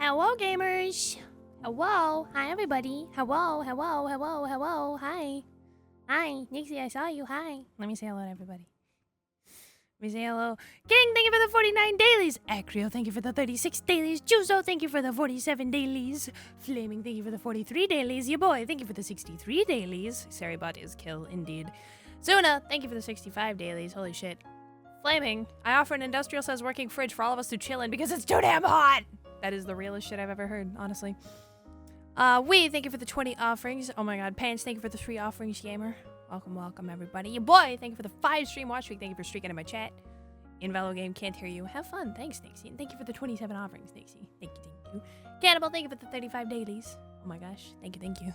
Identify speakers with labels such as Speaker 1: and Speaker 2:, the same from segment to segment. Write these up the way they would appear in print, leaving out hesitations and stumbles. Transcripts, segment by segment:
Speaker 1: Hello, gamers. Hello. Hi, everybody. Hello, hello, hello, hello. Hi. Hi. Nixie, I saw you. Hi. Let me say hello to everybody. Let me say hello. King, thank you for the 49 dailies. Acrio, thank you for the 36 dailies. Juzo, thank you for the 47 dailies. Flaming, thank you for the 43 dailies. Your boy, thank you for the 63 dailies. Saribot is kill, indeed. Zuna, thank you for the 65 dailies. Holy shit. Flaming, I offer an industrial size working fridge for all of us to chill in because it's too damn hot. That is the realest shit I've ever heard, honestly. Thank you for the 20 offerings. Oh my god, Pants, thank you for the 3 offerings, gamer. Welcome, welcome, everybody. Your boy, thank you for the 5 stream watch week. Thank you for streaking in my chat. Invalo game, can't hear you. Have fun. Thanks, Nixie. And thank you for the 27 offerings, Nixie. Thank you, thank you. Cannibal, thank you for the 35 dailies. Oh my gosh, thank you, thank you.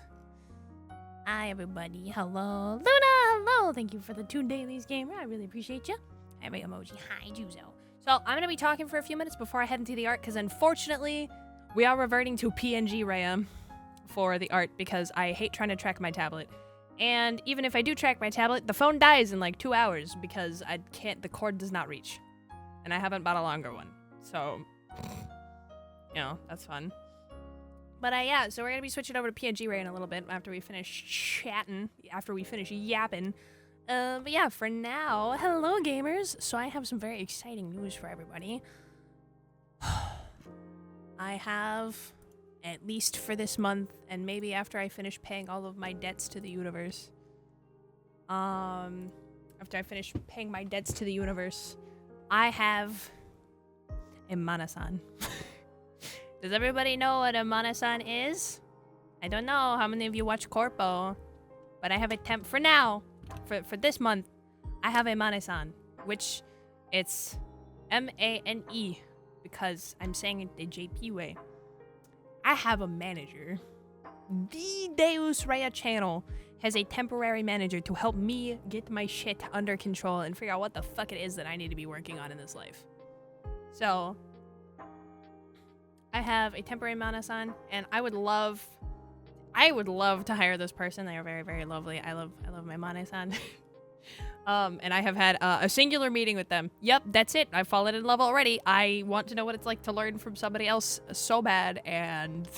Speaker 1: Hi, everybody. Hello. Luna, hello. Thank you for the 2 dailies, gamer. I really appreciate you. Hi, my emoji. Hi, Juzo. So, I'm going to be talking for a few minutes before I head into the art, because unfortunately, we are reverting to PNG RAM for the art, because I hate trying to track my tablet. And even if I do track my tablet, the phone dies in like 2 hours, because the cord does not reach. And I haven't bought a longer one. So, you know, that's fun. But yeah, so we're going to be switching over to PNG Ray in a little bit after we finish chatting, after we finish yapping. But yeah, for now, hello gamers. So I have some very exciting news for everybody. I have, at least for this month, and maybe after I finish paying all of my debts to the universe. After I finish paying my debts to the universe, I have a Mana-san. Does everybody know what a Mana-san is? I don't know how many of you watch Corpo, but I have a temp for now. For this month, I have a Mana-san, which it's M-A-N-E, because I'm saying it the JP way. I have a manager. The Deus Raya channel has a temporary manager to help me get my shit under control and figure out what the fuck it is that I need to be working on in this life. So, I have a temporary Mana-san, and I would love to hire this person. They are very, very lovely. I love my Mana-san. And I have had a singular meeting with them. Yep, that's it. I've fallen in love already. I want to know what it's like to learn from somebody else so bad, and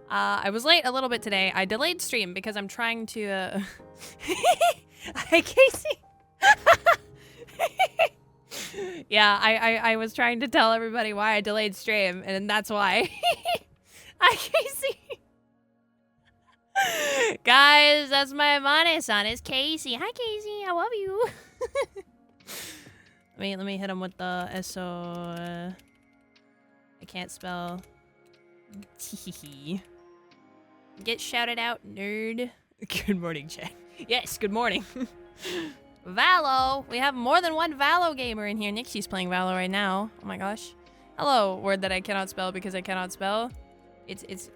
Speaker 1: I was late a little bit today. I delayed stream because I'm trying to Hi, Casey. Yeah, I was trying to tell everybody why I delayed stream, and that's why. Hi, Casey. Guys, that's my Mana-san. It's Casey. Hi, Casey. I love you. Let me hit him with the SO. I can't spell. Get shouted out, nerd. Good morning, chat. Yes, good morning. Valo. We have more than one Valo gamer in here. Nixie's playing Valo right now. Oh my gosh. Hello, word that I cannot spell because I cannot spell. It's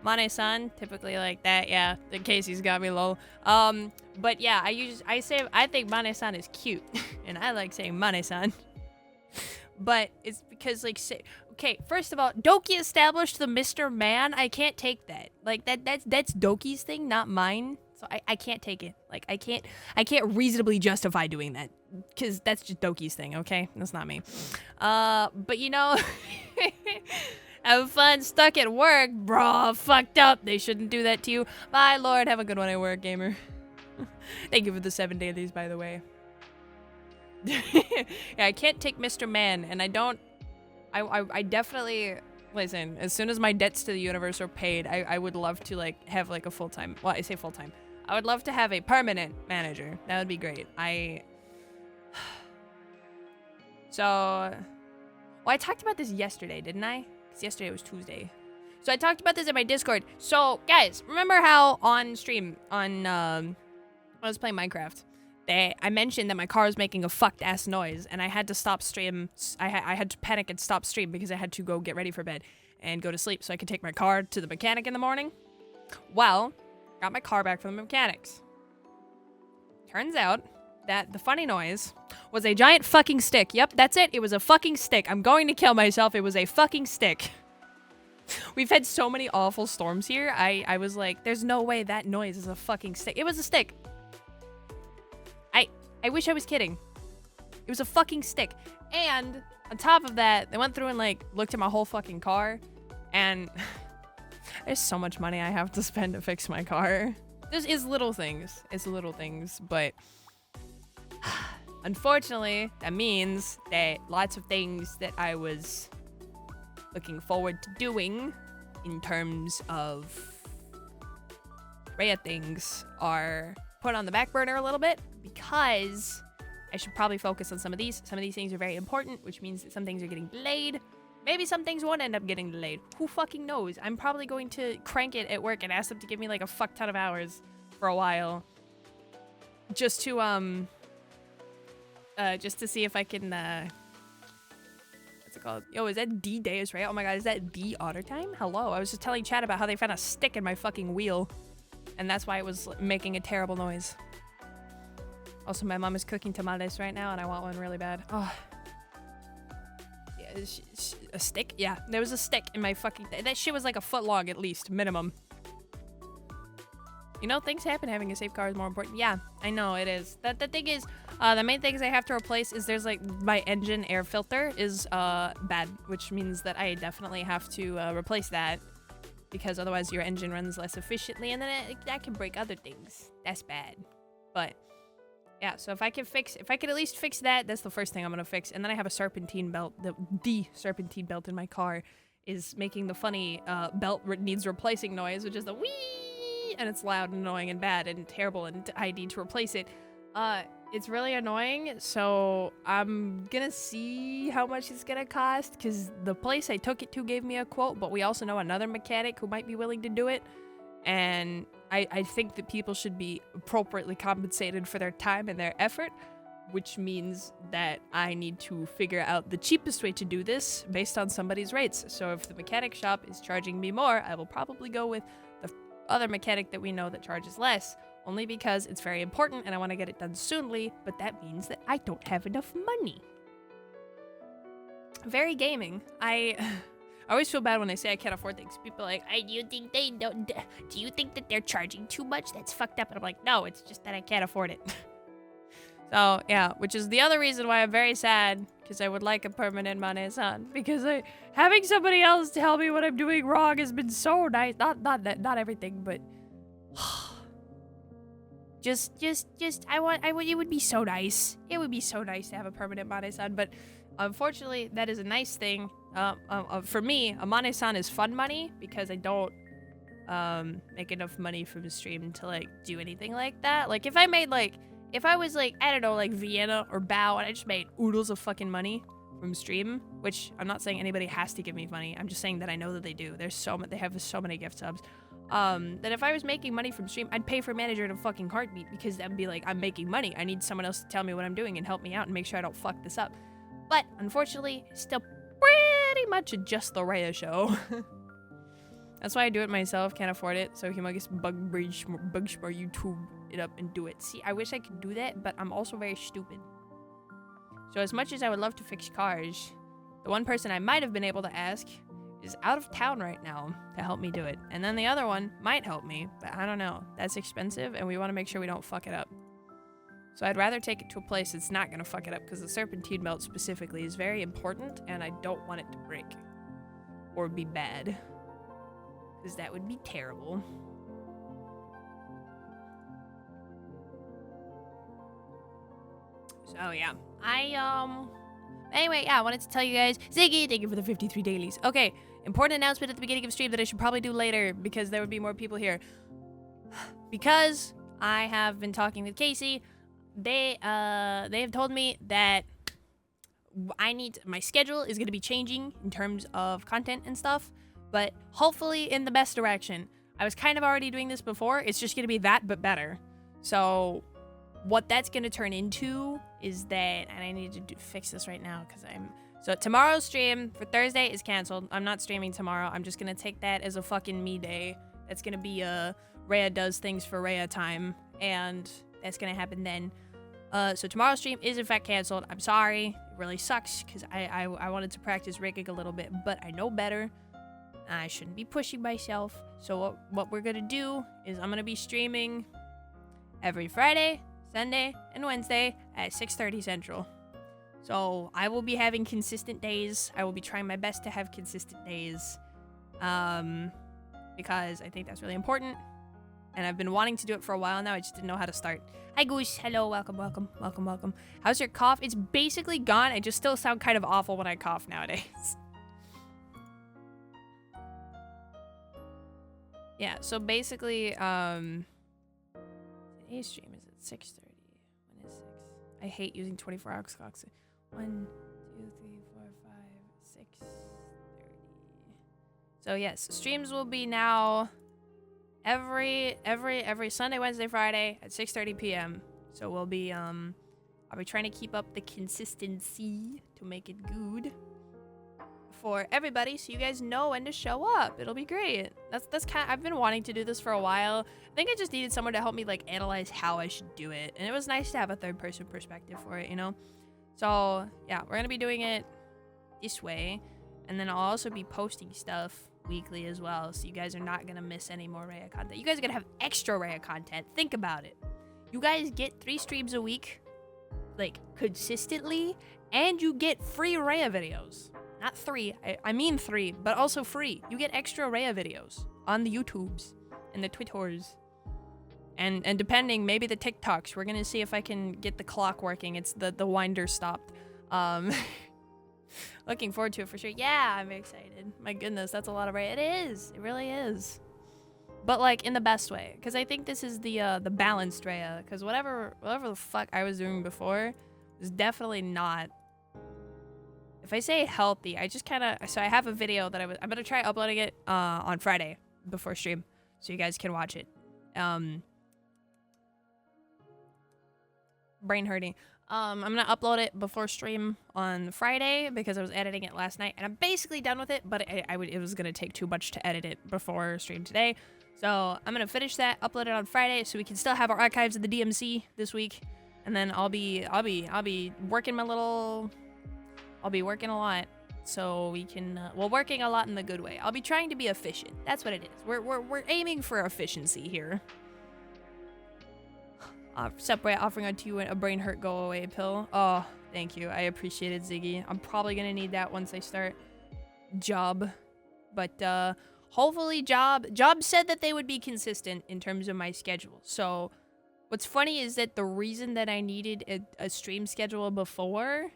Speaker 1: Mane-san, typically like that. Yeah, the Casey's got me lol. But yeah, I think Mane-san is cute, and I like saying Mane-san. But it's because okay, first of all, Doki established the Mr. Man. I can't take that. Like that's Doki's thing, not mine. So I can't take it. Like I can't reasonably justify doing that, because that's just Doki's thing. Okay, that's not me. But you know. Have fun stuck at work, bro. Fucked up. They shouldn't do that to you. Bye, Lord. Have a good one at work, gamer. Thank you for the 7 dailies, by the way. Yeah, I can't take Mr. Man, and I don't. I definitely listen. As soon as my debts to the universe are paid, I would love to have a full time. Well, I say full time. I would love to have a permanent manager. That would be great. So, well, I talked about this yesterday, didn't I? Yesterday was Tuesday. So I talked about this in my Discord. So guys, remember how on stream, when I was playing Minecraft, I mentioned that my car was making a fucked ass noise, and I had to stop stream. I had to panic and stop stream because I had to go get ready for bed and go to sleep so I could take my car to the mechanic in the morning. Well, got my car back from the mechanics. Turns out that the funny noise was a giant fucking stick. Yep, that's it. It was a fucking stick. I'm going to kill myself. It was a fucking stick. We've had so many awful storms here. I was like, there's no way that noise is a fucking stick. It was a stick. I wish I was kidding. It was a fucking stick. And on top of that, they went through and like looked at my whole fucking car, and there's so much money I have to spend to fix my car. This is little things. It's little things, but unfortunately, that means that lots of things that I was looking forward to doing in terms of Rhea things are put on the back burner a little bit, because I should probably focus on some of these. Some of these things are very important, which means that some things are getting delayed. Maybe some things won't end up getting delayed. Who fucking knows? I'm probably going to crank it at work and ask them to give me like a fuck ton of hours for a while. Just to see if I can, what's it called? Yo, is that D days, right? Oh my god, is that D otter time? Hello, I was just telling Chad about how they found a stick in my fucking wheel, and that's why it was making a terrible noise. Also, my mom is cooking tamales right now, and I want one really bad. Oh. Yeah, a stick? Yeah, there was a stick in my fucking... That shit was like a foot long, at least, minimum. You know, things happen. Having a safe car is more important. Yeah, I know, it is. The thing is, the main things I have to replace is there's like... My engine air filter is bad, which means that I definitely have to replace that. Because otherwise your engine runs less efficiently, and then that can break other things. That's bad. But... yeah, so if I could at least fix that, that's the first thing I'm gonna fix. And then I have a serpentine belt. The serpentine belt in my car is making the funny belt needs replacing noise, which is the whee, and it's loud and annoying and bad and terrible, and I need to replace it. It's really annoying, so I'm gonna see how much it's gonna cost, because the place I took it to gave me a quote, but we also know another mechanic who might be willing to do it, and I think that people should be appropriately compensated for their time and their effort, which means that I need to figure out the cheapest way to do this based on somebody's rates. So if the mechanic shop is charging me more, I will probably go with the other mechanic that we know that charges less, only because it's very important and I want to get it done soonly, but that means that I don't have enough money. Very gaming. I always feel bad when I say I can't afford things. People are like, do you think they don't? Do you think that they're charging too much? That's fucked up. And I'm like, no, it's just that I can't afford it. So yeah, which is the other reason why I'm very sad, because I would like a permanent Mane-san. Because having somebody else tell me what I'm doing wrong has been so nice. Not everything, but just it would be so nice. It would be so nice to have a permanent Mane-san, but unfortunately, that is a nice thing. For me, a Mane-san is fun money, because I don't make enough money from the stream to like do anything like that. Like if I was like, I don't know, like Vienna or Bao, and I just made oodles of fucking money from stream, which I'm not saying anybody has to give me money. I'm just saying that I know that they do. They have so many gift subs. That if I was making money from stream, I'd pay for manager in a fucking heartbeat, because that'd be like, I'm making money. I need someone else to tell me what I'm doing and help me out and make sure I don't fuck this up. But unfortunately, still pretty much just the Rhea show. That's why I do it myself, can't afford it, so humongous bug YouTube it up and do it. See, I wish I could do that, but I'm also very stupid. So as much as I would love to fix cars, the one person I might have been able to ask is out of town right now to help me do it. And then the other one might help me, but I don't know. That's expensive, and we want to make sure we don't fuck it up. So I'd rather take it to a place that's not going to fuck it up, because the serpentine belt specifically is very important, and I don't want it to break. Or be bad. Because that would be terrible. So yeah, anyway, yeah, I wanted to tell you guys, Ziggy, thank you for the 53 dailies. Okay, important announcement at the beginning of stream that I should probably do later, because there would be more people here. Because I have been talking with Casey, they have told me that my schedule is going to be changing in terms of content and stuff, but hopefully in the best direction. I was kind of already doing this before, it's just going to be that, but better. So what that's going to turn into is that, and I need to fix this right now, because so tomorrow's stream for Thursday is canceled. I'm not streaming tomorrow. I'm just going to take that as a fucking me day. That's going to be Rhea does things for Rhea time, and that's going to happen then. So tomorrow's stream is in fact canceled. I'm sorry. It really sucks, because I wanted to practice rigging a little bit, but I know better. I shouldn't be pushing myself. So what we're going to do is I'm going to be streaming every Friday, Sunday, and Wednesday at 6:30 Central. So I will be having consistent days. I will be trying my best to have consistent days. Because I think that's really important. And I've been wanting to do it for a while now. I just didn't know how to start. Hi, Goose. Hello. Welcome. How's your cough? It's basically gone. I just still sound kind of awful when I cough nowadays. Yeah, so basically, today's stream is at 6:30. When is 6? I hate using 24-hour clocks. 1, 2, 3, 4, 5, 6:30. So yes, streams will be now every Sunday, Wednesday, Friday at 6:30 p.m. So we'll be I'll be trying to keep up the consistency to make it good for everybody, so you guys know when to show up. It'll be great. That's kind of, I've been wanting to do this for a while. I think I just needed someone to help me like analyze how I should do it, and it was nice to have a third-person perspective for it, you know. So yeah, we're gonna be doing it this way, and then I'll also be posting stuff weekly as well, so you guys are not gonna miss any more Raya content. You guys are gonna have extra Raya content. Think about it. You guys get 3 streams a week, like consistently, and you get free Raya videos. Not 3, I mean 3, but also free. You get extra Raya videos on the YouTubes and the Twitters. And depending, maybe the TikToks. We're gonna see if I can get the clock working. It's the winder stopped. Looking forward to it for sure. Yeah, I'm excited. My goodness, that's a lot of Raya. It is. It really is. But like in the best way, because I think this is the balanced Raya. Because whatever the fuck I was doing before was definitely not. If I say healthy, I just kind of, so I have a video that I'm gonna try uploading it on Friday before stream, so you guys can watch it. Brain hurting. I'm gonna upload it before stream on Friday because I was editing it last night, and I'm basically done with it. But it was gonna take too much to edit it before stream today, so I'm gonna finish that, upload it on Friday, so we can still have our archives of the DMC this week, and then I'll be working my little. I'll be working a lot, so we can, well, working a lot in the good way. I'll be trying to be efficient. That's what it is. We're aiming for efficiency here. Separate offering on to you a brain hurt go away pill. Oh, thank you. I appreciate it, Ziggy. I'm probably gonna need that once I start job, but hopefully job said that they would be consistent in terms of my schedule. So what's funny is that the reason that I needed a stream schedule before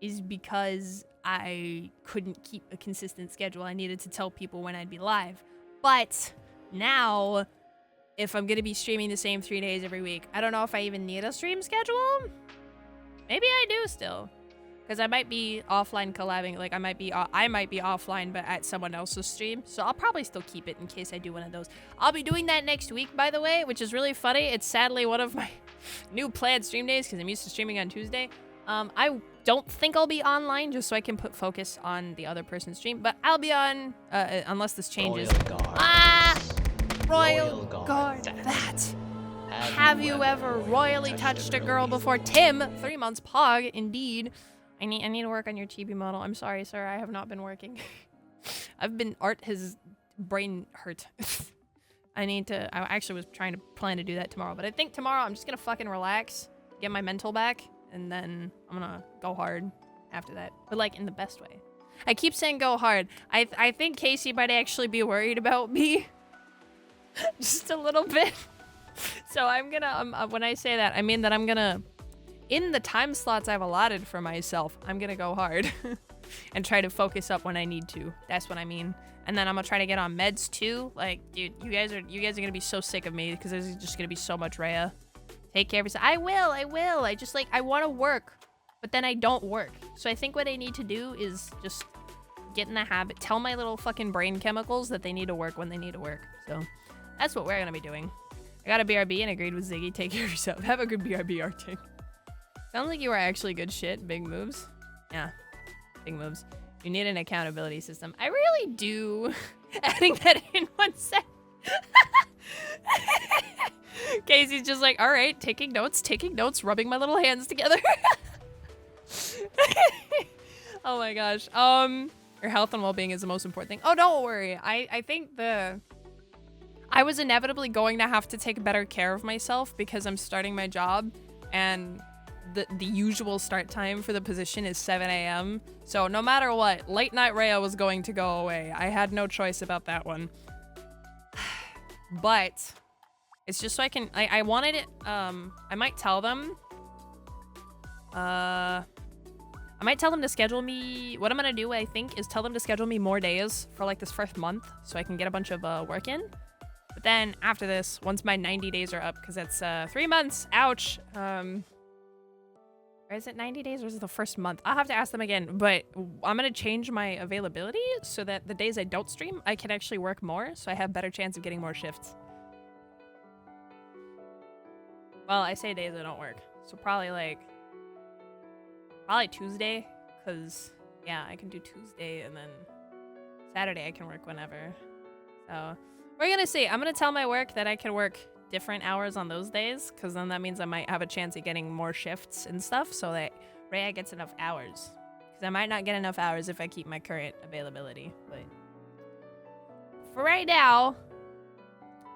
Speaker 1: is because I couldn't keep a consistent schedule. I needed to tell people when I'd be live. But now, if I'm gonna be streaming the same 3 days every week, I don't know if I even need a stream schedule. Maybe I do still. Because I might be offline collabing, like I might be offline but at someone else's stream. So I'll probably still keep it in case I do one of those. I'll be doing that next week, by the way, which is really funny. It's sadly one of my new planned stream days because I'm used to streaming on Tuesday. I don't think I'll be online just so I can put focus on the other person's stream, but I'll be on, unless this changes. Royal Guard. That. Have you ever royally touched a girl before? Tim, 3 months pog, indeed. I need to work on your chibi model. I'm sorry, sir. I have not been working. His brain hurt. I actually was trying to plan to do that tomorrow, but I think tomorrow I'm just gonna fucking relax, get my mental back, and then I'm gonna go hard after that. But like in the best way. I keep saying go hard. I think Casey might actually be worried about me. Just a little bit. So I'm gonna, when I say that, I mean that I'm gonna, in the time slots I've allotted for myself, I'm gonna go hard. And try to focus up when I need to. That's what I mean. And then I'm gonna try to get on meds too. Like, dude, you guys are gonna be so sick of me because there's just gonna be so much Raya. Take care of yourself. I will. I just like, I want to work, but then I don't work. So I think what I need to do is just get in the habit, tell my little fucking brain chemicals that they need to work when they need to work. So that's what we're going to be doing. I got a BRB and agreed with Ziggy. Take care of yourself. Have a good BRB, Arctic. Sounds like you are actually good shit. Big moves. Yeah. Big moves. You need an accountability system. I really do. Adding that in 1 sec. Casey's just like, all right, taking notes, rubbing my little hands together. Oh my gosh. Your health and well-being is the most important thing. Oh, don't worry. I think I was inevitably going to have to take better care of myself because I'm starting my job, and the usual start time for the position is 7 a.m. So no matter what, late night Rhea was going to go away. I had no choice about that one. But it's just so I wanted it, I might tell them, I might tell them to schedule me, what I'm gonna do, I think, is tell them to schedule me more days for like this first month so I can get a bunch of work in. But then after this, once my 90 days are up, because that's 3 months, ouch. Or is it 90 days or is it the first month? I'll have to ask them again, but I'm gonna change my availability so that the days I don't stream, I can actually work more, so I have better chance of getting more shifts. Well, I say days I don't work, so probably Tuesday, because yeah, I can do Tuesday, and then Saturday I can work whenever. So we're gonna see. I'm gonna tell my work that I can work different hours on those days, because then that means I might have a chance of getting more shifts and stuff, so that Rhea gets enough hours. Because I might not get enough hours if I keep my current availability. But for right now,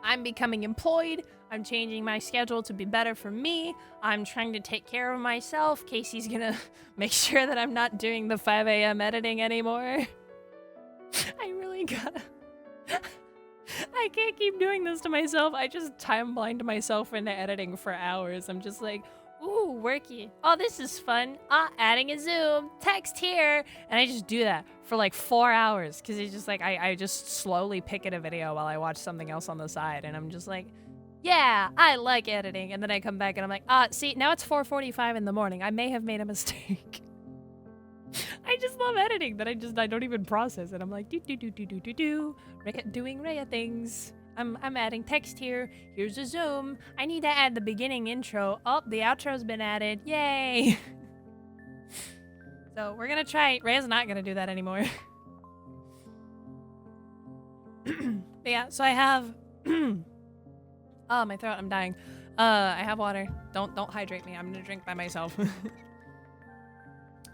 Speaker 1: I'm becoming employed. I'm changing my schedule to be better for me. I'm trying to take care of myself. Casey's gonna make sure that I'm not doing the 5 a.m. editing anymore. I really gotta... I can't keep doing this to myself. I just time blind myself into editing for hours. I'm just like, ooh, worky. Oh, this is fun. Adding a Zoom. Text here. And I just do that for like 4 hours. Because it's just like, I just slowly pick at a video while I watch something else on the side. And I'm just like, yeah, I like editing. And then I come back and I'm like, see, now it's 4:45 in the morning. I may have made a mistake. I just love editing that I don't even process it. I'm like, doing Rhea things. I'm adding text here. Here's a Zoom. I need to add the beginning intro. Oh, the outro's been added. Yay! So we're gonna try. Rhea's not gonna do that anymore. But yeah, so I have. Oh, my throat. I'm dying. I have water. Don't hydrate me. I'm gonna drink by myself.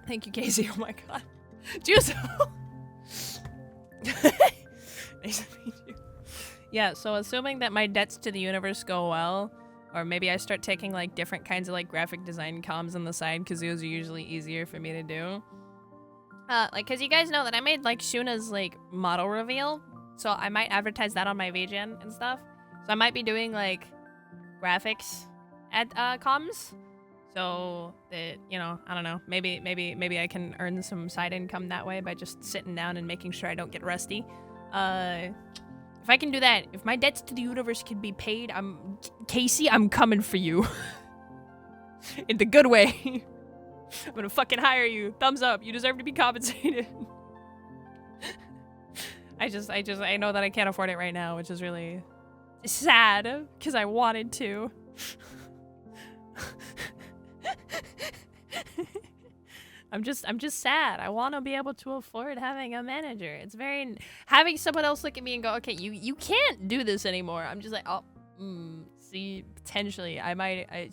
Speaker 1: Thank you, Casey. Oh my god. Juice! Nice to meet you. Yeah, so assuming that my debts to the universe go well, or maybe I start taking like different kinds of like graphic design comms on the side, because those are usually easier for me to do. Like, because you guys know that I made like Shuna's like model reveal, so I might advertise that on my VGN and stuff. So I might be doing like graphics at comms. So that, you know, I don't know, maybe I can earn some side income that way by just sitting down and making sure I don't get rusty. If I can do that, if my debts to the universe can be paid, Casey, I'm coming for you. In the good way. I'm gonna fucking hire you. Thumbs up. You deserve to be compensated. I know that I can't afford it right now, which is really sad because I wanted to. I'm just sad. I want to be able to afford having a manager. It's very having someone else look at me and go, okay, you can't do this anymore. I'm just like, oh, see, potentially I might. I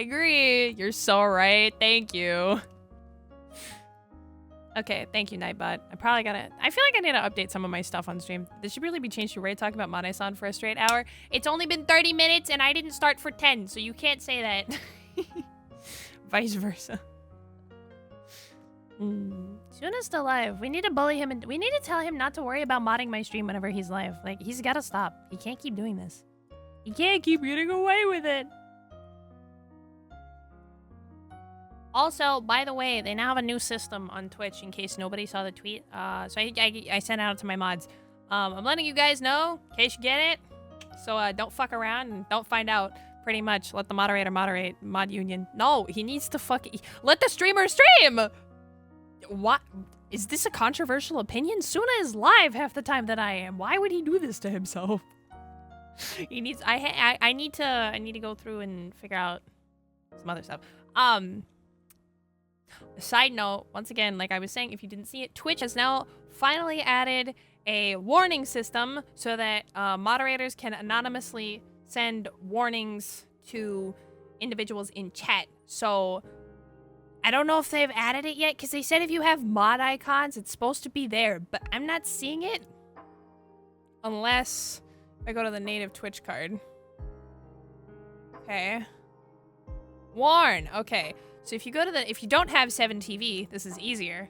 Speaker 1: agree. You're so right. Thank you. Okay, thank you, Nightbot. I feel like I need to update some of my stuff on stream. This should really be changed to Ray talking about Mane-san for a straight hour. It's only been 30 minutes and I didn't start for 10, so you can't say that. Vice versa. Shuna's still live. We need to bully him and we need to tell him not to worry about modding my stream whenever he's live. Like, he's gotta stop. He can't keep doing this. He can't keep getting away with it. Also, by the way, they now have a new system on Twitch in case nobody saw the tweet. So I sent out to my mods. I'm letting you guys know in case you get it. So don't fuck around and don't find out. Pretty much, let the moderator moderate mod union. No, he needs to let the streamer stream. What? Is this a controversial opinion? Suna is live half the time that I am. Why would he do this to himself? He needs. I need to go through and figure out some other stuff. Side note, once again, like I was saying, if you didn't see it, Twitch has now finally added a warning system so that moderators can anonymously send warnings to individuals in chat. So I don't know if they've added it yet, because they said if you have mod icons, it's supposed to be there, but I'm not seeing it unless I go to the native Twitch card. Okay. Warn. Okay. So if you go to if you don't have 7TV, this is easier.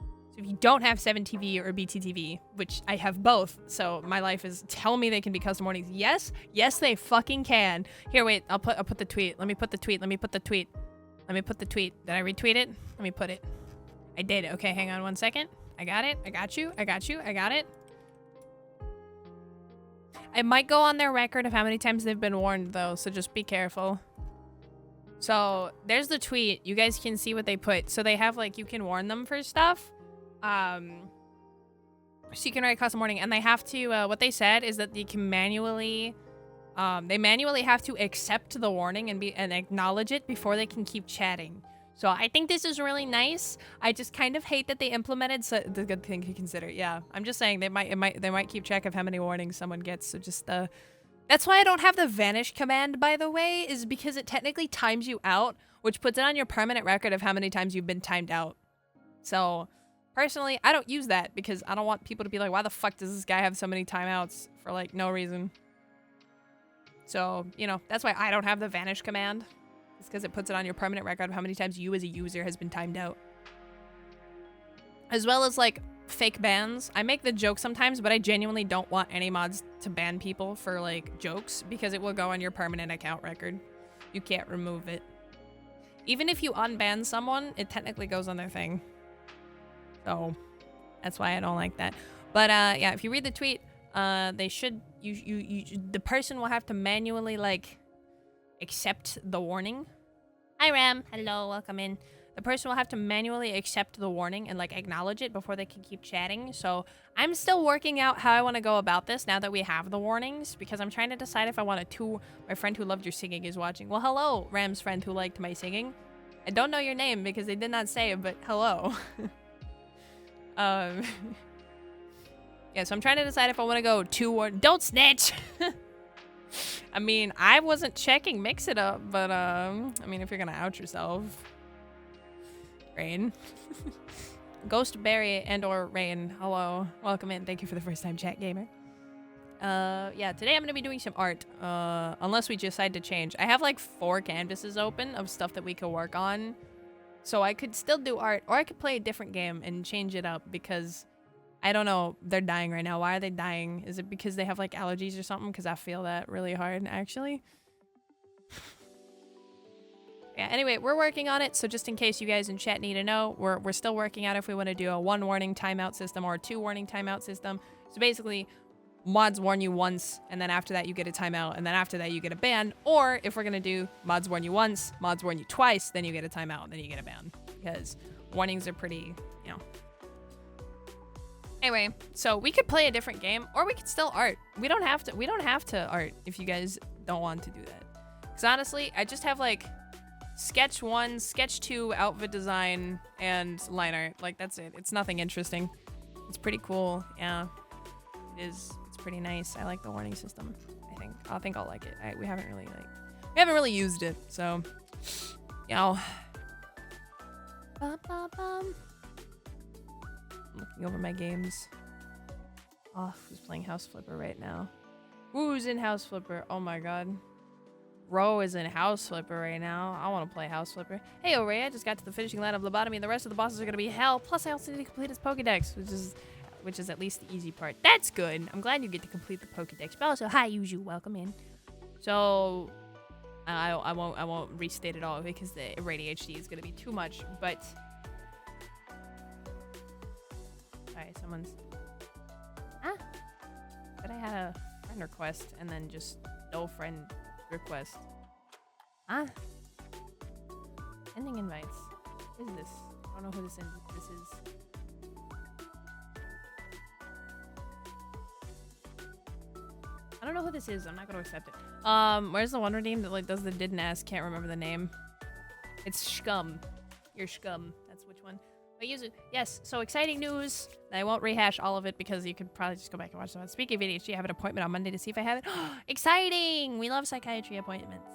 Speaker 1: So if you don't have 7TV or BTTV, which I have both, so my life is tell me they can be custom warnings. Yes, yes they fucking can. Here, wait, I'll put the tweet. Let me put the tweet. Let me put the tweet. Let me put the tweet. Did I retweet it? Let me put it. I did. Okay, hang on 1 second. I got it. I got you. I got you. I got it. I might go on their record of how many times they've been warned though, so just be careful. So there's the tweet. You guys can see what they put. So they have like, you can warn them for stuff. So you can write custom warning, and they have to, what they said is that they can manually, they manually have to accept the warning and acknowledge it before they can keep chatting. So I think this is really nice. I just kind of hate that they implemented the good thing to consider. Yeah, I'm just saying they might keep track of how many warnings someone gets. So just, that's why I don't have the vanish command, by the way, is because it technically times you out, which puts it on your permanent record of how many times you've been timed out. So personally, I don't use that because I don't want people to be like, why the fuck does this guy have so many timeouts for like no reason? So, you know, that's why I don't have the vanish command. It's because it puts it on your permanent record of how many times you as a user has been timed out. As well as like fake bans. I make the joke sometimes, but I genuinely don't want any mods to ban people for like jokes because it will go on your permanent account record. You can't remove it. Even if you unban someone, it technically goes on their thing. So that's why I don't like that. But yeah, if you read the tweet, they should the person will have to manually like accept the warning. Hi Ram, hello, welcome in. The person will have to manually accept the warning and like acknowledge it before they can keep chatting. So I'm still working out how I want to go about this now that we have the warnings, because I'm trying to decide if I want to my friend who loved your singing is watching. Well, hello, Ram's friend who liked my singing. I don't know your name because they did not say it, but hello. Yeah, so I'm trying to decide if I want to go 2 or don't snitch. I mean, I wasn't checking mix it up, but I mean, if you're gonna out yourself, Rain. Ghostberry and or Rain, hello, welcome in. Thank you for the first time chat gamer. Yeah, today I'm gonna be doing some art, unless we decide to change. I have like 4 canvases open of stuff that we could work on. So I could still do art, or I could play a different game and change it up because I don't know, they're dying right now. Why are they dying? Is it because they have like allergies or something? Because I feel that really hard, actually. Yeah, anyway, we're working on it. So just in case you guys in chat need to know, we're still working out if we want to do a 1 warning timeout system or a 2 warning timeout system. So basically, mods warn you once, and then after that you get a timeout, and then after that you get a ban. Or if we're gonna do mods warn you once, mods warn you twice, then you get a timeout, then you get a ban. Because warnings are pretty, you know. Anyway, so we could play a different game, or we could still art. We don't have to art if you guys don't want to do that. Because honestly, I just have like sketch 1, sketch 2, outfit design, and line art. Like that's it. It's nothing interesting. It's pretty cool. Yeah, it is. It's pretty nice. I like the warning system. I think I'll like it. We haven't really used it, so you know. I'm looking over my games. Oh, who's playing House Flipper right now? Who's in House Flipper? Oh my god. Ro is in House Flipper right now. I want to play House Flipper. Hey, Ray, I just got to the finishing line of lobotomy, and the rest of the bosses are going to be hell. Plus, I also need to complete his Pokedex, which is at least the easy part. That's good. I'm glad you get to complete the Pokedex. But also, hi, Yuzu, welcome in. So, I won't restate it all because the ADHD is going to be too much, but sorry, someone's... Huh? But I had a friend request and then just no friend request. Huh? Ending invites. What is this? I don't know who this is. I don't know who this is. I'm not gonna accept it. Where's the one redeem that like does the didn't ask? Can't remember the name. It's Scum. You're Scum. That's which one. But use it. Yes. So exciting news. I won't rehash all of it because you could probably just go back and watch them. Speaking of ADHD, I have an appointment on Monday to see if I have it. Exciting! We love psychiatry appointments.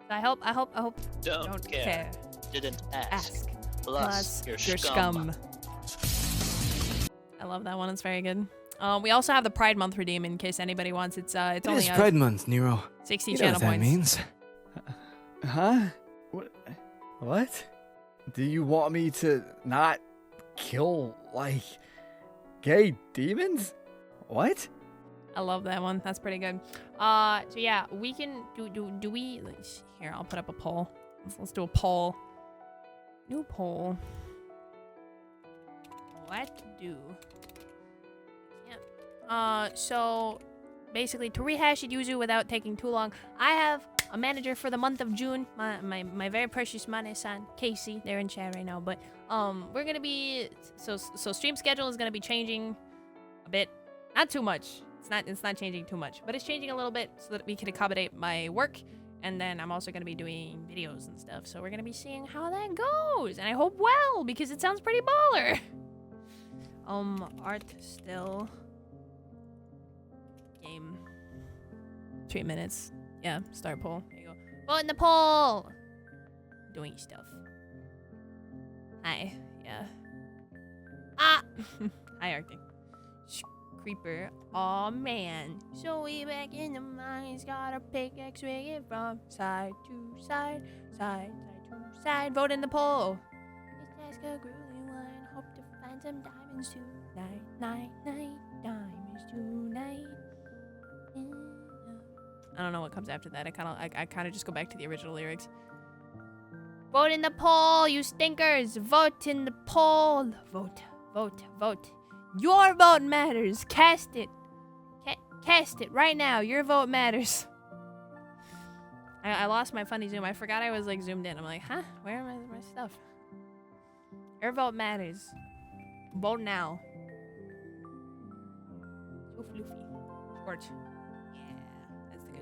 Speaker 1: So I hope. Don't care.
Speaker 2: Didn't ask. Plus you're
Speaker 1: scum. I love that one. It's very good. We also have the Pride Month redeem in case anybody wants. It's only
Speaker 3: Pride Month, Nero.
Speaker 1: 60
Speaker 3: you
Speaker 1: channel
Speaker 3: know what
Speaker 1: points.
Speaker 3: That Huh? What? Do you want me to not kill, like, gay demons? What?
Speaker 1: I love that one. That's pretty good. So yeah, we can do we here, I'll put up a poll. Let's do a poll. New poll. What to do? Yeah. So basically to rehash it Yuzu without taking too long, I have a manager for the month of June. My very precious Mane-san, Casey. They're in chat right now. But we're gonna be so stream schedule is gonna be changing a bit. Not too much. It's not changing too much, but it's changing a little bit so that we can accommodate my work. And then I'm also gonna be doing videos and stuff. So we're gonna be seeing how that goes. And I hope well, because it sounds pretty baller. Art still. Game. 3 minutes. Yeah, start poll. There you go. Vote in the poll! Doing stuff. Hi. Yeah. Ah! Hi, Arctic. Creeper. Aw, man. So we back in the mines. Got a pickaxe swinging from side to side. Side to side. Vote in the poll. This task a grueling one. Hope to find some diamonds tonight. Night. Diamonds tonight. I don't know what comes after that. I kind of just go back to the original lyrics. Vote in the poll, you stinkers. Vote in the poll. Vote. Your vote matters. Cast it. Cast it right now. Your vote matters. I lost my funny zoom. I forgot I was like zoomed in. I'm like, huh? Where am my stuff? Your vote matters. Vote now. So floofy. Scorch.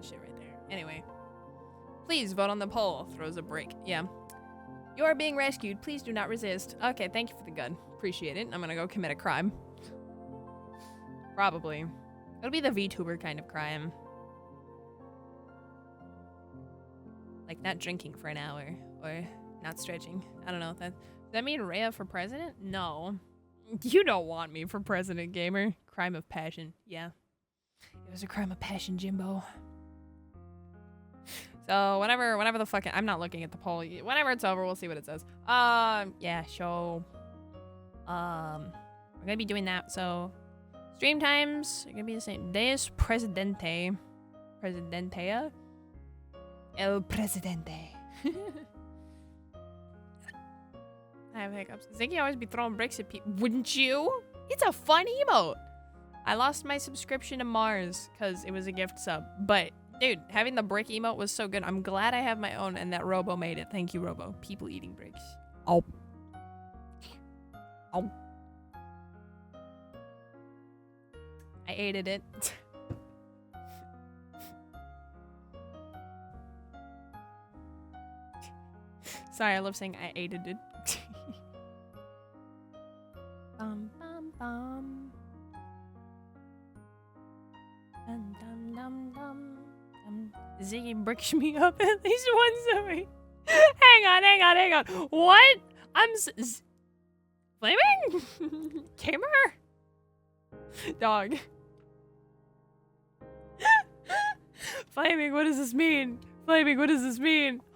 Speaker 1: Shit right there. Anyway, please vote on the poll. Throws a break. Yeah. You are being rescued. Please do not resist. Okay, thank you for the gun. Appreciate it. I'm gonna go commit a crime. Probably. It'll be the VTuber kind of crime. Like not drinking for an hour or not stretching. I don't know. Does that mean Rhea for president? No. You don't want me for president, gamer. Crime of passion. Yeah. It was a crime of passion, Jimbo. So whenever the fucking I'm not looking at the poll. Whenever it's over, we'll see what it says. Yeah, show. We're gonna be doing that. So stream times are gonna be the same. Des Presidentea. El Presidente. I have hiccups. Ziggy always be throwing bricks at people. Wouldn't you? It's a fun emote. I lost my subscription to Mars because it was a gift sub, but dude, having the brick emote was so good. I'm glad I have my own and that Robo made it. Thank you, Robo. People eating bricks. Oh. I aided it. Sorry, I love saying I aided it. Bum, bum, bum. Dum, dum, dum, dum. Ziggy bricks me up at least once a week. Hang on. What? I'm flaming? Gamer? Dog. Flaming, what does this mean?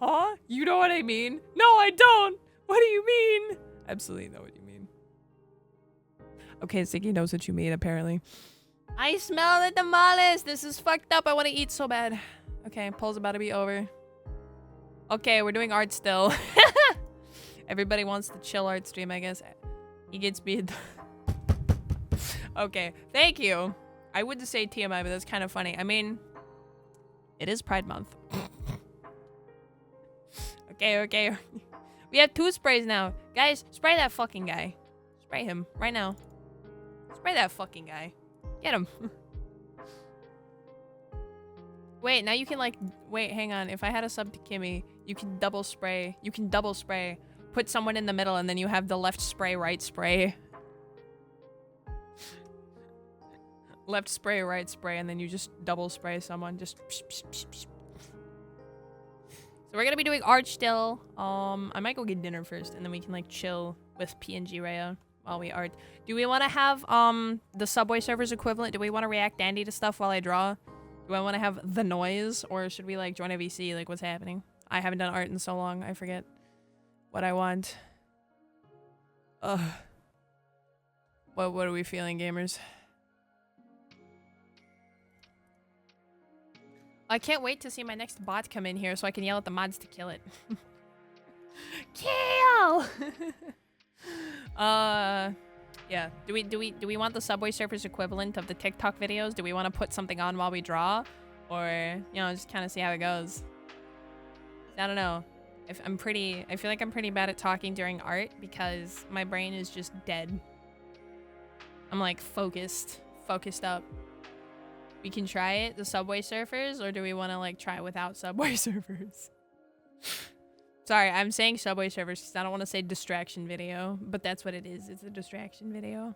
Speaker 1: Huh? You know what I mean? No, I don't. What do you mean? Absolutely know what you mean. Okay, Ziggy knows what you mean, apparently. I smell the tamales. This is fucked up. I want to eat so bad. Okay, poll's about to be over. Okay, we're doing art still. Everybody wants the chill art stream, I guess. He gets beat. Okay, thank you. I would say TMI, but that's kind of funny. I mean, it is Pride Month. Okay. We have 2 sprays now. Guys, spray that fucking guy. Spray him right now. Spray that fucking guy. Get him. Wait, now you can like, wait, hang on. If I had a sub to Kimmy, you can double spray. Put someone in the middle and then you have the left spray, right spray. Left spray, right spray, and then you just double spray someone. Just psh, psh, psh, psh. So we're gonna be doing art still. I might go get dinner first and then we can like chill with PNG Raya while we art. Do we want to have the Subway servers equivalent? Do we want to react Dandy to stuff while I draw? Do I want to have the noise, or should we like join a VC? Like, what's happening? I haven't done art in so long. I forget what I want. Ugh. What are we feeling, gamers? I can't wait to see my next bot come in here so I can yell at the mods to kill it. Kill! Yeah. Do we want the Subway Surfers equivalent of the TikTok videos? Do we want to put something on while we draw? Or, you know, just kind of see how it goes? I don't know. I feel like I'm pretty bad at talking during art because my brain is just dead. I'm like focused up. We can try it, the Subway Surfers, or do we want to like try without Subway Surfers? Sorry, I'm saying Subway Surfers because I don't want to say distraction video, but that's what it is. It's a distraction video.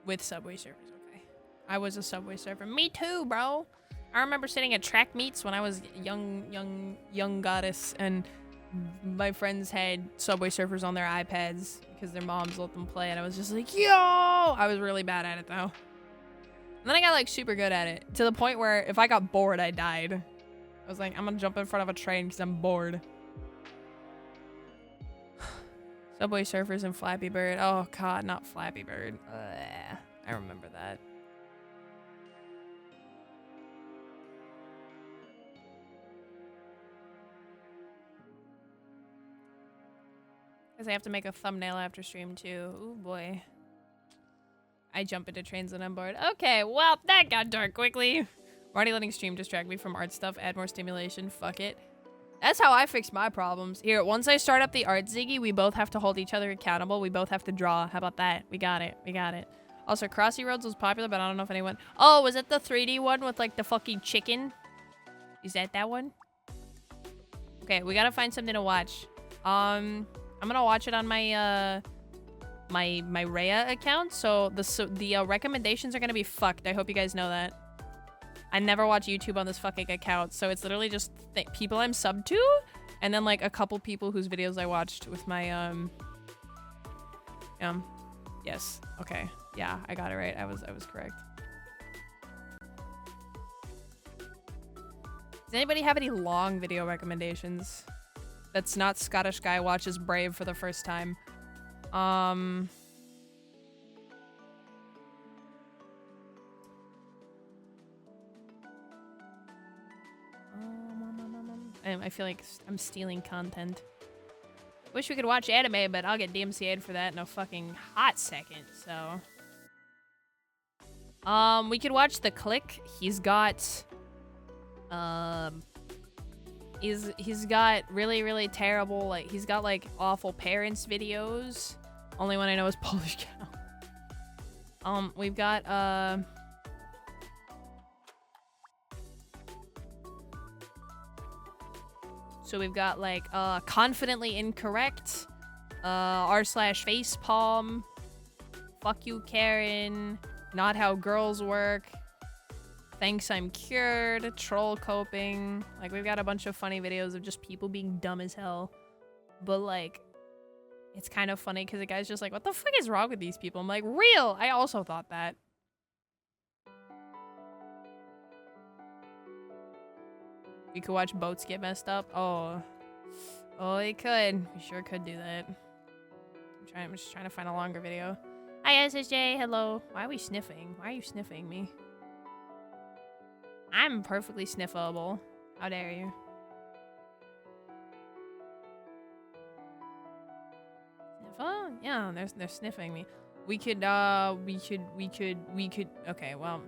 Speaker 1: With Subway Surfers, okay. I was a Subway Surfer. Me too, bro. I remember sitting at track meets when I was young goddess, and my friends had Subway Surfers on their iPads because their moms let them play, and I was just like, yo! I was really bad at it, though. And then I got, like, super good at it, to the point where if I got bored, I died. I was like, I'm gonna jump in front of a train because I'm bored. Subway Surfers and Flappy Bird. Oh, God, not Flappy Bird. I remember that. Because I have to make a thumbnail after stream, too. Ooh, boy. I jump into trains and I'm bored. Okay, well, that got dark quickly. I'm already letting stream distract me from art stuff. Add more stimulation. Fuck it. That's how I fix my problems. Here, once I start up the art, Ziggy, we both have to hold each other accountable. We both have to draw. How about that? We got it. We got it. Also, Crossy Roads was popular, but I don't know if anyone... Oh, was it the 3D one with, like, the fucking chicken? Is that one? Okay, we gotta find something to watch. I'm gonna watch it on my, my Rhea account, so the recommendations are gonna be fucked. I hope you guys know that. I never watch YouTube on this fucking account, so it's literally just people I'm subbed to, and then like a couple people whose videos I watched with my yes, okay, yeah, I got it right. I was correct. Does anybody have any long video recommendations? That's not Scottish guy watches Brave for the first time. I feel like I'm stealing content. Wish we could watch anime, but I'll get DMCA'd for that in a fucking hot second, so. We could watch The Click. He's got, he's got really terrible, like, he's got, like, awful parents videos. Only one I know is Polish Cow. We've got, so we've got, like, Confidently Incorrect, r/facepalm, Fuck You Karen, Not How Girls Work, Thanks I'm Cured, Troll Coping. Like, we've got a bunch of funny videos of just people being dumb as hell. But, like, it's kind of funny because the guy's just like, what the fuck is wrong with these people? I'm like, real! I also thought that. We could watch boats get messed up. Oh, we could. We sure could do that. I'm just trying to find a longer video. Hi, SSJ. Hello. Why are we sniffing? Why are you sniffing me? I'm perfectly sniffable. How dare you? Sniffer? Yeah, they're sniffing me. We could. Okay, well.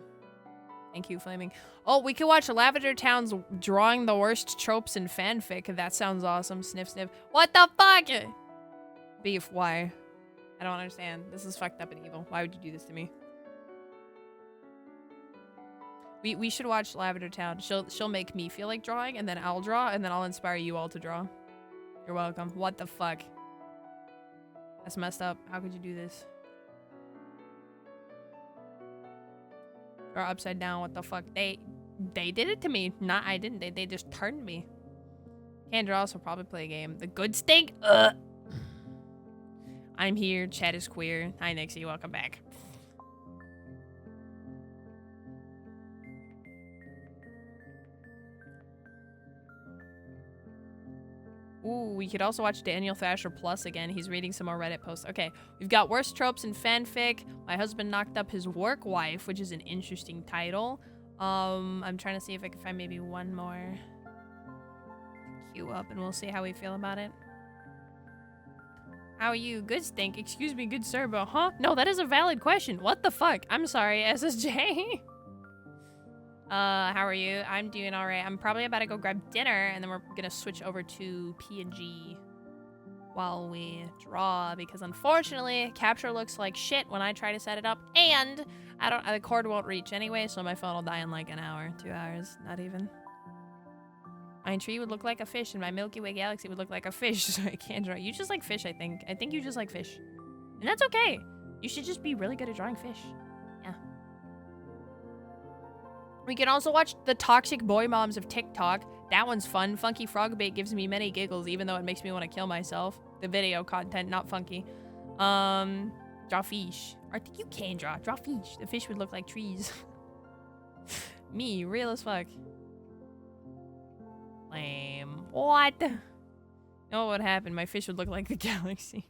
Speaker 1: Thank you, Flaming. Oh, we could watch Lavender Town's Drawing the Worst Tropes in Fanfic. That sounds awesome. Sniff, sniff. What the fuck? Beef, why? I don't understand. This is fucked up and evil. Why would you do this to me? We should watch Lavender Town. She'll make me feel like drawing, and then I'll draw, and then I'll inspire you all to draw. You're welcome. What the fuck? That's messed up. How could you do this? Or upside down, what the fuck? They did it to me. Not I didn't. They just turned me. Can't draw, so probably play a game. The good stink? I'm here. Chat is queer. Hi, Nixie. Welcome back. Ooh, we could also watch Daniel Thrasher Plus again. He's reading some more Reddit posts. Okay, we've got worst tropes in fanfic. My husband knocked up his work wife, which is an interesting title. I'm trying to see if I can find maybe one more. Queue up and we'll see how we feel about it. How are you? Good stink. Excuse me, good sir, but huh? No, that is a valid question. What the fuck? I'm sorry, SSJ. How are you? I'm doing alright. I'm probably about to go grab dinner and then we're gonna switch over to PNG while we draw because unfortunately capture looks like shit when I try to set it up and the cord won't reach anyway, so my phone will die in like an hour, 2 hours, not even. My tree would look like a fish and my Milky Way galaxy would look like a fish, so I can't draw. You just like fish, I think. I think you just like fish. And that's okay. You should just be really good at drawing fish. Yeah. We can also watch the toxic boy moms of TikTok. That one's fun. Funky frog bait gives me many giggles, even though it makes me want to kill myself. The video content, not funky. Draw fish. Or I think you can draw. Draw fish. The fish would look like trees. Me, real as fuck. Lame. What? You know what would happen? My fish would look like the galaxy.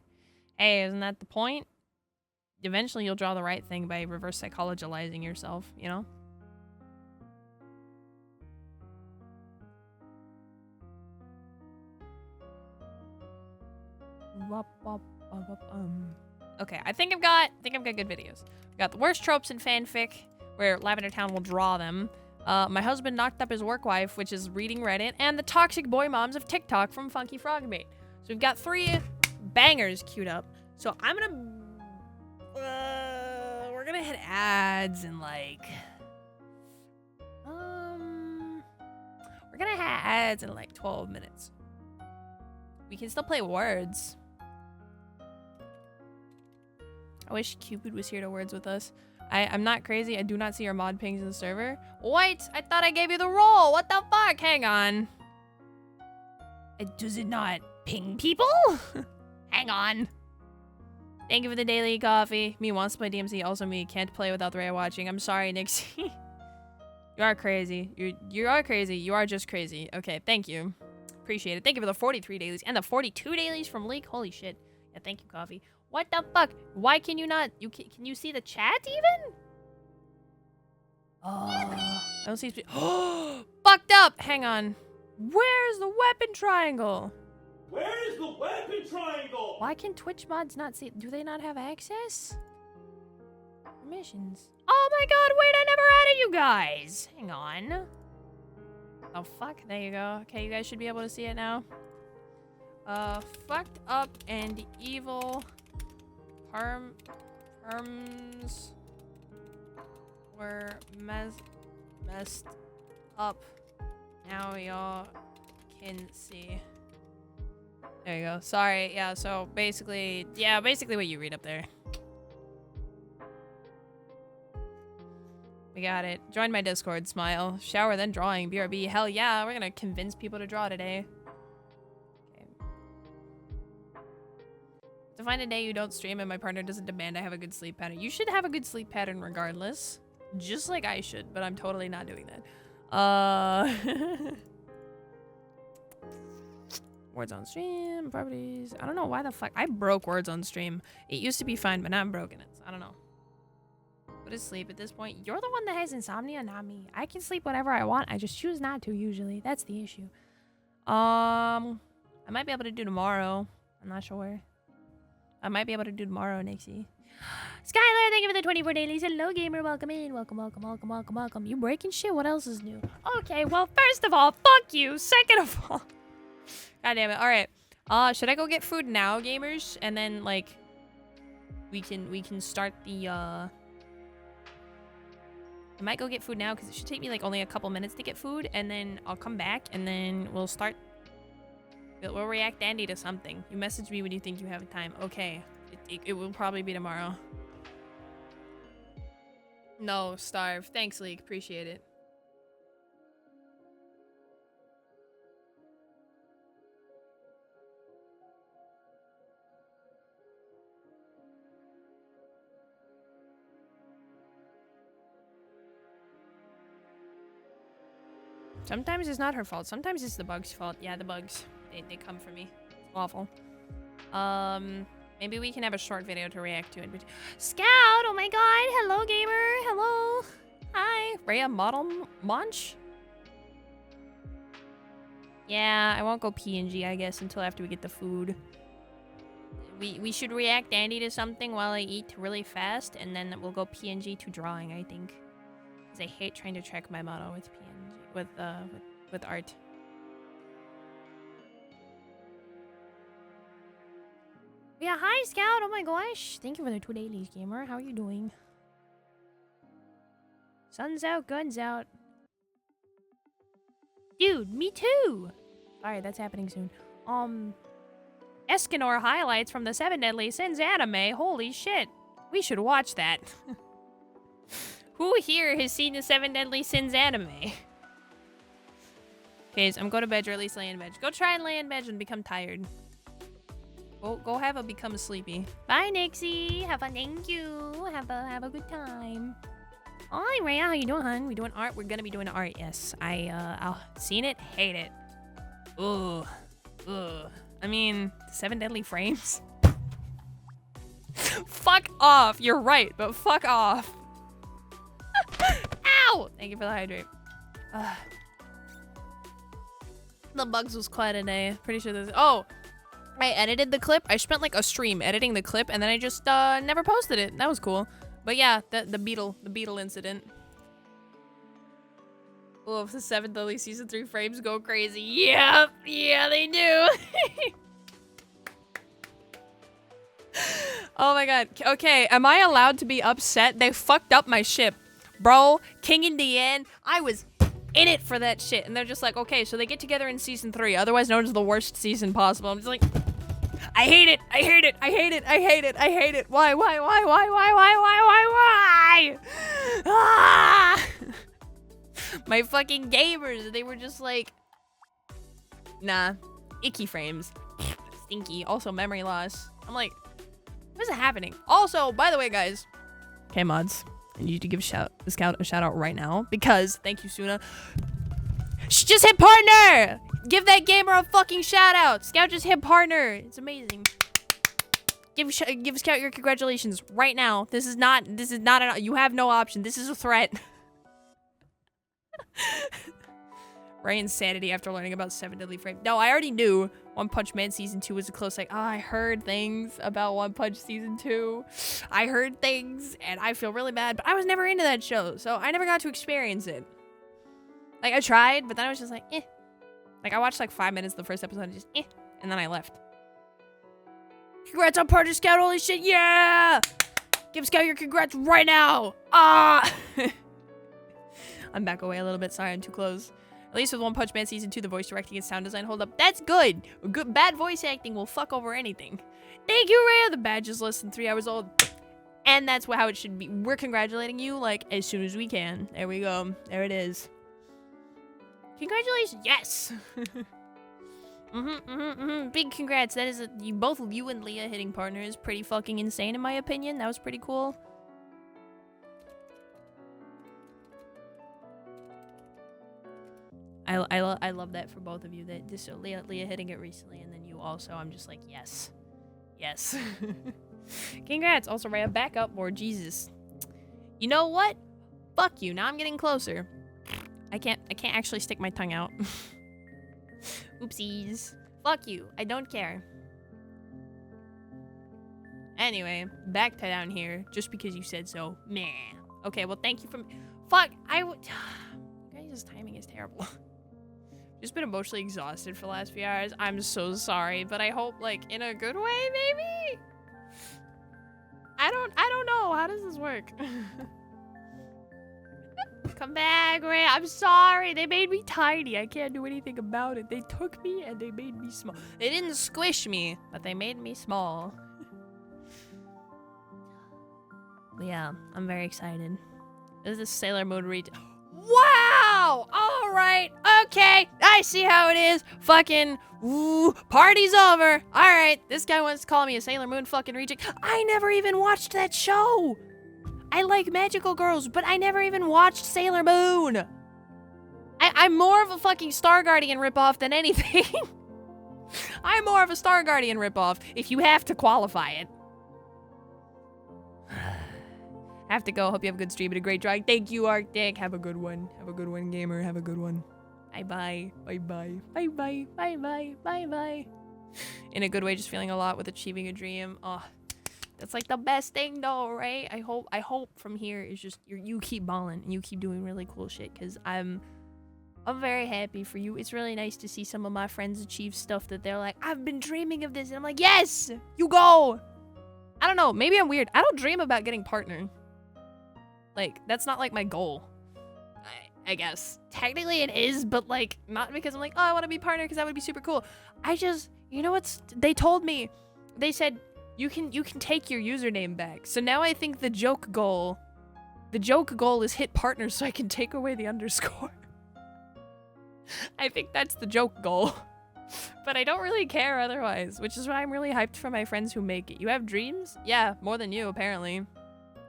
Speaker 1: Hey, isn't that the point? Eventually you'll draw the right thing by reverse psychologizing yourself, you know? Okay, I think I've got good videos. We got the worst tropes in fanfic, where Lavender Town will draw them. My husband knocked up his work wife, which is reading Reddit, and the toxic boy moms of TikTok from Funky Frog Bait. So we've got 3 bangers queued up. So I'm gonna, we're gonna hit ads in like, we're gonna hit ads in like 12 minutes. We can still play words. I wish Cupid was here to words with us. I'm not crazy. I do not see your mod pings in the server. Wait, I thought I gave you the role. What the fuck? Hang on. Does it not ping people? Hang on. Thank you for the daily coffee. Me wants to play DMC. Also me can't play without the Ray watching. I'm sorry, Nixie. You are crazy. You are crazy. You are just crazy. Okay, thank you. Appreciate it. Thank you for the 43 dailies and the 42 dailies from Leak. Holy shit. Yeah, thank you, coffee. What the fuck? Why can you not? Can you see the chat even? Oh, I don't see. Fucked up. Hang on. Where's the weapon triangle?
Speaker 4: Where is the weapon triangle?
Speaker 1: Why can Twitch mods not see? Do they not have access? Permissions. Oh my god! Wait, I never added you guys. Hang on. Oh fuck! There you go. Okay, you guys should be able to see it now. Fucked up and evil. Perms were messed up. Now y'all can see. There you go. Sorry. Yeah, so basically what you read up there. We got it. Join my Discord, smile. Shower, then drawing. BRB. Hell yeah, we're gonna convince people to draw today. To find a day you don't stream and my partner doesn't demand I have a good sleep pattern. You should have a good sleep pattern regardless. Just like I should, but I'm totally not doing that. Words on stream, properties. I don't know why the fuck. I broke words on stream. It used to be fine, but now I'm broken it. So I don't know. Go to sleep at this point. You're the one that has insomnia, not me. I can sleep whenever I want. I just choose not to usually. That's the issue. I might be able to do tomorrow. I'm not sure. I might be able to do tomorrow, Nixie. Skylar, thank you for the 24 dailies. Hello, gamer. Welcome in. Welcome, welcome, welcome, welcome, welcome. You breaking shit? What else is new? Okay, well, first of all, fuck you. Second of all. God damn it. All right. Should I go get food now, gamers? And then, like, we can start the, I might go get food now because it should take me, like, only a couple minutes to get food. And then I'll come back and then we'll start. We'll react Andy to something. You message me when you think you have time. Okay. It will probably be tomorrow. No, starve. Thanks, Leak. Appreciate it. Sometimes it's not her fault. Sometimes it's the bug's fault. Yeah, the bugs. they come for me. It's awful. Maybe we can have a short video to react to it. Scout! Oh my god! Hello, gamer! Hello! Hi! Rhea Model Munch? Yeah, I won't go PNG, I guess, until after we get the food. We should react Andy to something while I eat really fast, and then we'll go PNG to drawing, I think. Because I hate trying to track my model with PNG, with art. Yeah, hi Scout! Oh my gosh! Thank you for the 2 dailies, gamer. How are you doing? Sun's out, guns out. Dude, me too! Sorry, that's happening soon. Escanor highlights from the 7 Deadly Sins anime. Holy shit. We should watch that. Who here has seen the 7 Deadly Sins anime? Okay, so I'm going to bed or at least lay in bed. Go try and lay in bed and become tired. Go have a become sleepy. Bye, Nixie. Thank you. Have a good time. Hi, Rhea. How you doing, hon? We doing art? We're gonna be doing art. Yes. I'll seen it. Hate it. Ugh. I mean, 7 deadly frames. Fuck off. You're right, but fuck off. Ow! Thank you for the hydrate. The bugs was quiet today. Pretty sure this. Oh. I edited the clip. I spent like a stream editing the clip, and then I just never posted it. That was cool. But yeah, the beetle incident. Oh, if the 7 Deadly Season 3 frames go crazy. Yep, yeah, they do. Oh my god. Okay, am I allowed to be upset? They fucked up my ship. Bro, King in the end, I was in it for that shit. And they're just like, okay, so they get together in Season 3, otherwise known as the worst season possible. I'm just like, I hate it. I hate it. I hate it. I hate it. I hate it. Why? Ah! My fucking gamers, they were just like, nah, icky frames. Stinky. Also, memory loss. I'm like, what is happening? Also, by the way, guys. Okay, mods. I need you to give Scout a shout out right now because, thank you, Suna. She just hit partner! Give that gamer a fucking shout out. Scout just hit partner. It's amazing. Give Scout your congratulations right now. This is not you have no option. This is a threat. Ray insanity after learning about 7 Deadly Frames. No, I already knew One Punch Man Season 2 was a close like, I heard things about One Punch Season 2. I heard things and I feel really bad, but I was never into that show, so I never got to experience it. Like, I tried, but then I was just like, eh. Like, I watched like 5 minutes of the first episode and just, eh. And then I left. Congrats on Partner Scout, holy shit, yeah! Give Scout your congrats right now! Ah! I'm back away a little bit, sorry, I'm too close. At least with One Punch Man Season 2, the voice directing and sound design hold up. That's good! Bad voice acting will fuck over anything. Thank you, Rhea! The badge is less than 3 hours old. And that's how it should be. We're congratulating you, like, as soon as we can. There we go. There it is. Congratulations, yes! Big congrats. That is both you and Leah hitting partner is pretty fucking insane in my opinion. That was pretty cool. I love that for both of you. That just Leah hitting it recently, and then you also. I'm just like, yes, yes. Congrats. Also, Rhea, back up more. Jesus. You know what? Fuck you. Now I'm getting closer. I can't actually stick my tongue out. Oopsies. Fuck you. I don't care. Anyway, back to down here. Just because you said so. Meh. Okay, well, thank you for... Fuck, Guys' timing is terrible. Just been emotionally exhausted for the last few hours. I'm so sorry, but I hope, like, in a good way, maybe? I don't know. How does this work? Come back, Ray. I'm sorry. They made me tiny. I can't do anything about it. They took me and they made me small. They didn't squish me, but they made me small. Yeah, I'm very excited. This is Sailor Moon read. Wow! All right. Okay. I see how it is. Fucking, ooh, party's over. All right. This guy wants to call me a Sailor Moon fucking reject. I never even watched that show. I like magical girls, but I never even watched Sailor Moon. I'm more of a fucking Star Guardian ripoff than anything. I'm more of a Star Guardian ripoff, if you have to qualify it. Have to go. Hope you have a good stream and a great drawing. Thank you, Arctic. Have a good one. Have a good one, gamer. Have a good one. Bye-bye. Bye-bye. Bye-bye. Bye-bye. Bye-bye. In a good way, just feeling a lot with achieving a dream. Oh, that's like the best thing though, right? I hope from here is just you keep balling and you keep doing really cool shit, because I'm very happy for you. It's really nice to see some of my friends achieve stuff that they're like, I've been dreaming of this. And I'm like, yes, you go. I don't know. Maybe I'm weird. I don't dream about getting partner. Like, that's not like my goal. I guess. Technically it is, but like, not because I'm like, oh, I want to be partner because that would be super cool. I just, you know what's, they told me, they said, you can take your username back. So now I think the joke goal is hit partner so I can take away the underscore. I think that's the joke goal. But I don't really care otherwise, which is why I'm really hyped for my friends who make it. You have dreams? Yeah, more than you, apparently.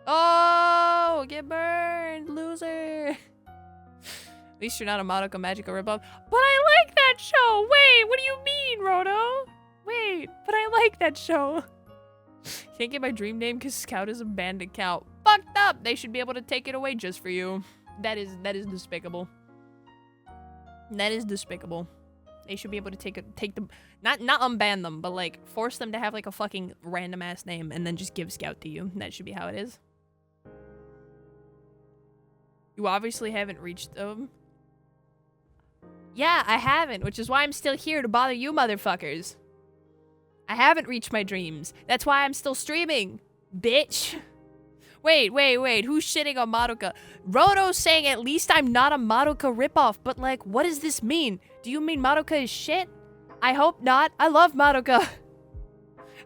Speaker 1: Oh, get burned, loser. At least you're not a Madoka Magical ripoff. But I like that show! Wait, what do you mean, Roto? Wait, but I like that show. Can't get my dream name because Scout is a bandit cow. Fucked up! They should be able to take it away just for you. That is despicable. That is despicable. They should be able to take them, not unban them, but like force them to have like a fucking random ass name and then just give Scout to you. That should be how it is. You obviously haven't reached them. Yeah, I haven't, which is why I'm still here to bother you motherfuckers. I haven't reached my dreams. That's why I'm still streaming, bitch. Wait, who's shitting on Madoka? Roto's saying at least I'm not a Madoka ripoff, but like, what does this mean? Do you mean Madoka is shit? I hope not. I love Madoka.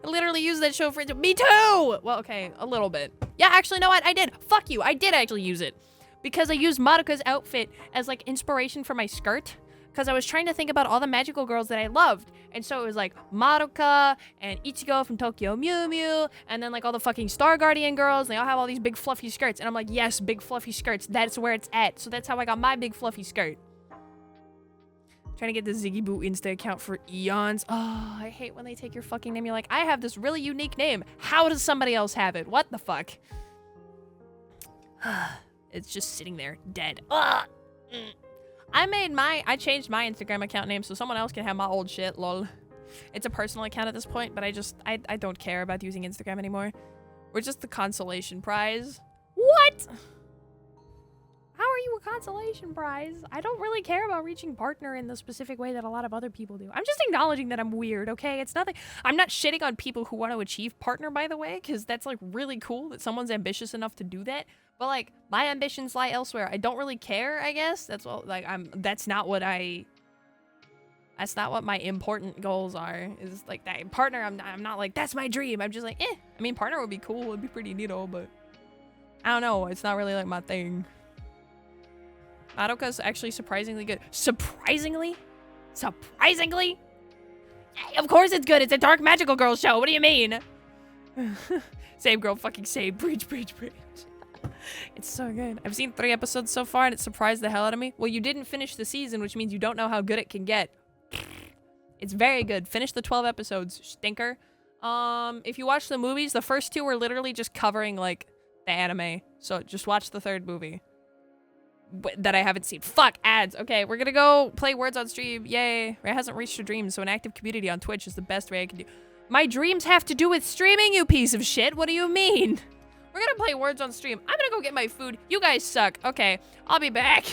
Speaker 1: I literally use that show for me too! Well, okay, a little bit. Yeah, actually, no, I did. Fuck you, I did actually use it. Because I used Madoka's outfit as like inspiration for my skirt. Because I was trying to think about all the magical girls that I loved. And so it was like Madoka and Ichigo from Tokyo Mew Mew. And then like all the fucking Star Guardian girls. They all have all these big fluffy skirts. And I'm like, yes, big fluffy skirts. That's where it's at. So that's how I got my big fluffy skirt. Trying to get the Ziggy Boo Insta account for eons. Oh, I hate when they take your fucking name. You're like, I have this really unique name. How does somebody else have it? What the fuck? It's just sitting there, dead. I changed my Instagram account name so someone else can have my old shit, lol. It's a personal account at this point, but I don't care about using Instagram anymore. We're just the consolation prize. What? How are you a consolation prize? I don't really care about reaching partner in the specific way that a lot of other people do. I'm just acknowledging that I'm weird, okay? It's nothing. I'm not shitting on people who want to achieve partner, by the way, because that's like really cool that someone's ambitious enough to do that. But like, my ambitions lie elsewhere. I don't really care, I guess. That's what, like, that's not what my important goals are. Is like that partner. I'm not like, that's my dream. I'm just like, I mean, partner would be cool. It'd be pretty neato, but I don't know. It's not really like my thing. Madoka's actually surprisingly good. Surprisingly? Surprisingly? Yeah, of course it's good. It's a dark magical girl show. What do you mean? Same girl, fucking same. Breach. It's so good. I've seen 3 episodes so far and it surprised the hell out of me. Well, you didn't finish the season, which means you don't know how good it can get. It's very good. Finish the 12 episodes, stinker. If you watch the movies, the first 2 were literally just covering, like, the anime. So just watch the 3rd movie. That I haven't seen. Fuck, ads. Okay, we're gonna go play Words on stream. Yay. Ray hasn't reached her dreams, so an active community on Twitch is the best way I can do. My dreams have to do with streaming, you piece of shit. What do you mean? We're gonna play Words on stream. I'm gonna go get my food. You guys suck. Okay, I'll be back.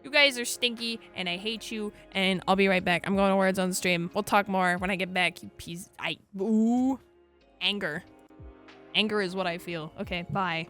Speaker 1: You guys are stinky, and I hate you, and I'll be right back. I'm going to Words on stream. We'll talk more when I get back, you piece. Ooh. Anger. Anger is what I feel. Okay, bye.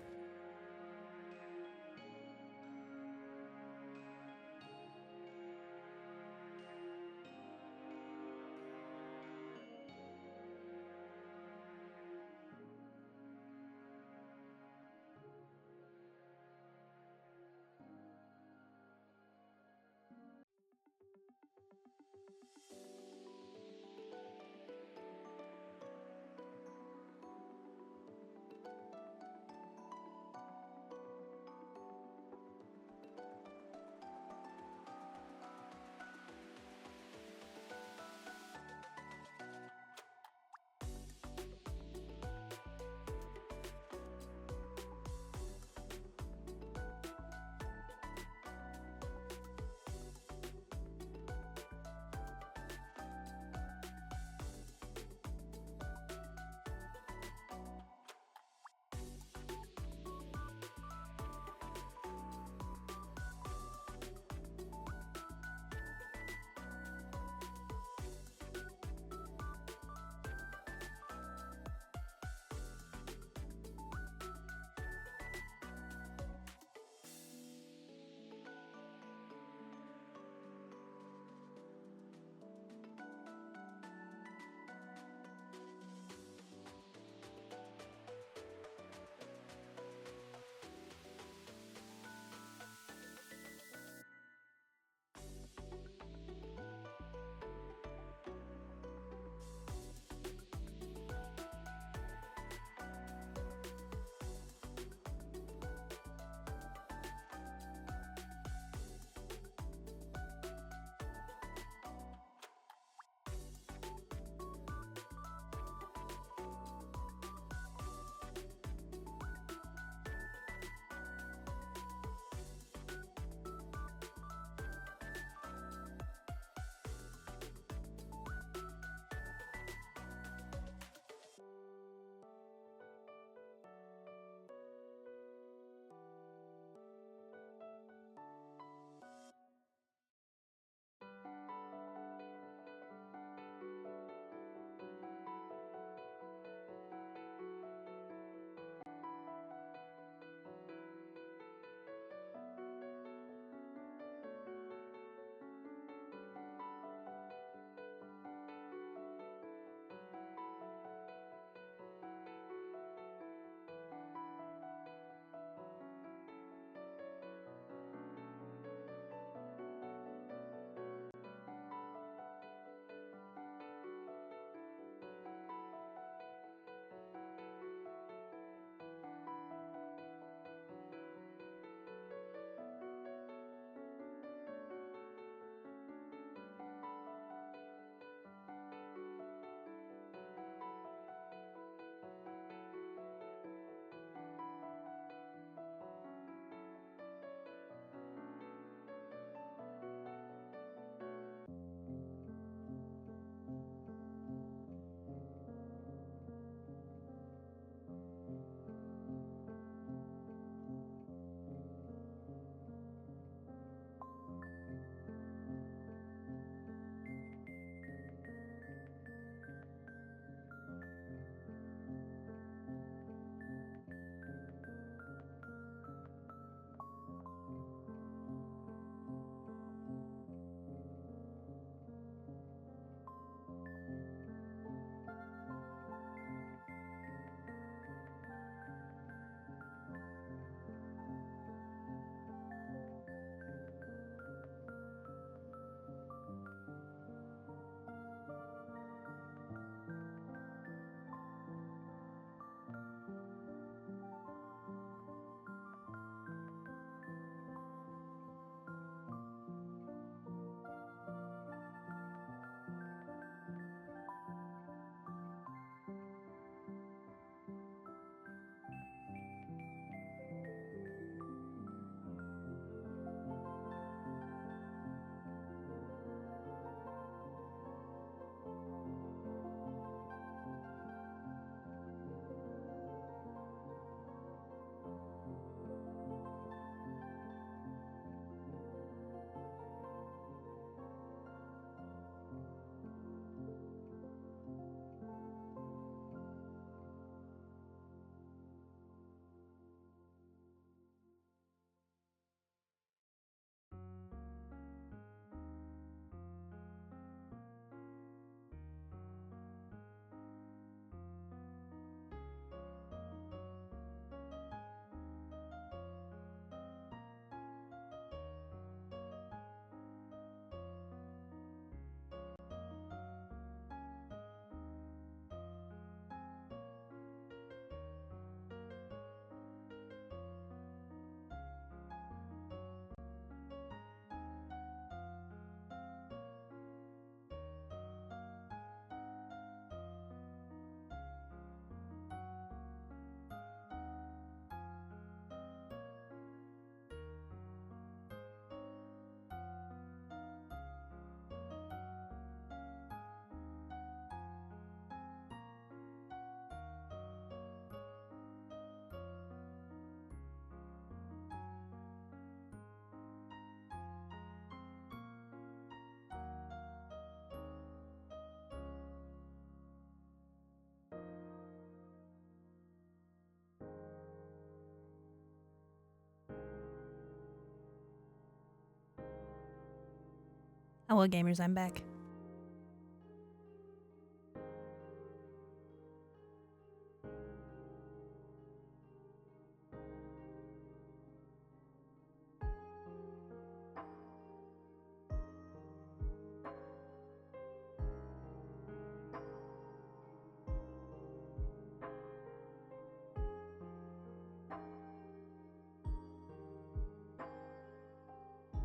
Speaker 1: Hello, gamers. I'm back.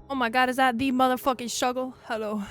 Speaker 1: Oh my god, is that the motherfucking struggle? Hello.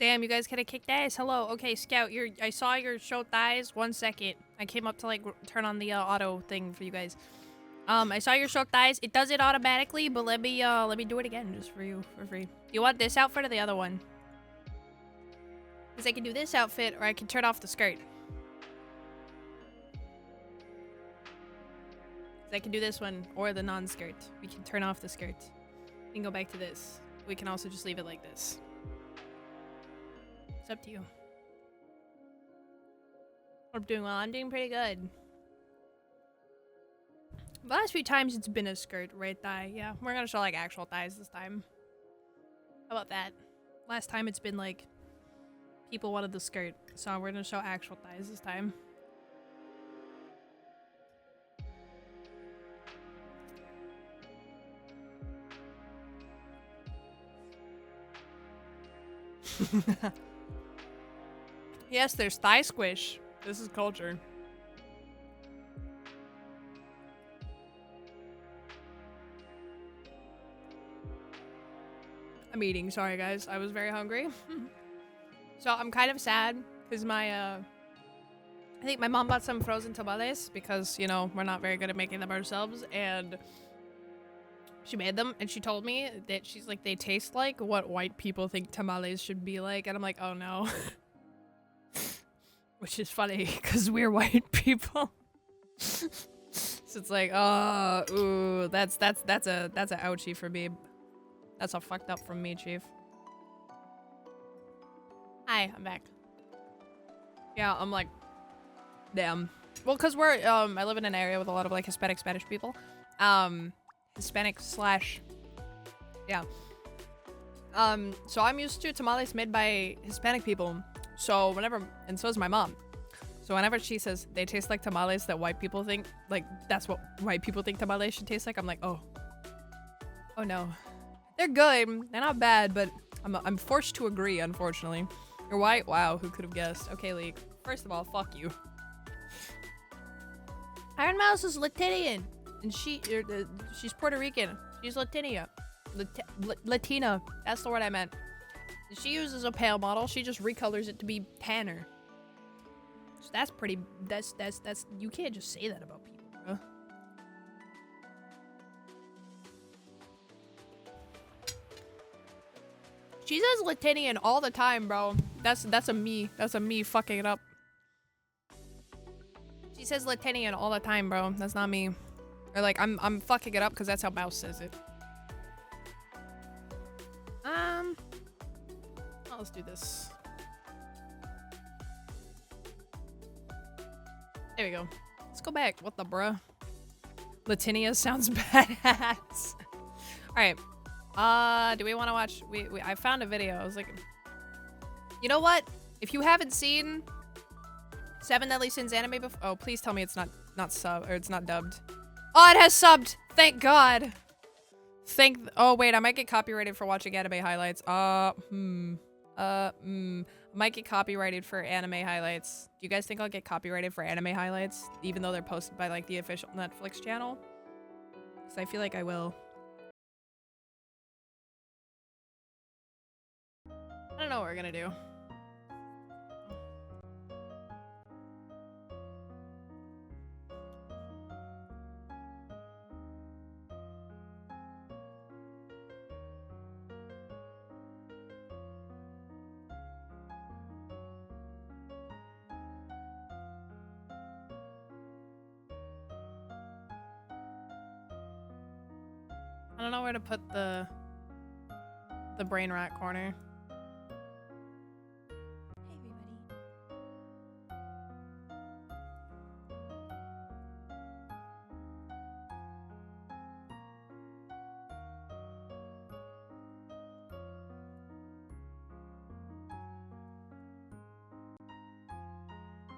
Speaker 1: Damn, you guys could have kicked ass. Hello. Okay, Scout, I saw your show thighs. 1 second. I came up to like turn on the auto thing for you guys. I saw your show thighs. It does it automatically, but let me do it again just for you for free. You want this outfit or the other one? Because I can do this outfit or I can turn off the skirt. I can do this one or the non-skirt. We can turn off the skirt. We can go back to this. We can also just leave it like this. It's up to you. I'm doing well. I'm doing pretty good. The last few times it's been a skirt, right thigh. Yeah, we're gonna show like actual thighs this time. How about that? Last time it's been like people wanted the skirt, so we're gonna show actual thighs this time. Yes, there's thigh squish. This is culture. I'm eating, sorry guys. I was very hungry. So I'm kind of sad because I think my mom bought some frozen tamales because, you know, we're not very good at making them ourselves, and she made them and she told me that she's like, they taste like what white people think tamales should be like, and I'm like, oh no. Which is funny because we're white people. So it's like, oh, ooh, that's a ouchie for me. That's a fucked up from me, Chief. Hi, I'm back. Yeah, I'm like, damn. Well, cause we're I live in an area with a lot of like Hispanic Spanish people. Hispanic slash, yeah. So I'm used to tamales made by Hispanic people. So whenever, and so is my mom. So whenever she says they taste like tamales that white people think, like that's what white people think tamales should taste like, I'm like, oh no. They're good, they're not bad, but I'm forced to agree, unfortunately. You're white? Wow, who could have guessed? Okay, Leek, first of all, fuck you. Iron Mouse is Latinian, and she's Puerto Rican. She's Latina. Latina, that's the word I meant. She uses a pale model, she just recolors it to be tanner. So that's pretty, that's, you can't just say that about people, bro. She says Latinian all the time, bro. That's a me fucking it up. She says Latinian all the time, bro. That's not me. Or like, I'm fucking it up because that's how Mouse says it. Let's do this. There we go. Let's go back. What the bruh? Latinia sounds badass. Alright. Do we want to watch? I found a video. I was like, you know what? If you haven't seen 7 Deadly Sins anime before, oh, please tell me it's not sub, or it's not dubbed. Oh, it has subbed! Thank God! Oh wait, I might get copyrighted for watching anime highlights. I'm Might get copyrighted for anime highlights. Do you guys think I'll get copyrighted for anime highlights, even though they're posted by like the official Netflix channel? Because I feel like I will. I don't know what we're gonna do. I don't know where to put the brain rat corner.
Speaker 5: Hey everybody.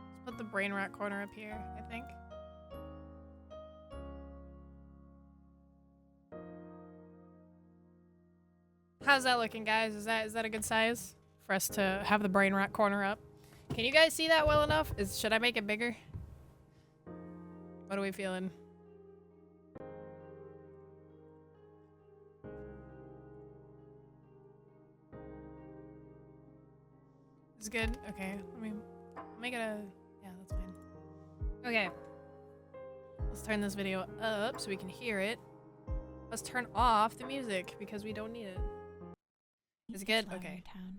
Speaker 1: Let's put the brain rat corner up here, I think. How's that looking, guys? Is that a good size for us to have the brain rat corner up? Can you guys see that well enough? Should I make it bigger? What are we feeling? It's good? Okay, let me make it a... Yeah, that's fine. Okay. Let's turn this video up so we can hear it. Let's turn off the music because we don't need it. Is it good? Okay.
Speaker 5: Town.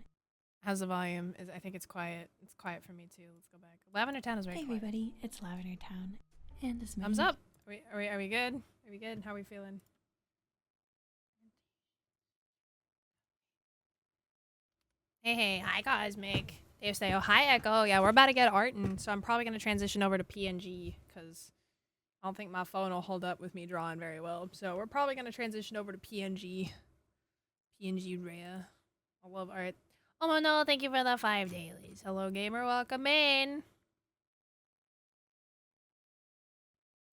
Speaker 1: How's the volume? I think it's quiet. It's quiet for me too. Let's go back. Lavender Town is very
Speaker 5: Hey
Speaker 1: quiet.
Speaker 5: everybody, it's Lavender Town. And this
Speaker 1: Thumbs up. Are we good? Are we good? How are we feeling? Hey, hi Cosmic. Dave say, oh hi Echo. Yeah, we're about to get Arton, so I'm probably gonna transition over to PNG because I don't think my phone will hold up with me drawing very well. So we're probably gonna transition over to PNG. PNG Rhea. I love art. Oh no, thank you for the 5 dailies. Hello gamer, welcome in.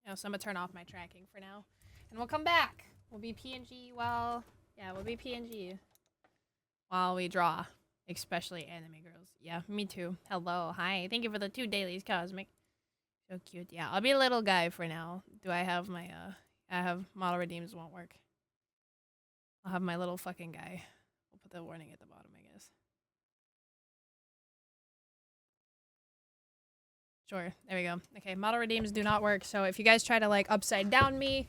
Speaker 1: Yeah, so I'm gonna turn off my tracking for now. And we'll come back. We'll be PNG while... Yeah, we'll be PNG while we draw. Especially anime girls. Yeah, me too. Hello, hi. Thank you for the 2 dailies, Cosmic. So cute. Yeah, I'll be a little guy for now. Do I have my, I have model redeems won't work. I'll have my little fucking guy. We'll put the warning at the bottom, I guess. Sure, there we go. Okay, model redeems do not work, so if you guys try to, like, upside down me,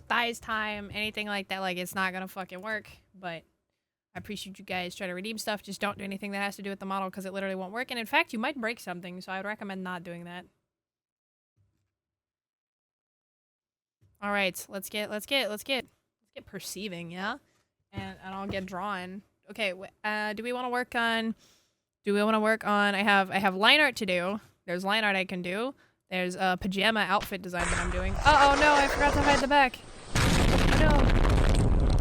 Speaker 1: thighs time, anything like that, like, it's not gonna fucking work, but I appreciate you guys try to redeem stuff. Just don't do anything that has to do with the model, because it literally won't work, and in fact, you might break something, so I would recommend not doing that. Alright, let's get perceiving, yeah? And I'll get drawn. Okay, do we want to work on... I have line art to do. There's line art I can do. There's a pajama outfit design that I'm doing. Oh no, I forgot to hide the back. Oh no.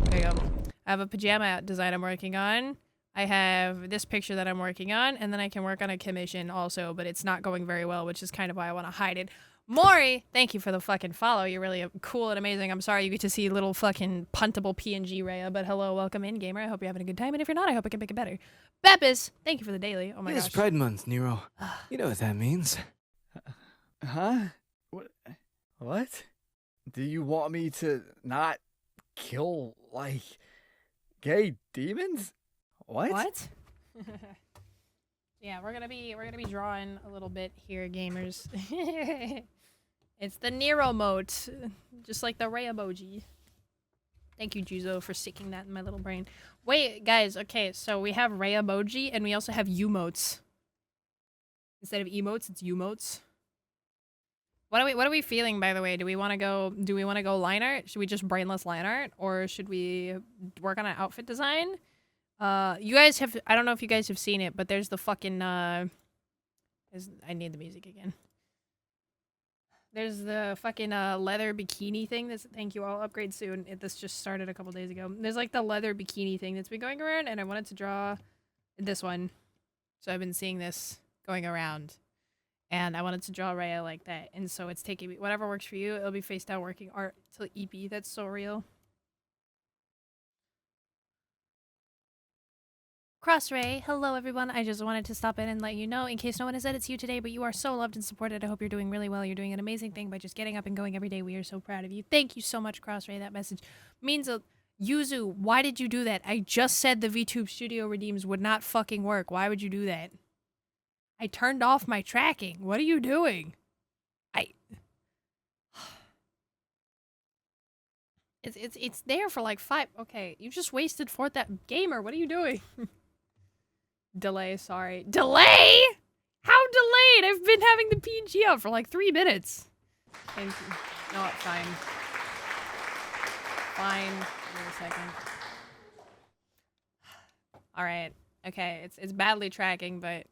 Speaker 1: There you go. I have a pajama design I'm working on. I have this picture that I'm working on, and then I can work on a commission also, but it's not going very well, which is kind of why I want to hide it. Maury, thank you for the fucking follow. You're really cool and amazing. I'm sorry you get to see little fucking puntable PNG Rhea, but hello, welcome in, gamer. I hope you're having a good time, and if you're not, I hope I can make it better. Beppis, thank you for the daily. Oh my gosh.
Speaker 6: It's Pride Month, Nero. You know what that means.
Speaker 3: Huh? What? Do you want me to not kill, like, gay demons? What?
Speaker 1: Yeah, we're gonna be drawing a little bit here, gamers. It's the Nero mode, just like the Ray emoji. Thank you, Juzo, for sticking that in my little brain. Wait, guys, okay, so we have Ray emoji, and we also have emotes. Instead of emotes, it's emotes. What are we feeling, by the way? Do we want to go line art? Should we just brainless line art, or should we work on an outfit design? You guys have, I don't know if you guys have seen it, but there's the fucking, I need the music again. There's the fucking, leather bikini thing that's, thank you, I'll upgrade soon. This just started a couple days ago. There's like the leather bikini thing that's been going around, and I wanted to draw this one. So I've been seeing this going around, and I wanted to draw Rhea like that, and so it's taking me, whatever works for you, it'll be face down working art till EP, that's so real. Crossray, hello everyone. I just wanted to stop in and let you know, in case no one has said it's you today, but you are so loved and supported. I hope you're doing really well. You're doing an amazing thing by just getting up and going every day. We are so proud of you. Thank you so much, Crossray. That message means a... Yuzu, why did you do that? I just said the VTube Studio Redeems would not fucking work. Why would you do that? I turned off my tracking. What are you doing? It's there for like 5... Okay, you just wasted 4th gamer. What are you doing? Delay, sorry. Delay? How delayed? I've been having the PNG out for like 3 minutes. Thank you. No, fine. Fine. Wait a second. Alright. Okay, it's badly tracking, but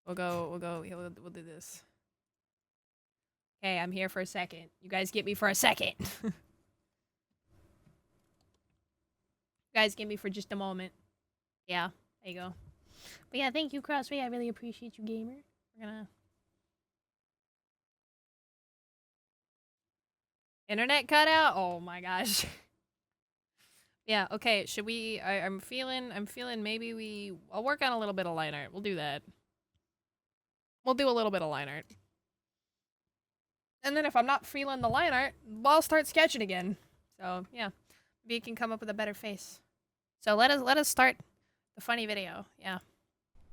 Speaker 1: we'll do this. Okay, I'm here for a second. You guys get me for a second. You guys get me for just a moment. Yeah, there you go. But yeah, thank you, Crossray. I really appreciate you, gamer. We're gonna... Internet cut out? Oh my gosh. Yeah, okay, should we... I'm feeling maybe I'll work on a little bit of line art. We'll do that. We'll do a little bit of line art. And then if I'm not feeling the line art, I'll start sketching again. So, yeah. Maybe you can come up with a better face. So let us start the funny video. Yeah.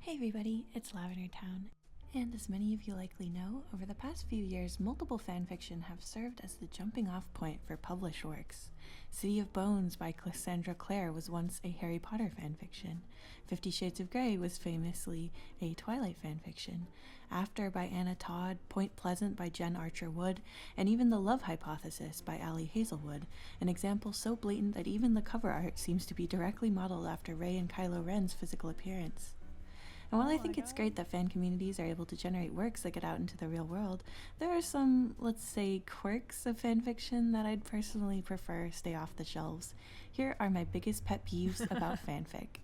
Speaker 5: Hey everybody, it's Lavender Town. And as many of you likely know, over the past few years, multiple fanfiction have served as the jumping off point for published works. City of Bones by Cassandra Clare was once a Harry Potter fanfiction. 50 Shades of Grey was famously a Twilight fanfiction. After by Anna Todd, Point Pleasant by Jen Archer Wood, and even The Love Hypothesis by Allie Hazelwood, an example so blatant that even the cover art seems to be directly modeled after Rey and Kylo Ren's physical appearance. And while I think it's great that fan communities are able to generate works that get out into the real world, there are some, let's say, quirks of fanfiction that I'd personally prefer stay off the shelves. Here are my biggest pet peeves about fanfic.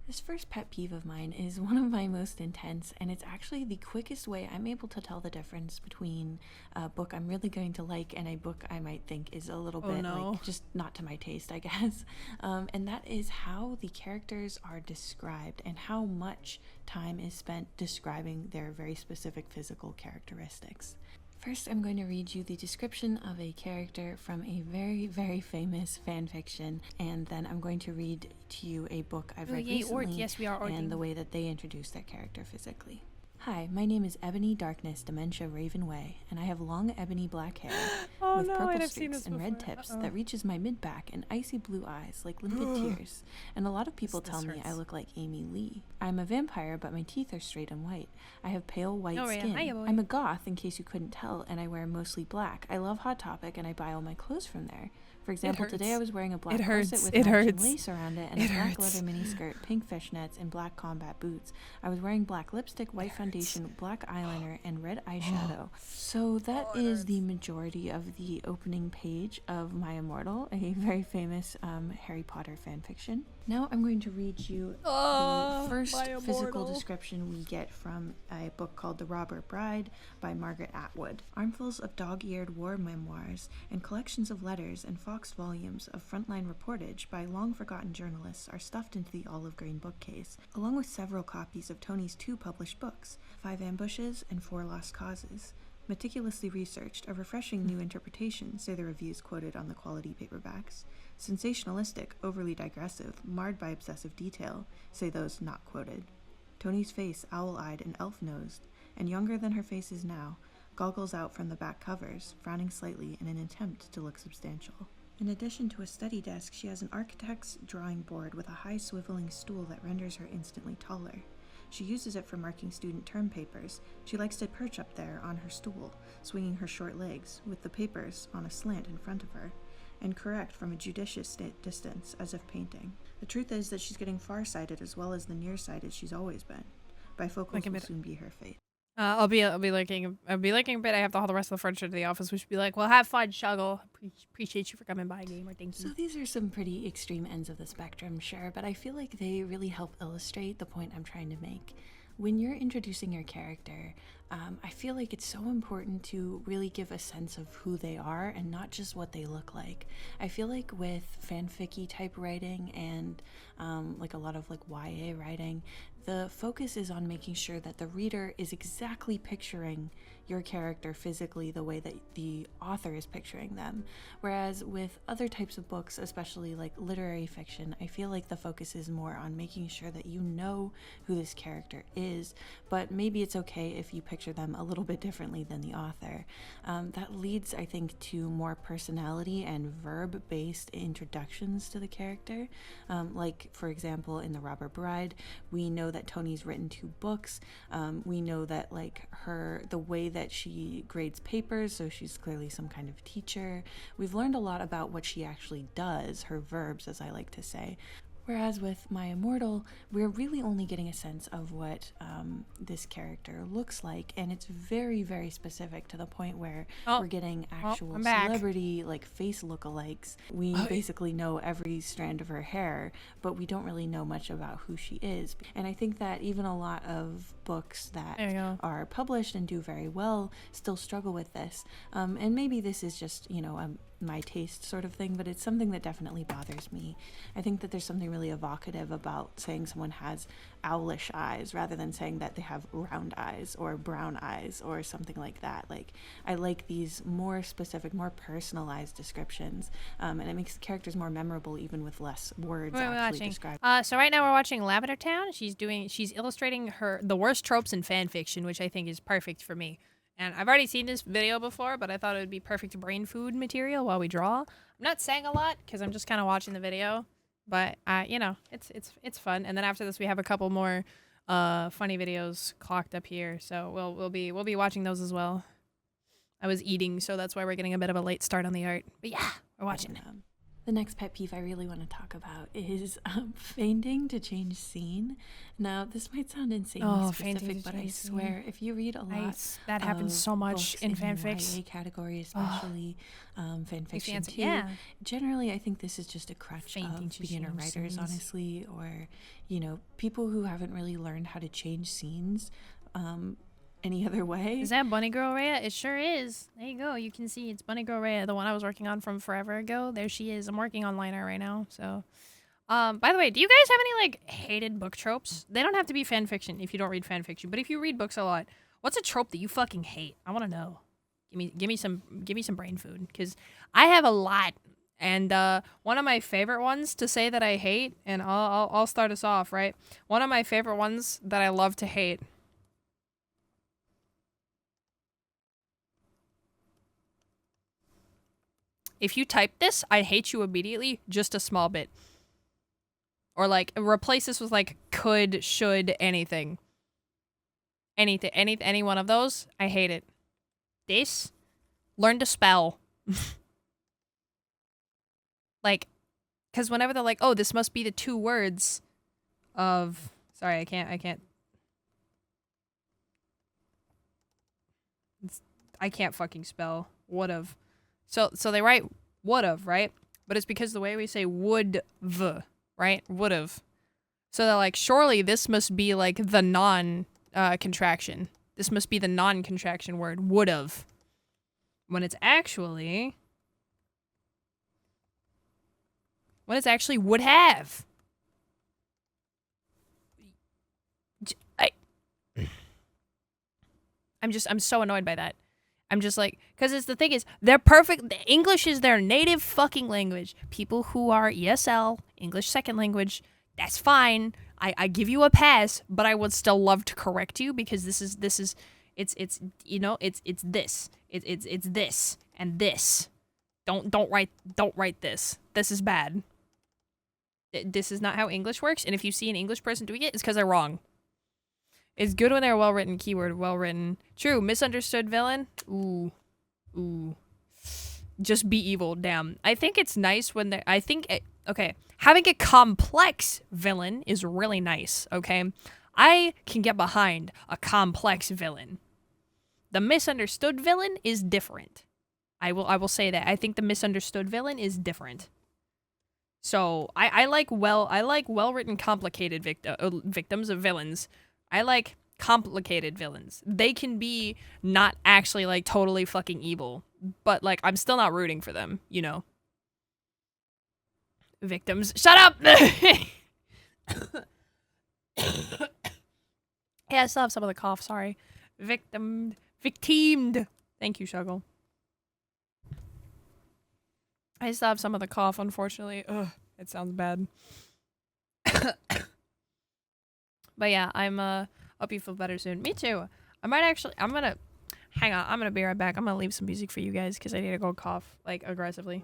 Speaker 5: This first pet peeve of mine is one of my most intense, and it's actually the quickest way I'm able to tell the difference between a book I'm really going to like and a book I might think is a little bit like just not to my taste, I guess. And that is how the characters are described and how much time is spent describing their very specific physical characteristics. First, I'm going to read you the description of a character from a very, very famous fanfiction, and then I'm going to read to you a book I've read recently,
Speaker 1: yes, we are
Speaker 5: and the way that they introduce their character physically. Hi, my name is Ebony Darkness Dementia Raven Way, and I have long ebony black hair with purple streaks and red tips that reaches my mid-back and icy blue eyes like limpid tears, and a lot of people tell me I look like Amy Lee. I'm a vampire, but my teeth are straight and white. I have pale white skin. I'm a goth, in case you couldn't tell, and I wear mostly black. I love Hot Topic, and I buy all my clothes from there. For example, today I was wearing a black corset with matching lace around it and a black leather miniskirt, pink fishnets, and black combat boots. I was wearing black lipstick, white foundation, black eyeliner, and red eyeshadow. So that is the majority of the opening page of My Immortal, a very famous Harry Potter fanfiction. Now I'm going to read you the first physical description we get from a book called The Robber Bride by Margaret Atwood. Armfuls of dog-eared war memoirs and collections of letters and foxed volumes of frontline reportage by long-forgotten journalists are stuffed into the olive green bookcase, along with several copies of Tony's 2 published books, 5 Ambushes and 4 Lost Causes. Meticulously researched, a refreshing new interpretation, say the reviews quoted on the quality paperbacks. Sensationalistic, overly digressive, marred by obsessive detail, say those not quoted. Tony's face, owl-eyed and elf-nosed, and younger than her face is now, goggles out from the back covers, frowning slightly in an attempt to look substantial. In addition to a study desk, she has an architect's drawing board with a high swiveling stool that renders her instantly taller. She uses it for marking student term papers. She likes to perch up there on her stool, swinging her short legs, with the papers on a slant in front of her, and correct from a judicious distance, as if painting. The truth is that she's getting far-sighted as well as the nearsighted she's always been. Bifocals will soon be her fate.
Speaker 1: I'll be looking a bit. I have to haul the rest of the furniture to the office. We should be like, well, have fun, Shuggle. Appreciate you for coming by, gamer. Thank you.
Speaker 5: So these are some pretty extreme ends of the spectrum, sure, but I feel like they really help illustrate the point I'm trying to make. when you're introducing your character, I feel like it's so important to really give a sense of who they are and not just what they look like. I feel like with fanfic-y type writing and like a lot of like YA writing, the focus is on making sure that the reader is exactly picturing your character physically the way that the author is picturing them. Whereas with other types of books, especially like literary fiction, I feel like the focus is more on making sure that you know who this character is, but maybe it's okay if you picture them a little bit differently than the author. That leads, I think, to more personality and verb-based introductions to the character. Like, for example, in The Robber Bride, we know that Tony's written 2 books. We know that like the way that she grades papers, so she's clearly some kind of teacher. We've learned a lot about what she actually does, her verbs, as I like to say. Whereas with My Immortal, we're really only getting a sense of what this character looks like, and it's very, very specific to the point where we're getting actual celebrity, like face lookalikes. We basically know every strand of her hair, but we don't really know much about who she is. And I think that even a lot of books that are published and do very well still struggle with this. And maybe this is just, you know, my taste sort of thing, but it's something that definitely bothers me. I think that there's something really evocative about saying someone has owlish eyes rather than saying that they have round eyes or brown eyes or something like that. Like, I like these more specific, more personalized descriptions, and it makes the characters more memorable even with less words actually described.
Speaker 1: So right now we're watching Lavender Town. She's illustrating the worst tropes in fan fiction, which I think is perfect for me. And I've already seen this video before, but I thought it would be perfect brain food material while we draw. I'm not saying a lot because I'm just kind of watching the video, but you know, it's fun. And then after this, we have a couple more funny videos clocked up here, so we'll be watching those as well. I was eating, so that's why we're getting a bit of a late start on the art. But yeah, we're watching it.
Speaker 5: The next pet peeve I really want to talk about is feigning to change scene. Now, this might sound insanely specific, but I swear, if you read a lot
Speaker 1: that happens so much in fanfics.
Speaker 5: The YA category, especially fanfiction too. Generally, I think this is just a crutch of beginner writers, honestly, or, you know, people who haven't really learned how to change scenes any other way.
Speaker 1: Is that Bunny Girl Rhea? It sure is. There you go. You can see it's Bunny Girl Rhea, the one I was working on from forever ago. There she is. I'm working on liner right now. So, by the way, do you guys have any like hated book tropes? They don't have to be fan fiction if you don't read fan fiction, but if you read books a lot, what's a trope that you fucking hate? I want to know. Give me some brain food, because I have a lot. And one of my favorite ones to say that I hate, and I'll start us off, right? One of my favorite ones that I love to hate. If you type this, I hate you immediately, just a small bit. Or like, replace this with like, could, should, anything. Any one of those, I hate it. This, learn to spell. Like, because whenever they're like, oh, this must be the 2 words of, sorry, I can't. I can't fucking spell. Would've. So they write would've, right? But it's because the way we say would-v, right? Would've. So they're like, surely this must be like the non-contraction. This must be the non-contraction word, would've. When it's actually would have. I'm so annoyed by that. I'm just like, because it's the thing is, they're perfect. English is their native fucking language. People who are ESL, English second language, that's fine. I give you a pass, but I would still love to correct you, because it's you know, it's this. It's this and this. Don't write this. This is bad. This is not how English works, and if you see an English person doing it, it's because they're wrong. It's good when they're well-written, keyword, well-written. True, misunderstood villain? Ooh. Just be evil, damn. I think it's nice when they're, okay, having a complex villain is really nice, okay? I can get behind a complex villain. The misunderstood villain is different. I will say that. I think the misunderstood villain is different. So, I like well-written, complicated victims of villains. I like complicated villains. They can be not actually like totally fucking evil, but like I'm still not rooting for them, you know. Victims. Shut up! Yeah, I still have some of the cough, sorry. Victimed. Thank you, Shuggle. I still have some of the cough, unfortunately. Ugh, it sounds bad. But yeah, hope you feel better soon. Me too. I'm gonna hang on, I'm gonna be right back. I'm gonna leave some music for you guys because I need to go cough, like, aggressively.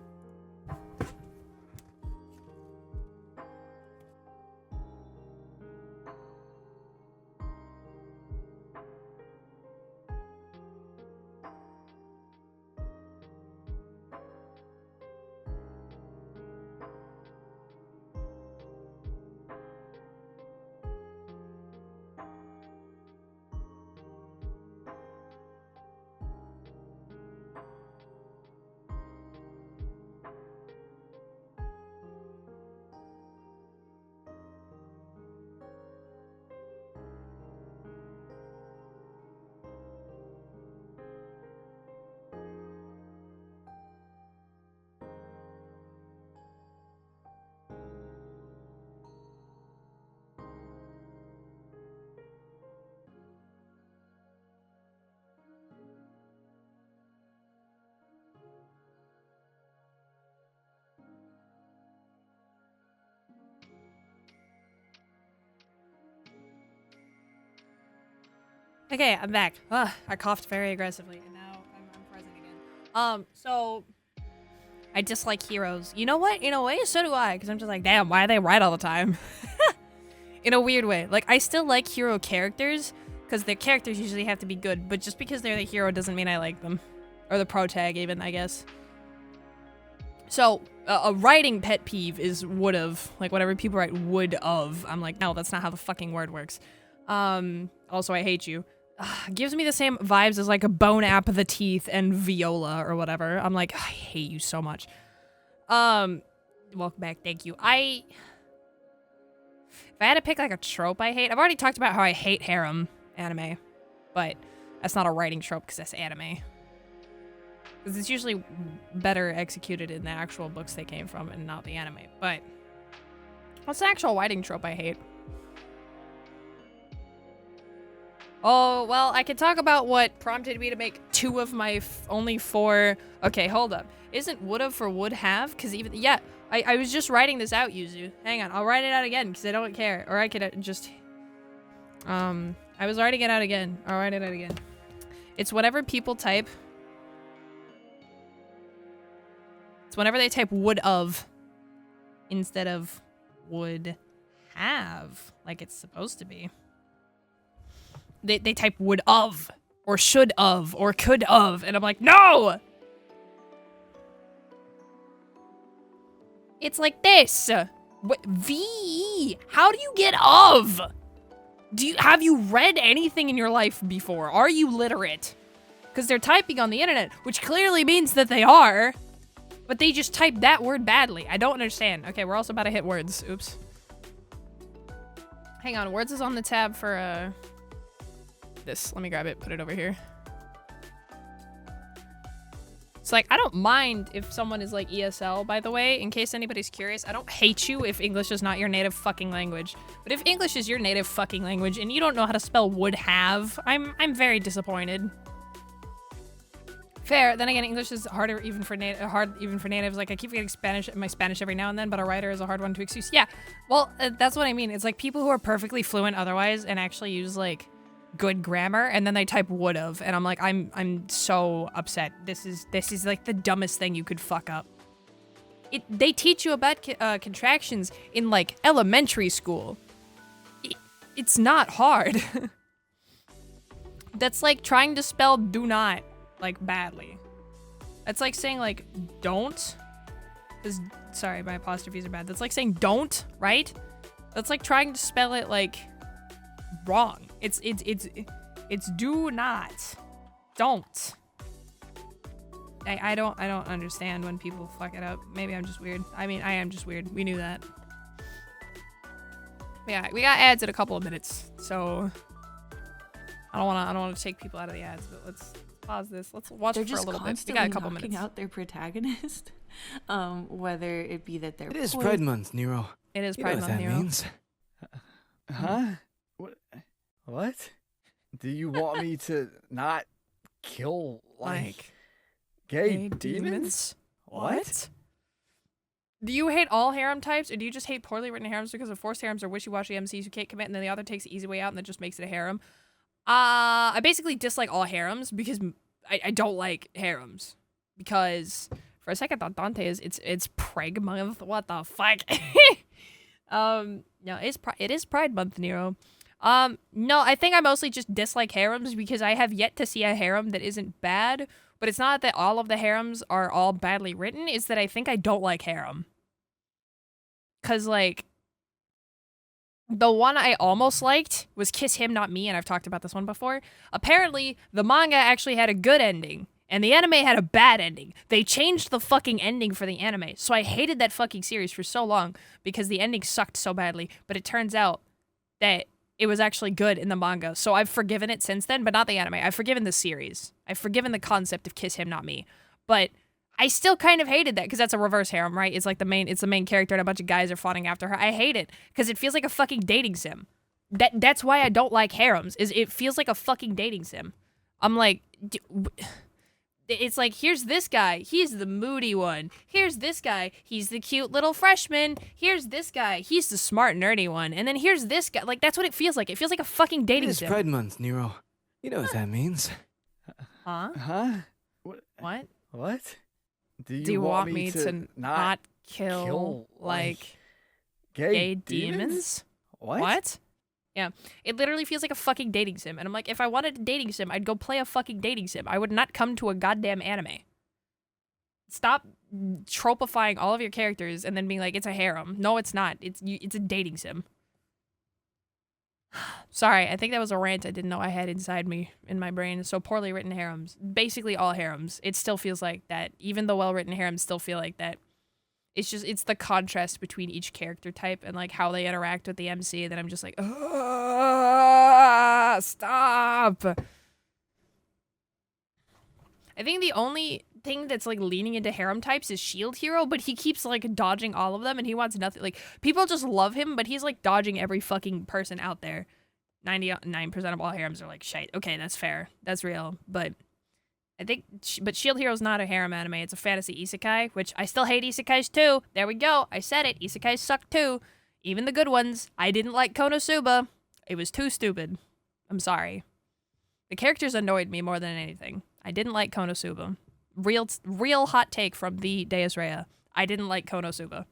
Speaker 1: Okay, I'm back. Ugh, I coughed very aggressively, and now I'm present again. So I dislike heroes. You know what? In a way, so do I, because I'm just like, damn, why are they right all the time? In a weird way. Like, I still like hero characters, because their characters usually have to be good, but just because they're the hero doesn't mean I like them. Or the protag, even, I guess. So, a writing pet peeve is would've. Like, whenever people write would've, I'm like, no, that's not how the fucking word works. Also, I hate you. Gives me the same vibes as like a Bone App of the Teeth and Viola or whatever. I'm like, I hate you so much. Welcome back, thank you. If I had to pick like a trope I hate, I've already talked about how I hate harem anime, but that's not a writing trope because that's anime. Because it's usually better executed in the actual books they came from and not the anime. But what's the actual writing trope I hate? Oh, well, I could talk about what prompted me to make 2 of my only 4. Okay, hold up. Isn't would've for would have? Because even, yeah, I was just writing this out, Yuzu. Hang on, I'll write it out again because I don't care. Or I could just, I was writing it out again. I'll write it out again. It's whenever people type, it's whenever they type would've instead of would have, like it's supposed to be. They type would of, or should of, or could of, and I'm like, no! It's like this. What, V? How do you get of? Have you read anything in your life before? Are you literate? Because they're typing on the internet, which clearly means that they are, but they just type that word badly. I don't understand. Okay, we're also about to hit words. Oops. Hang on, words is on the tab for, this. Let me grab it, put it over here. It's like, I don't mind if someone is like ESL, by the way, in case anybody's curious. I don't hate you if English is not your native fucking language. But if English is your native fucking language and you don't know how to spell would have, I'm very disappointed. Fair. Then again, English is harder even for natives. Like I keep getting my Spanish every now and then, but a writer is a hard one to excuse. Yeah. Well, that's what I mean. It's like people who are perfectly fluent otherwise and actually use like good grammar, and then they type would've, and I'm like, I'm so upset. This is like the dumbest thing you could fuck up. They teach you about contractions in like elementary school. It's not hard. That's like trying to spell do not like badly. That's like saying like don't. Sorry, my apostrophes are bad. That's like saying don't, right? That's like trying to spell it like wrong. It's do not. Don't. I don't understand when people fuck it up. Maybe I'm just weird. I mean, I am just weird. We knew that. Yeah, we got ads in a couple of minutes, so I don't want to take people out of the ads, but let's pause this. Let's watch
Speaker 5: They're
Speaker 1: it for a
Speaker 5: just
Speaker 1: little bit. We
Speaker 5: constantly
Speaker 1: got a couple
Speaker 5: knocking
Speaker 1: minutes.
Speaker 5: out their protagonist, whether it be that they're.
Speaker 6: It is Pride Month, Nero.
Speaker 1: It is
Speaker 6: You
Speaker 1: Pride
Speaker 6: know what
Speaker 1: Month,
Speaker 6: that
Speaker 1: Nero.
Speaker 6: means.
Speaker 3: Huh? What? Do you want me to not kill, like gay demons? What?
Speaker 1: Do you hate all harem types, or do you just hate poorly written harems because of forced harems or wishy-washy MCs who can't commit, and then the author takes the easy way out and then just makes it a harem? I basically dislike all harems because I don't like harems. Because for a second thought Dante is it's Preg month. What the fuck? No, it is Pride Month, Nero. No, I think I mostly just dislike harems because I have yet to see a harem that isn't bad. But it's not that all of the harems are all badly written. It's that I think I don't like harem. Cause like, the one I almost liked was Kiss Him Not Me, and I've talked about this one before. Apparently, the manga actually had a good ending, and the anime had a bad ending. They changed the fucking ending for the anime, so I hated that fucking series for so long because the ending sucked so badly, but it turns out that it was actually good in the manga, so I've forgiven it since then, but not the anime. I've forgiven the series. I've forgiven the concept of Kiss Him Not Me, but I still kind of hated that because that's a reverse harem, right? It's like the main character and a bunch of guys are fawning after her. I hate it because it feels like a fucking dating sim. That's why I don't like harems. Is it feels like a fucking dating sim. I'm like, it's like, here's this guy, he's the moody one. Here's this guy, he's the cute little freshman. Here's this guy, he's the smart nerdy one. And then here's this guy. Like, that's what it feels like. It feels like a fucking
Speaker 6: It
Speaker 1: dating
Speaker 6: is
Speaker 1: sim.
Speaker 6: Pride Month, Nero. You know what that means.
Speaker 1: Huh?
Speaker 3: Huh?
Speaker 1: What?
Speaker 3: What? Do
Speaker 1: you want me to not kill like gay demons? What? Yeah. It literally feels like a fucking dating sim. And I'm like, if I wanted a dating sim, I'd go play a fucking dating sim. I would not come to a goddamn anime. Stop tropifying all of your characters and then being like, it's a harem. No, it's not. It's a dating sim. Sorry, I think that was a rant I didn't know I had inside me, in my brain. So poorly written harems. Basically all harems. It still feels like that. Even the well-written harems still feel like that. It's the contrast between each character type and like how they interact with the MC that I'm just like, stop. I think the only thing that's like leaning into harem types is Shield Hero, but he keeps like dodging all of them and he wants nothing. Like, people just love him, but he's like dodging every fucking person out there. 99% of all harems are like shite. Okay, that's fair. That's real. But I think, but Shield Hero's not a harem anime. It's a fantasy isekai, which I still hate isekais too. There we go. I said it. Isekais suck too. Even the good ones. I didn't like Konosuba. It was too stupid. I'm sorry. The characters annoyed me more than anything. I didn't like Konosuba. Real hot take from the Deus Rea. I didn't like Konosuba.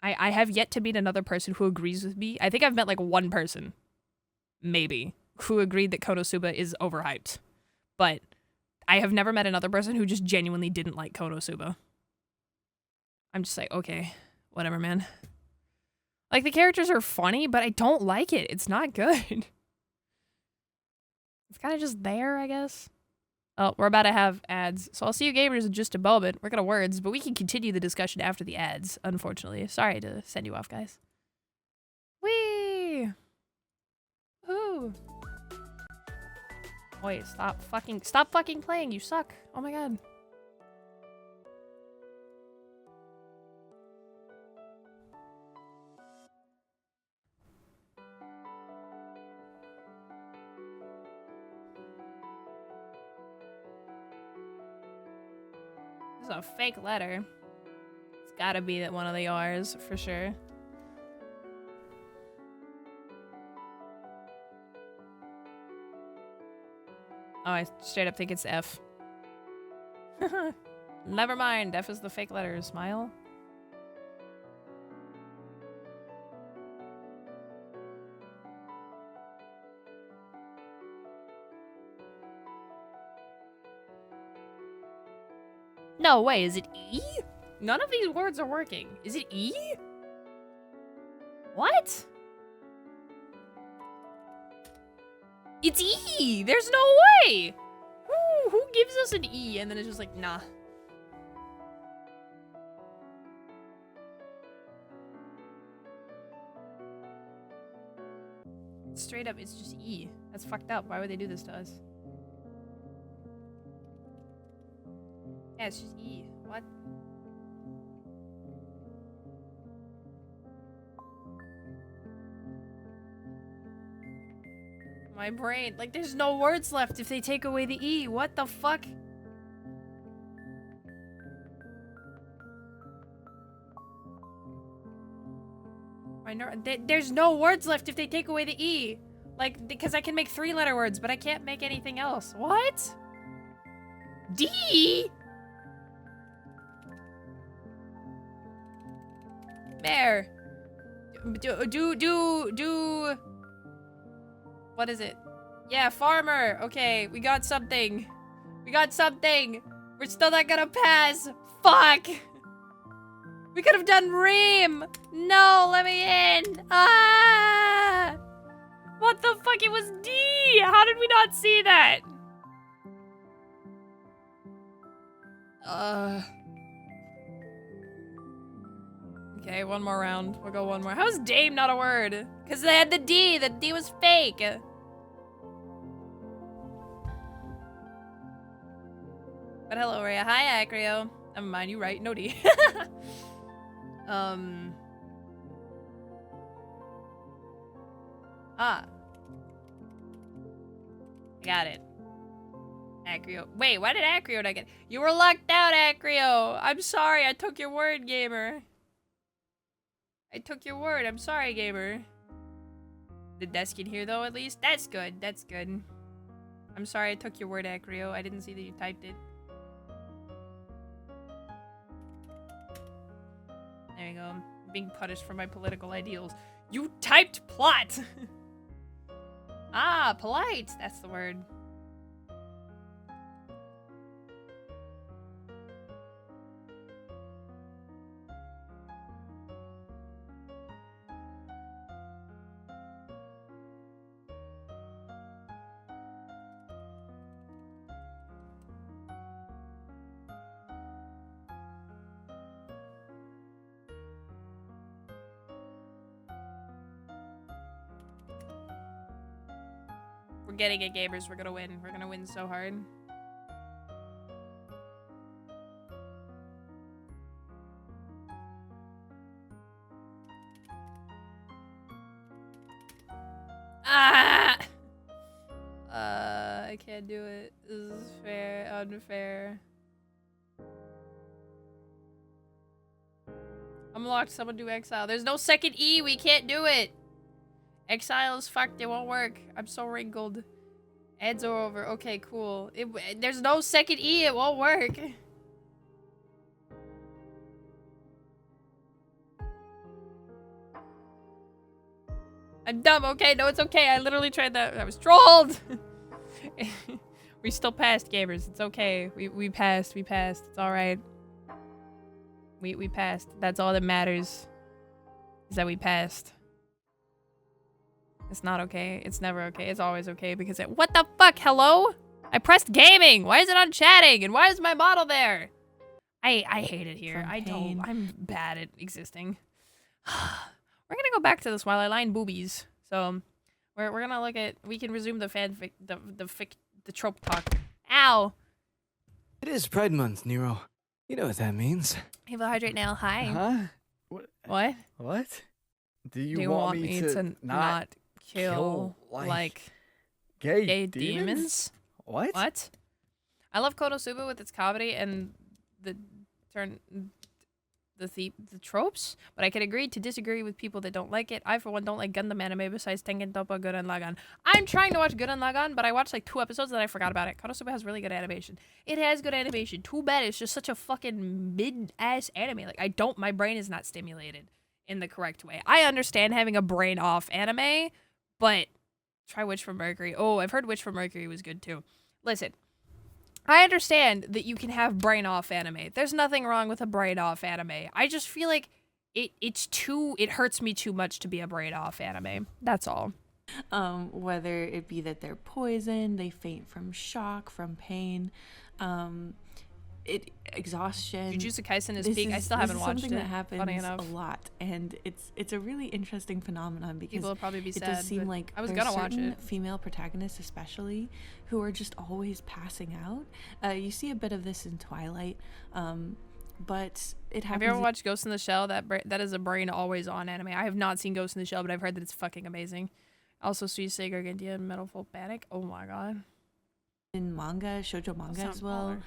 Speaker 1: I have yet to meet another person who agrees with me. I think I've met like one person, maybe, who agreed that Konosuba is overhyped. But I have never met another person who just genuinely didn't like Konosuba. I'm just like, okay, whatever, man. Like, the characters are funny, but I don't like it. It's not good. It's kind of just there, I guess. Oh, we're about to have ads. So I'll see you gamers in just a moment. We're gonna words, but we can continue the discussion after the ads, unfortunately. Sorry to send you off, guys. Whee! Woo! Wait, stop fucking playing, you suck. Oh my god. This is a fake letter. It's gotta be that one of the R's for sure. Oh, I straight up think it's F. Never mind, F is the fake letter. Smile. No way, is it E? None of these words are working. Is it E? What? It's E! There's no way! Who gives us an E and then it's just like, nah. Straight up, it's just E. That's fucked up. Why would they do this to us? Yeah, it's just E. What? My brain. Like, there's no words left if they take away the E. What the fuck? There's no words left if they take away the E. Like, because I can make 3-letter words, but I can't make anything else. What? D? Bear. Do. What is it? Yeah, farmer. Okay, we got something. We got something. We're still not gonna pass. Fuck. We could have done Ream. No, let me in. Ah! What the fuck? It was D. How did we not see that? Okay, one more round. We'll go one more. How's Dame not a word? Because they had the D. The D was fake. But hello, Rhea. Hi, Acrio. Never mind, you right. No D. I got it. Acrio. Wait, why did Acrio not get it? You were locked out, Acrio. I'm sorry. I took your word, gamer. I took your word. I'm sorry, gamer. The desk in here, though, at least. That's good. That's good. I'm sorry I took your word, Acrio. I didn't see that you typed it. There you go. I'm being punished for my political ideals. You typed plot! Ah, polite. That's the word. We're getting it, gamers. We're gonna win. We're gonna win so hard. Ah! I can't do it. This is fair, unfair. I'm locked. Someone do exile. There's no second E. We can't do it. Exile is fucked. It won't work. I'm so wrinkled. Ads are over. Okay, cool. There's no second E. It won't work. I'm dumb. Okay, no, it's okay. I literally tried that. I was trolled. We still passed, gamers. It's okay. We passed. We passed. It's all right. We passed. That's all that matters. Is that we passed. It's not okay. It's never okay. It's always okay because what the fuck? Hello? I pressed gaming. Why is it on chatting? And why is my model there? I hate it here. I'm bad at existing. We're gonna go back to this while I line boobies. So we're gonna look at. We can resume the fanfic, the trope talk. Ow.
Speaker 6: It is Pride Month, Nero. You know what that means.
Speaker 1: Evil Hydrate Nail. Hi.
Speaker 3: Huh?
Speaker 1: What?
Speaker 3: What? Do you,
Speaker 1: Do you want me to not kill like gay demons?
Speaker 3: What?
Speaker 1: What? I love Konosuba with its comedy and the tropes, but I can agree to disagree with people that don't like it. I, for one, don't like Gundam anime besides Tengen Toppa, Gurren Lagann. I'm trying to watch Gurren Lagann, but I watched like 2 episodes and I forgot about it. Konosuba has really good animation. It has good animation. Too bad it's just such a fucking mid-ass anime. Like, my brain is not stimulated in the correct way. I understand having a brain-off anime, but try Witch from Mercury. Oh, I've heard Witch from Mercury was good too. Listen. I understand that you can have brain-off anime. There's nothing wrong with a brain-off anime. I just feel like it hurts me too much to be a brain-off anime. That's all.
Speaker 5: Whether it be that they're poisoned, they faint from shock, from pain, exhaustion.
Speaker 1: Jujutsu Kaisen is peak. I still haven't watched it.
Speaker 5: Something that happens
Speaker 1: funny enough.
Speaker 5: a lot, and it's a really interesting phenomenon because
Speaker 1: People will probably be sad.
Speaker 5: It does seem like
Speaker 1: I was gonna watch it.
Speaker 5: Female protagonists, especially, who are just always passing out. You see a bit of this in Twilight, but it happens.
Speaker 1: Have you ever watched Ghost in the Shell? That is a brain always on anime. I have not seen Ghost in the Shell, but I've heard that it's fucking amazing. Also, Suisei Gargantia and Metal Full Panic. Oh my god.
Speaker 5: In manga, shoujo manga as well.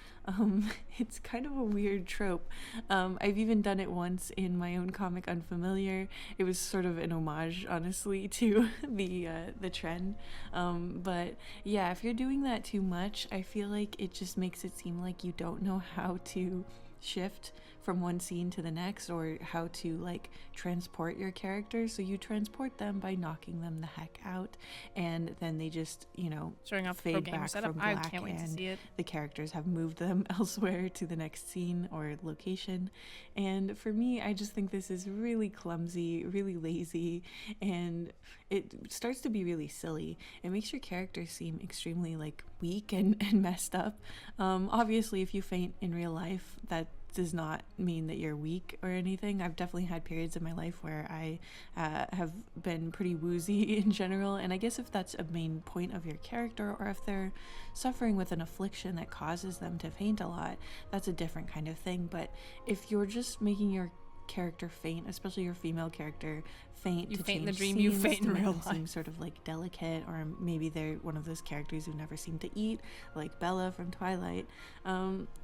Speaker 5: It's kind of a weird trope. I've even done it once in my own comic Unfamiliar. It was sort of an homage, honestly, to the trend. But yeah, if you're doing that too much, I feel like it just makes it seem like you don't know how to shift from one scene to the next, or how to like transport your characters. So you transport them by knocking them the heck out, and then they just, you know,
Speaker 1: showing off
Speaker 5: fade back from black. I can't wait to see it. The characters have moved them elsewhere to the next scene or location. And for me, I just think this is really clumsy, really lazy, and it starts to be really silly. It makes your characters seem extremely like weak and messed up. Obviously, if you faint in real life, that does not mean that you're weak or anything. I've definitely had periods in my life where I have been pretty woozy in general, and I guess if that's a main point of your character, or if they're suffering with an affliction that causes them to faint a lot, that's a different kind of thing. But if you're just making your character faint, especially your female character faint,
Speaker 1: you
Speaker 5: to
Speaker 1: faint in the
Speaker 5: change
Speaker 1: dream,
Speaker 5: scenes,
Speaker 1: you faint in
Speaker 5: to make
Speaker 1: real
Speaker 5: them
Speaker 1: life,
Speaker 5: seem sort of like delicate, or maybe they're one of those characters who never seem to eat, like Bella from Twilight.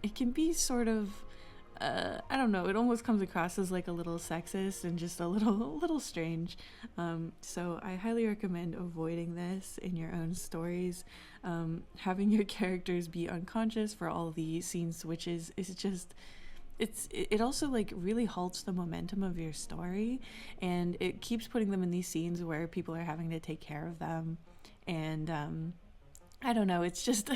Speaker 5: It can be sort of I don't know, it almost comes across as like a little sexist and just a little strange. So I highly recommend avoiding this in your own stories. Having your characters be unconscious for all the scene switches is just, it also like really halts the momentum of your story, and it keeps putting them in these scenes where people are having to take care of them, and I don't know, it's just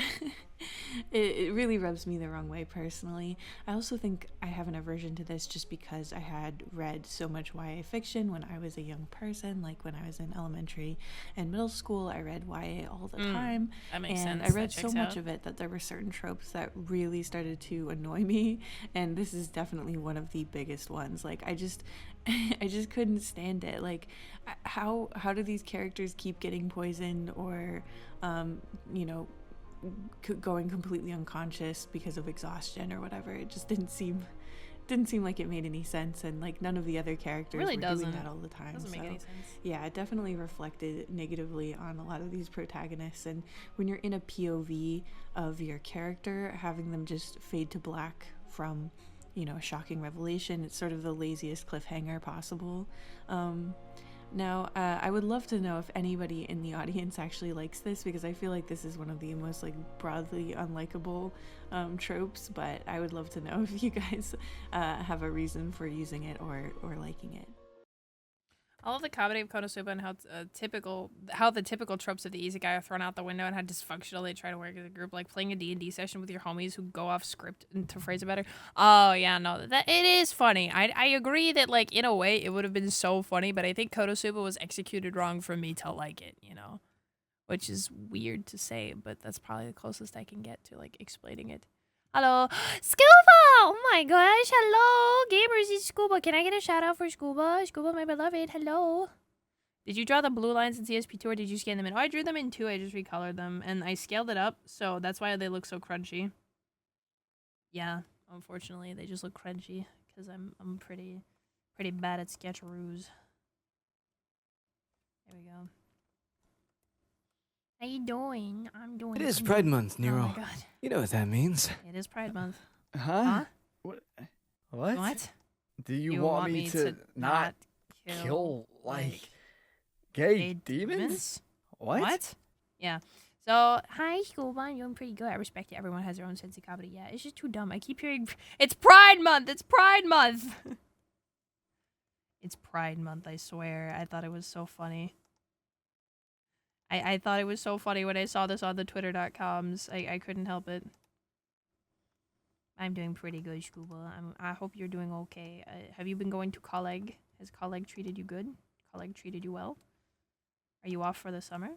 Speaker 5: it really rubs me the wrong way personally. I also think I have an aversion to this just because I had read so much YA fiction when I was a young person. Like when I was in elementary and middle school, I read YA all the time.
Speaker 1: That makes
Speaker 5: and
Speaker 1: sense.
Speaker 5: I read so much of it that there were certain tropes that really started to annoy me, and this is definitely one of the biggest ones. Like I just couldn't stand it. Like how do these characters keep getting poisoned, or you know, going completely unconscious because of exhaustion or whatever? It just didn't seem like it made any sense, and like none of the other characters
Speaker 1: really
Speaker 5: were
Speaker 1: doesn't.
Speaker 5: doing that all the time.
Speaker 1: Doesn't make any sense.
Speaker 5: Yeah, it definitely reflected negatively on a lot of these protagonists. And when you're in a POV of your character, having them just fade to black from, you know, a shocking revelation, it's sort of the laziest cliffhanger possible. Now, I would love to know if anybody in the audience actually likes this, because I feel like this is one of the most like broadly unlikable tropes, but I would love to know if you guys have a reason for using it or liking it.
Speaker 1: I love the comedy of Konosuba and how the typical tropes of the easy guy are thrown out the window, and how dysfunctional they try to work as a group, like playing a D&D session with your homies who go off script and to phrase it better. Oh yeah, no, that it is funny. I agree that like in a way it would have been so funny, but I think Konosuba was executed wrong for me to like it, you know, which is weird to say, but that's probably the closest I can get to like explaining it. Hello, Scuba! Oh my gosh, hello! Gamers, it's Scuba. Can I get a shout out for Scuba? Scuba, my beloved, hello. Did you draw the blue lines in CSP2 or did you scan them in? Oh, I drew them in 2, I just recolored them. And I scaled it up, so that's why they look so crunchy. Yeah, unfortunately, they just look crunchy. Because I'm pretty bad at sketcheroos. There we go. How you doing? I'm doing.
Speaker 6: It is Pride Month, Nero.
Speaker 1: Oh my god.
Speaker 6: You know what that means.
Speaker 1: It is Pride Month.
Speaker 3: Huh? What?
Speaker 1: What?
Speaker 3: Do you want me to not kill like gay demons? What?
Speaker 1: Yeah. So, hi, Scuba. I'm doing pretty good. I respect it. Everyone has their own sense of comedy. Yeah, it's just too dumb. I keep hearing, it's Pride Month! It's Pride Month! It's Pride Month, I swear. I thought it was so funny. I thought it was so funny when I saw this on the Twitter.coms. I couldn't help it. I'm doing pretty good, Scuba. I hope you're doing okay. Have you been going to Colleg? Has Colleg treated you good? Colleg treated you well? Are you off for the summer?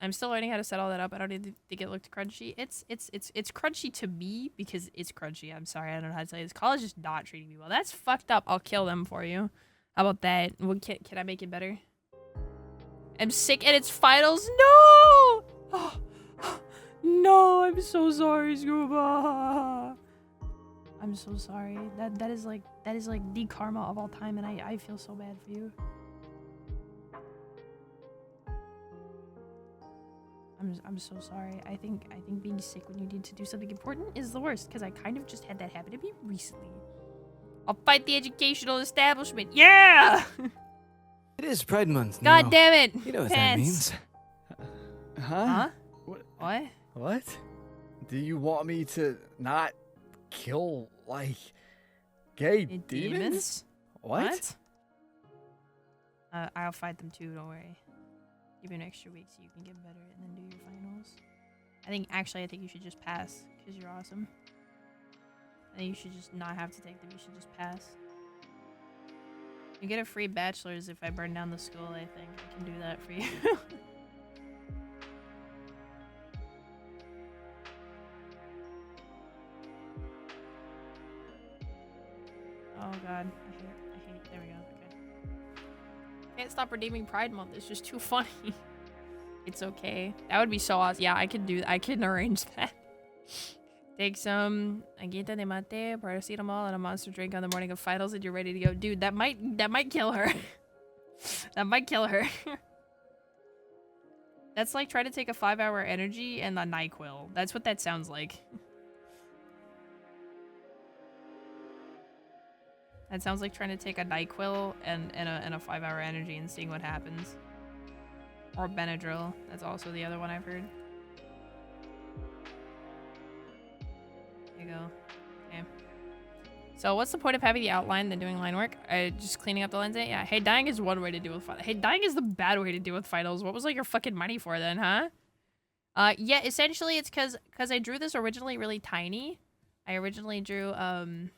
Speaker 1: I'm still learning how to set all that up. I don't need to think it looked crunchy. It's crunchy to me because it's crunchy. I'm sorry, I don't know how to tell you this. College is not treating me well. That's fucked up. I'll kill them for you. How about that? Can I make it better? I'm sick and it's finals. No! No, I'm so sorry, Scuba. I'm so sorry. That is like the karma of all time, and I feel so bad for you. I'm so sorry. I think being sick when you need to do something important is the worst, because I kind of just had that happen to me recently. I'll fight the educational establishment. Yeah!
Speaker 6: It is Pride Month,
Speaker 1: God
Speaker 6: Nero.
Speaker 1: damn it!
Speaker 6: You know what
Speaker 1: Pants.
Speaker 6: that means.
Speaker 3: Huh?
Speaker 1: What?
Speaker 3: What? Do you want me to not kill, like, gay demons? What?
Speaker 1: I'll fight them too, don't worry. Give you an extra week so you can get better and then do your finals. I think you should just pass, because you're awesome. I think you should just not have to take them, you should just pass. You get a free bachelor's if I burn down the school, I think. I can do that for you. Oh god, I hate, there we go, okay. Can't stop redeeming Pride Month, it's just too funny. It's okay. That would be so awesome. Yeah, I can arrange that. Take some agita de mate, paracetamol, and a monster drink on the morning of finals, and you're ready to go. Dude, that might kill her. That might kill her. That's like trying to take a 5-hour energy and a NyQuil. That's what that sounds like. That sounds like trying to take a NyQuil and a 5-hour energy and seeing what happens. Or Benadryl. That's also the other one I've heard. There you go. Okay. So what's the point of having the outline than doing line work? Just cleaning up the lens? Yeah. Hey, dying is one way to deal with finals. Hey, dying is the bad way to deal with finals. What was like your fucking money for then, huh? Yeah, essentially it's because I drew this originally really tiny. I originally drew the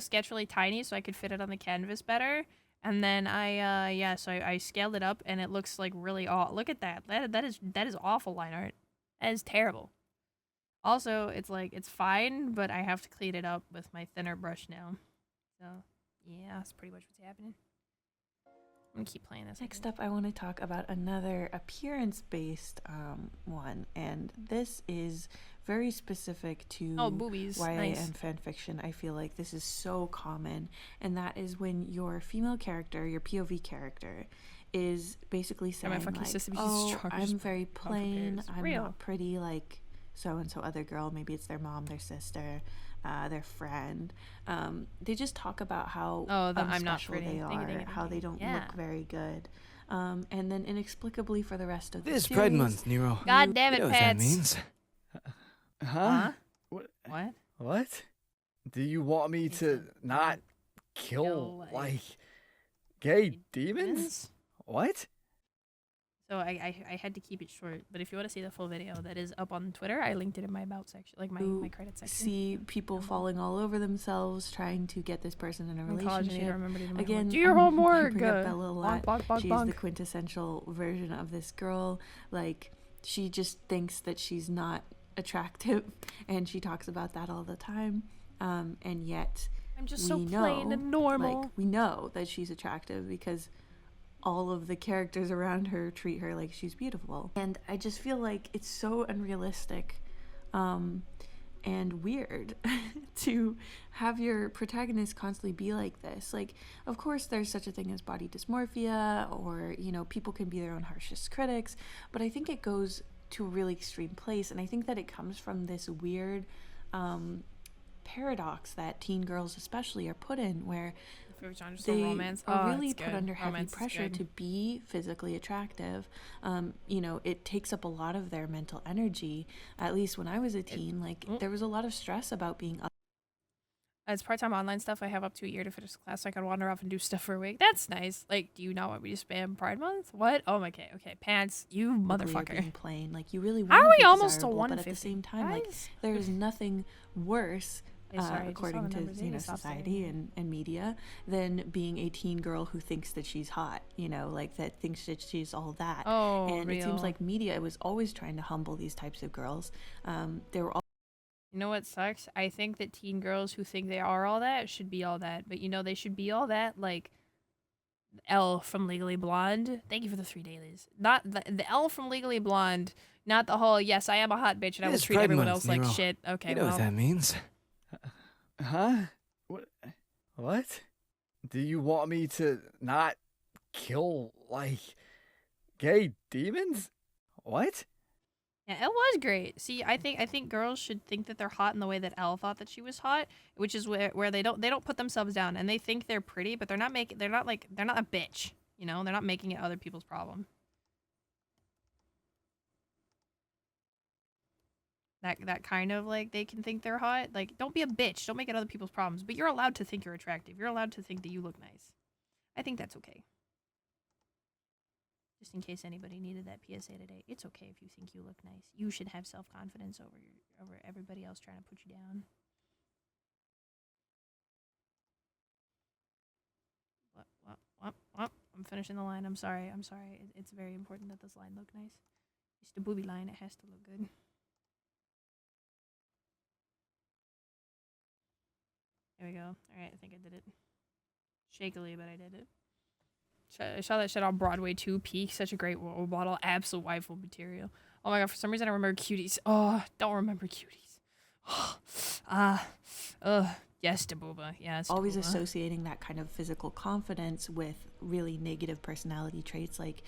Speaker 1: sketch really tiny so I could fit it on the canvas better. And then I scaled it up and it looks like really look at that. That is awful line art. That is terrible. Also, it's like, it's fine, but I have to clean it up with my thinner brush now. So, yeah, that's pretty much what's happening. I'm gonna keep playing this.
Speaker 5: Next up, I want to talk about another appearance-based one, and this is very specific to
Speaker 1: boobies.
Speaker 5: YA
Speaker 1: Nice.
Speaker 5: and fanfiction. I feel like this is so common, and that is when your female character, your POV character, is basically saying like, "Oh, I'm very plain. I'm not pretty like so-and-so other girl." Maybe it's their mom, their sister, their friend. They just talk about how
Speaker 1: I'm not
Speaker 5: unspecial
Speaker 1: pretty.
Speaker 5: they are, how they don't look very good. And then inexplicably for the rest of the
Speaker 6: It is
Speaker 5: series,
Speaker 6: Pride Month, Nero.
Speaker 1: God damn it,
Speaker 6: You know what that
Speaker 1: Pets.
Speaker 6: means.
Speaker 3: Huh?
Speaker 1: What?
Speaker 3: What? Do you want me to not kill, like, gay demons? What?
Speaker 1: So I had to keep it short, but if you want to see the full video, that is up on Twitter. I linked it in my about section, like my credit section.
Speaker 5: See people falling all over themselves trying to get this person in a relationship. Again,
Speaker 1: do your homework.
Speaker 5: I bring up Bella a lot. She's
Speaker 1: bonk.
Speaker 5: the quintessential version of this girl. Like, she just thinks that she's not attractive, and she talks about that all the time. And yet,
Speaker 1: I'm just so plain and normal.
Speaker 5: Like, we know that she's attractive because all of the characters around her treat her like she's beautiful. And I just feel like it's so unrealistic and weird to have your protagonist constantly be like this. Like, of course there's such a thing as body dysmorphia, or, you know, people can be their own harshest critics, but I think it goes to a really extreme place, and I think that it comes from this weird paradox that teen girls especially are put in, where they are really put under heavy pressure to be physically attractive. You know, it takes up a lot of their mental energy. At least when I was a teen, like, there was a lot of stress about being
Speaker 1: It's part-time online stuff. I have up to a year to finish the class so I can wander off and do stuff for a week. That's nice. Like, do you not want me to spam Pride Month? What? Oh my god. Okay, Pants, you motherfucker.
Speaker 5: Being plain. Like, you really want
Speaker 1: How
Speaker 5: to
Speaker 1: are
Speaker 5: be
Speaker 1: we almost to
Speaker 5: desirable,
Speaker 1: 150?
Speaker 5: but at the same time,
Speaker 1: guys?
Speaker 5: like, there is nothing worse
Speaker 1: Okay, sorry, I just saw
Speaker 5: according
Speaker 1: the
Speaker 5: to
Speaker 1: numbers. They need to stop
Speaker 5: society
Speaker 1: saying
Speaker 5: and media, than being a teen girl who thinks that she's hot, like that thinks that she's all that.
Speaker 1: Oh,
Speaker 5: and it seems
Speaker 1: real.
Speaker 5: like media was always trying to humble these types of girls. They were all
Speaker 1: You know what sucks? I think that teen girls who think they are all that should be all that. But they should be all that like Elle from Legally Blonde. Thank you for the 3 dailies. Not the Elle from Legally Blonde. Not the whole, yes, I am a hot bitch and I
Speaker 6: It
Speaker 1: will
Speaker 6: is
Speaker 1: treat
Speaker 6: Pride
Speaker 1: everyone
Speaker 6: Month,
Speaker 1: else like
Speaker 6: Nero.
Speaker 1: shit. Okay,
Speaker 6: You know
Speaker 1: well.
Speaker 6: what that means.
Speaker 3: Huh? What? Do you want me to not kill, like, gay demons? What?
Speaker 1: Yeah, Elle was great. See, I think girls should think that they're hot in the way that Elle thought that she was hot, which is where they don't put themselves down and they think they're pretty, but they're not a bitch. They're not making it other people's problem. That kind of like they can think they're hot. Like, don't be a bitch. Don't make it other people's problems. But you're allowed to think you're attractive. You're allowed to think that you look nice. I think that's okay. Just in case anybody needed that PSA today, it's okay if you think you look nice. You should have self-confidence over everybody else trying to put you down. What? I'm finishing the line. I'm sorry. It's very important that this line look nice. It's the booby line. It has to look good. There we go. Alright, I think I did it. Shakily, but I did it. I saw that shit on Broadway too. Peak, such a great model. Absolute waifu material. Oh my god, for some reason I remember cuties. Oh, don't remember cuties. Yes, Dabuba. Yes,
Speaker 5: always
Speaker 1: Dabuba.
Speaker 5: associating that kind of physical confidence with really negative personality traits like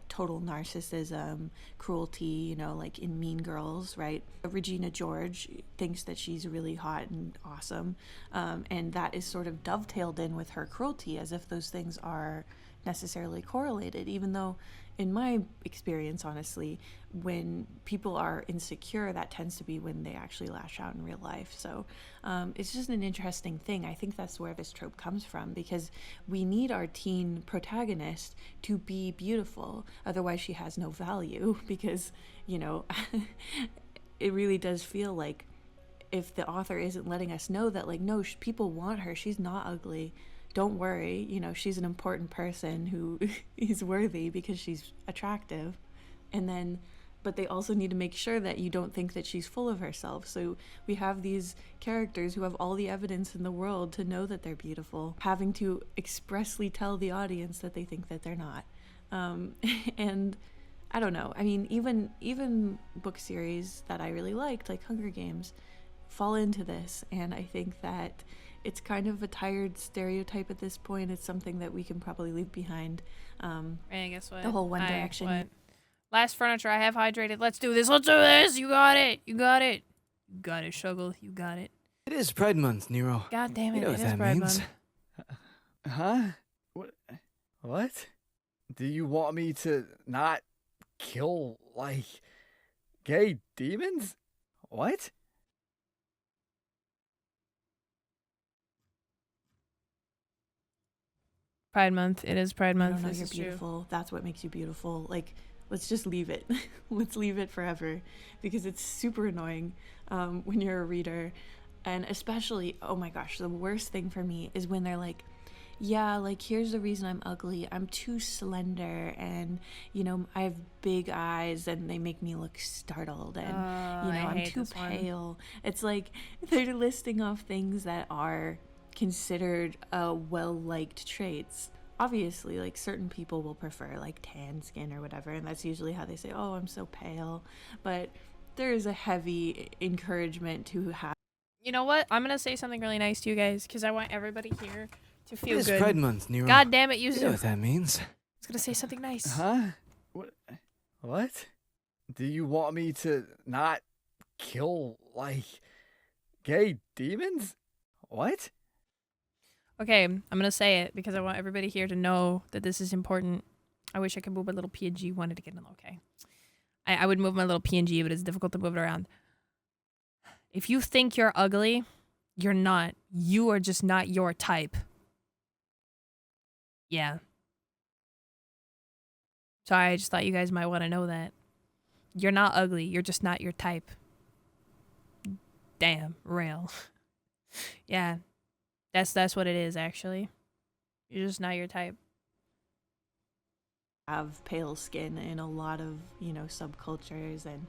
Speaker 5: total narcissism, cruelty, like in Mean Girls, right? Regina George thinks that she's really hot and awesome, and that is sort of dovetailed in with her cruelty, as if those things are necessarily correlated, even though in my experience, honestly, when people are insecure, that tends to be when they actually lash out in real life. So it's just an interesting thing. I think that's where this trope comes from, because we need our teen protagonist to be beautiful. Otherwise, she has no value, because, it really does feel like if the author isn't letting us know that, like, no, people want her, she's not ugly. Don't worry, she's an important person who is worthy because she's attractive. But they also need to make sure that you don't think that she's full of herself. So we have these characters who have all the evidence in the world to know that they're beautiful, having to expressly tell the audience that they think that they're not. And I don't know. I mean, even book series that I really liked, like Hunger Games, fall into this. And I think that it's kind of a tired stereotype at this point. It's something that we can probably leave behind.
Speaker 1: And guess what?
Speaker 5: The whole One Direction.
Speaker 1: What? Last furniture, I have hydrated. Let's do this. Let's do this. You got it. You got it. You got it, Shuggle. You got it.
Speaker 6: It is Pride Month, Nero.
Speaker 1: God damn it.
Speaker 6: You know
Speaker 1: It
Speaker 6: what
Speaker 1: is
Speaker 6: that
Speaker 1: Pride
Speaker 6: means.
Speaker 1: Month.
Speaker 3: Huh? What? Do you want me to not kill, like, gay demons? What?
Speaker 1: Pride Month. It is Pride Month.
Speaker 5: I don't know,
Speaker 1: This
Speaker 5: you're
Speaker 1: is true.
Speaker 5: beautiful. That's what makes you beautiful. Like, let's just leave it. Let's leave it forever, because it's super annoying when you're a reader. And especially, oh my gosh, the worst thing for me is when they're like, yeah, like, here's the reason I'm ugly. I'm too slender, and, I have big eyes, and they make me look startled, and, I'm too pale. It's like they're listing off things that are considered well-liked traits. Obviously, like, certain people will prefer, like, tan skin or whatever, and that's usually how they say, oh, I'm so pale. But there is a heavy encouragement to have.
Speaker 1: You know what? I'm going to say something really nice to you guys, because I want everybody here to feel
Speaker 6: It is
Speaker 1: good.
Speaker 6: Pride Month, Nero.
Speaker 1: God damn it, Yuzu.
Speaker 6: You know what that means.
Speaker 1: I was going to say something nice.
Speaker 3: Huh? What? Do you want me to not kill, like, gay demons? What?
Speaker 1: Okay, I'm going to say it because I want everybody here to know that this is important. I wish I could move my little PNG. Wanted to get in. Okay. I would move my little PNG, but it's difficult to move it around. If you think you're ugly, you're not. You are just not your type. Yeah. Sorry, I just thought you guys might want to know that. You're not ugly. You're just not your type. Damn, real. Yeah, that's what it is actually. You're just not your type.
Speaker 5: Have pale skin in a lot of, you know, subcultures, and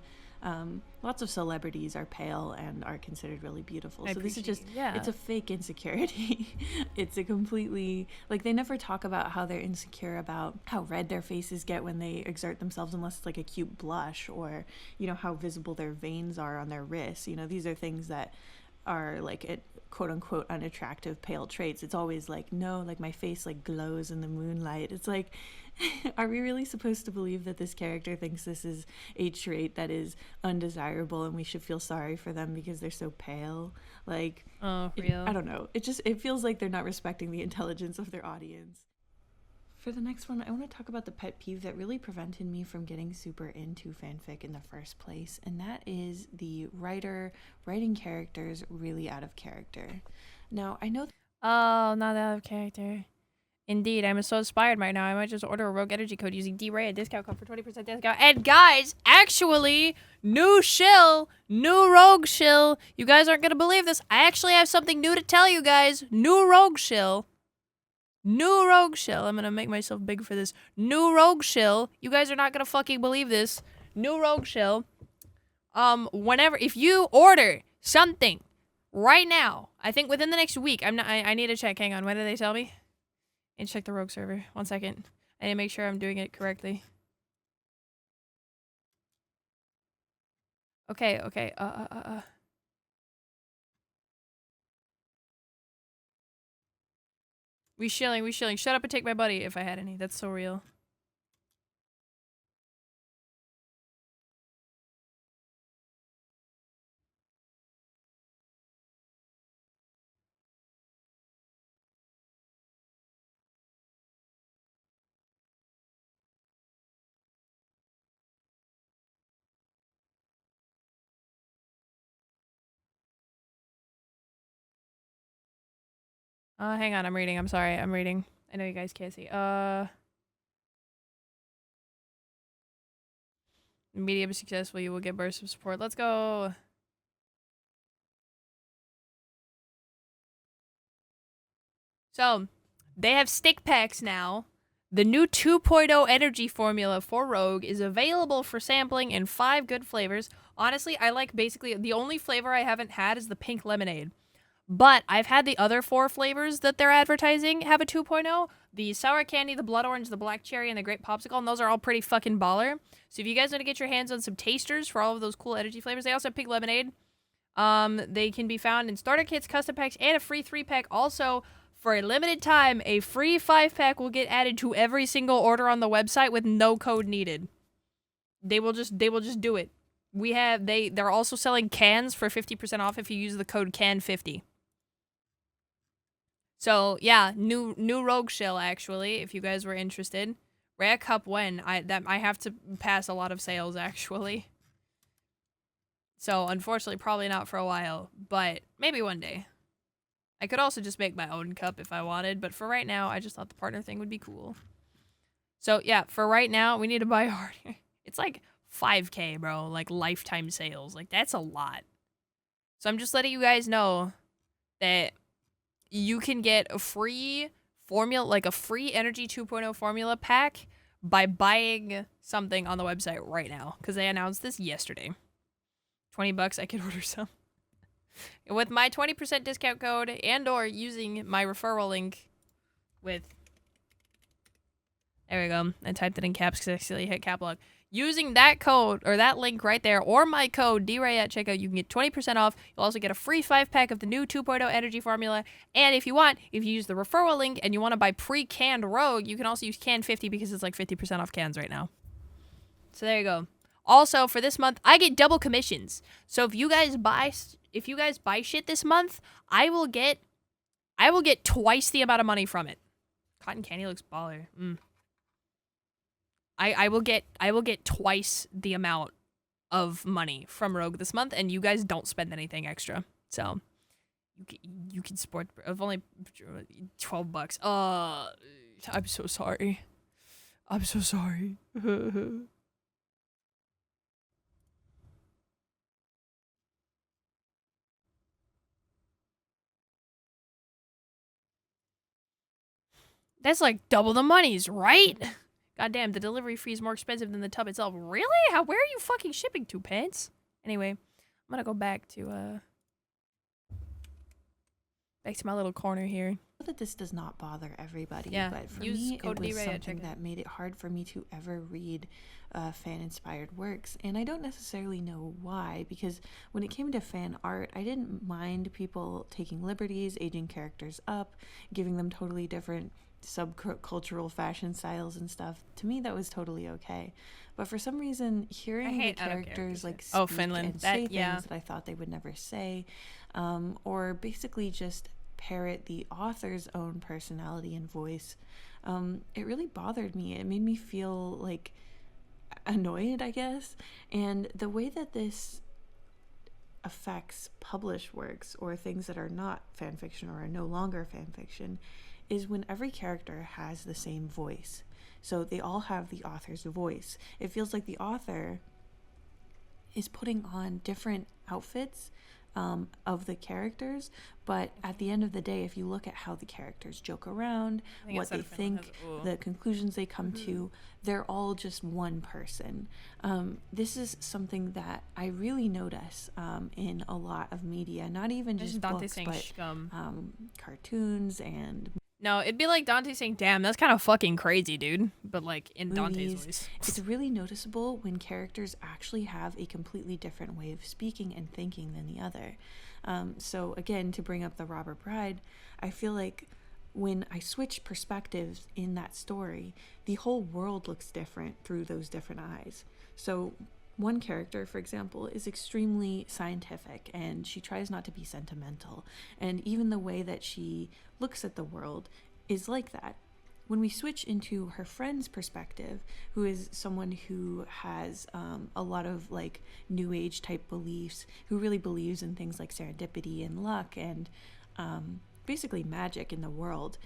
Speaker 5: lots of celebrities are pale and are considered really beautiful. So this is just, it's a fake insecurity. It's a completely, like, they never talk about how they're insecure about how red their faces get when they exert themselves, unless it's like a cute blush, or, you know, how visible their veins are on their wrists. You know, these are things that are like it, quote unquote unattractive pale traits. It's always like, no, like my face like glows in the moonlight. It's like, are we really supposed to believe that this character thinks this is a trait that is undesirable and we should feel sorry for them because they're so pale? Like,
Speaker 1: oh, real?
Speaker 5: I don't know. It feels like they're not respecting the intelligence of their audience. For the next one, I want to talk about the pet peeve that really prevented me from getting super into fanfic in the first place, and that is the writer writing characters really out of character. Now, I know...
Speaker 1: Oh, not out of character. Indeed, I'm so inspired right now. I might just order a Rogue Energy code using D-Ray, a discount code for 20% discount. And guys, actually, new shill, new Rogue shill. You guys aren't going to believe this. I actually have something new to tell you guys. New Rogue shill. New Rogue shill. I'm gonna make myself big for this. New Rogue shill. You guys are not gonna fucking believe this. New Rogue shill. Whenever, if you order something right now, I think within the next week, I need to check. Hang on, when did they tell me? And check the Rogue server. 1 second. I need to make sure I'm doing it correctly. Okay. We shilling. Shut up and take my buddy if I had any. That's so real. Hang on, I'm reading. I'm sorry, I'm reading. I know you guys can't see. Medium successful, you will get bursts of support. Let's go. So, they have stick packs now. The new 2.0 energy formula for Rogue is available for sampling in 5 good flavors. Honestly, I like basically the only flavor I haven't had is the pink lemonade. But I've had the other 4 flavors that they're advertising have a 2.0. The sour candy, the blood orange, the black cherry, and the grape popsicle, and those are all pretty fucking baller. So if you guys want to get your hands on some tasters for all of those cool energy flavors, they also have pink lemonade. They can be found in starter kits, custom packs, and a free 3-pack. Also, for a limited time, a free 5-pack will get added to every single order on the website with no code needed. They will just do it. They're also selling cans for 50% off if you use the code CAN50. So yeah, new Rogue Shill actually, if you guys were interested. Rare Cup when I have to pass a lot of sales actually. So unfortunately probably not for a while, but maybe one day. I could also just make my own cup if I wanted, but for right now I just thought the partner thing would be cool. So yeah, for right now we need to buy harder. It's like 5K, bro, like lifetime sales. Like that's a lot. So I'm just letting you guys know that you can get a free formula, like a free Energy 2.0 formula pack by buying something on the website right now. Because they announced this yesterday. $20, I can order some. With my 20% discount code and or using my referral link with... There we go. I typed it in caps because I accidentally hit cap lock. Using that code, or that link right there, or my code, DRAY at checkout, you can get 20% off. You'll also get a free 5-pack of the new 2.0 energy formula. And if you want, if you use the referral link and you want to buy pre-canned Rogue, you can also use CAN50 because it's like 50% off cans right now. So there you go. Also, for this month, I get double commissions. So if you guys buy shit this month, I will get twice the amount of money from it. Cotton candy looks baller. I will get twice the amount of money from Rogue this month, and you guys don't spend anything extra. So you can support of only $12. I'm so sorry. I'm so sorry. That's like double the monies, right? Goddamn, the delivery fee is more expensive than the tub itself. Really? Where are you fucking shipping to, pants? Anyway, I'm gonna go back to my little corner here.
Speaker 5: I know that this does not bother everybody,
Speaker 1: Yeah,
Speaker 5: but for
Speaker 1: use
Speaker 5: me,
Speaker 1: code
Speaker 5: it was
Speaker 1: D-Ray at
Speaker 5: something
Speaker 1: checkout.
Speaker 5: that made it hard for me to ever read fan-inspired works, and I don't necessarily know why, because when it came to fan art, I didn't mind people taking liberties, aging characters up, giving them totally different subcultural fashion styles and stuff. To me, that was totally okay. But for some reason, hearing the characters like speak and say things that I thought they would never say, or basically just parrot the author's own personality and voice, it really bothered me. It made me feel like annoyed, I guess. And the way that this affects published works or things that are not fan fiction or are no longer fan fiction is when every character has the same voice. So they all have the author's voice. It feels like the author is putting on different outfits of the characters, but at the end of the day, if you look at how the characters joke around, what they think, the conclusions they come to, they're all just one person. This is something that I really notice in a lot of media, not even just books, but cartoons and...
Speaker 1: No, it'd be like Dante saying, damn, that's kind of fucking crazy, dude. But like in Dante's voice.
Speaker 5: It's really noticeable when characters actually have a completely different way of speaking and thinking than the other. So again, to bring up the Robber Bride, I feel like when I switch perspectives in that story, the whole world looks different through those different eyes. So one character, for example, is extremely scientific and she tries not to be sentimental. And even the way that she looks at the world is like that. When we switch into her friend's perspective, who is someone who has a lot of like new age type beliefs, who really believes in things like serendipity and luck and basically magic in the world,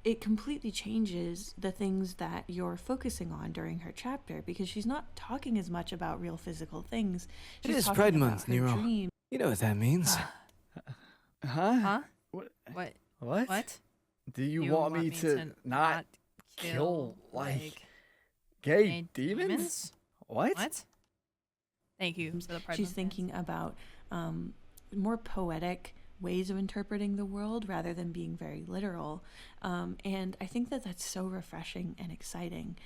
Speaker 5: it completely changes the things that you're focusing on during her chapter, because she's not talking as much about real physical things.
Speaker 6: It is Pride Month, Nero.
Speaker 5: Dream.
Speaker 6: You know what that means.
Speaker 3: Huh?
Speaker 1: What?
Speaker 3: Do you want me to not kill, like, gay demons? What?
Speaker 1: Thank you.
Speaker 5: She's thinking about more poetic ways of interpreting the world rather than being very literal. And I think that that's so refreshing and exciting.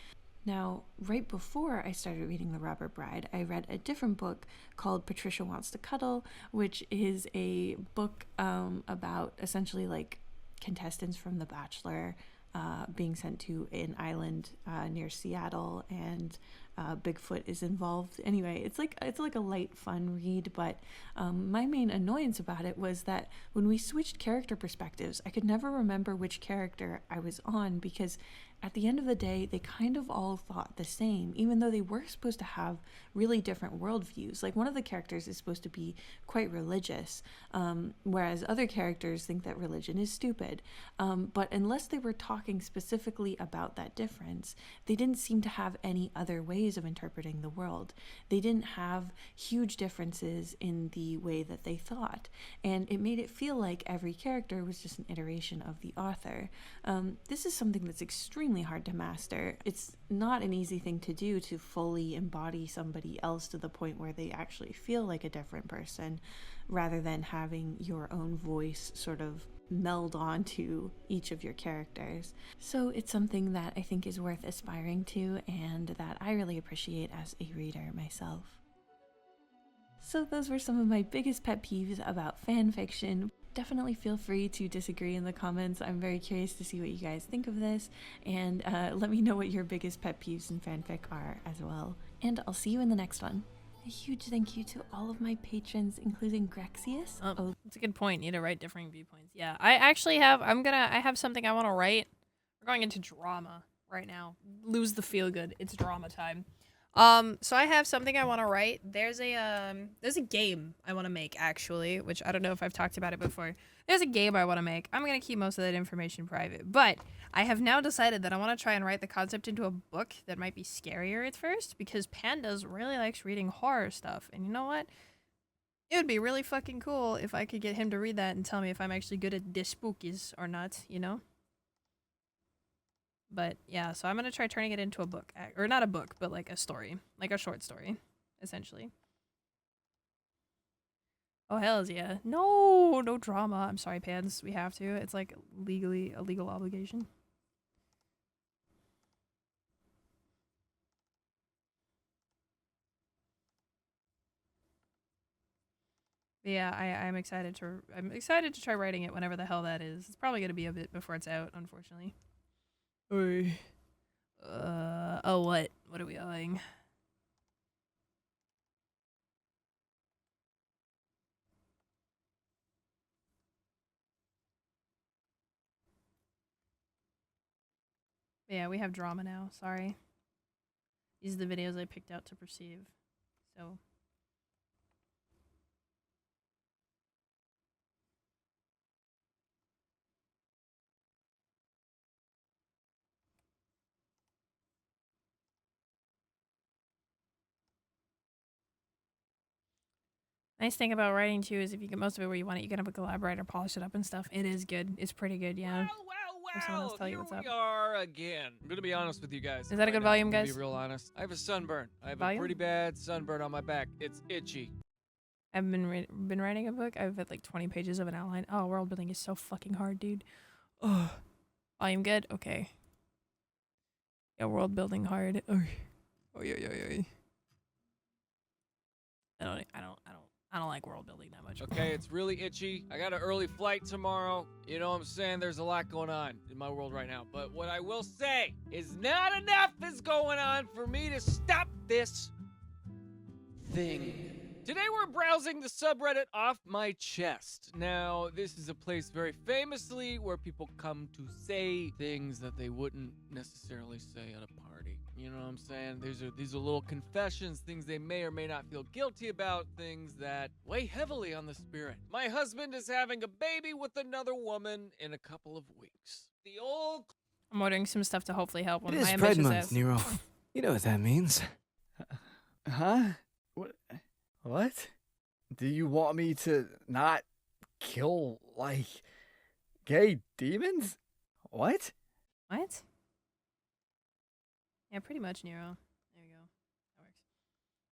Speaker 5: Now, right before I started reading The Robber Bride, I read a different book called Patricia Wants to Cuddle, which is a book about essentially like contestants from The Bachelor being sent to an island near Seattle, and Bigfoot is involved. Anyway, it's like a light, fun read, but my main annoyance about it was that when we switched character perspectives, I could never remember which character I was on, because at the end of the day, they kind of all thought the same, even though they were supposed to have really different worldviews. Like, one of the characters is supposed to be quite religious, whereas other characters think that religion is stupid. But unless they were talking specifically about that difference, they didn't seem to have any other ways of interpreting the world. They didn't have huge differences in the way that they thought, and it made it feel like every character was just an iteration of the author. This is something that's extremely hard to master. It's not an easy thing to do, to fully embody somebody else to the point where they actually feel like a different person, rather than having your own voice sort of meld onto each of your characters. So it's something that I think is worth aspiring to, and that I really appreciate as a reader myself. So those were some of my biggest pet peeves about fan fiction. Definitely feel free to disagree in the comments. I'm very curious to see what you guys think of this, and let me know what your biggest pet peeves in fanfic are as well. And I'll see you in the next one. A huge thank you to all of my patrons, including Grexius.
Speaker 1: Oh, that's a good point. You need to write differing viewpoints. Yeah, I actually have, I have something I want to write. We're going into drama right now. Lose the feel good. It's drama time. So I have something I want to write. There's a game I want to make, actually, which I don't know if I've talked about it before. There's a game I want to make. I'm going to keep most of that information private, but I have now decided that I want to try and write the concept into a book that might be scarier at first, because Pandas really likes reading horror stuff. And you know what? It would be really fucking cool if I could get him to read that and tell me if I'm actually good at the spookies or not, you know? But yeah, so I'm gonna try turning it into a book, or not a book, but like a story, like a short story, essentially. Oh hells yeah! No, no drama. I'm sorry, Pans. We have to. It's like legally a legal obligation. But yeah, I'm excited to try writing it whenever the hell that is. It's probably gonna be a bit before it's out, unfortunately.
Speaker 3: Oy.
Speaker 1: Oh what? What are we eyeing? Yeah, we have drama now. Sorry. These are the videos I picked out to perceive. So. Nice thing about writing too is if you get most of it where you want it, you can have a collaborator polish it up and stuff. It is good. It's pretty good, yeah. Have someone else tell you what's up.
Speaker 7: Here we are again. I'm gonna be honest with you guys.
Speaker 1: Is that a good volume,
Speaker 7: I'm
Speaker 1: guys?
Speaker 7: gonna be real honest. I have a sunburn. I have
Speaker 1: Volume?
Speaker 7: a pretty bad sunburn on my back. It's itchy.
Speaker 1: I've been writing a book. I've had like 20 pages of an outline. Oh, world building is so fucking hard, dude. Oh, volume good. Okay. Yeah, world building hard. Oh, yeah. I don't like world building that much.
Speaker 7: Okay, it's really itchy. I got an early flight tomorrow. You know what I'm saying? There's a lot going on in my world right now. But what I will say is not enough is going on for me to stop this thing. Today we're browsing the subreddit Off My Chest. Now, this is a place very famously where people come to say things that they wouldn't necessarily say at a party. You know what I'm saying? These are little confessions, things they may or may not feel guilty about, things that weigh heavily on the spirit. My husband is having a baby with another woman in a couple of weeks. The old...
Speaker 1: I'm ordering some stuff to hopefully help one
Speaker 6: It
Speaker 1: of my
Speaker 6: is Pride
Speaker 1: ambitious
Speaker 6: Month,
Speaker 1: ass.
Speaker 6: Nero. You know what that means.
Speaker 3: Huh? What? Do you want me to not kill, like, gay demons? What?
Speaker 1: What? Yeah, pretty much, Nero. There you go. That works.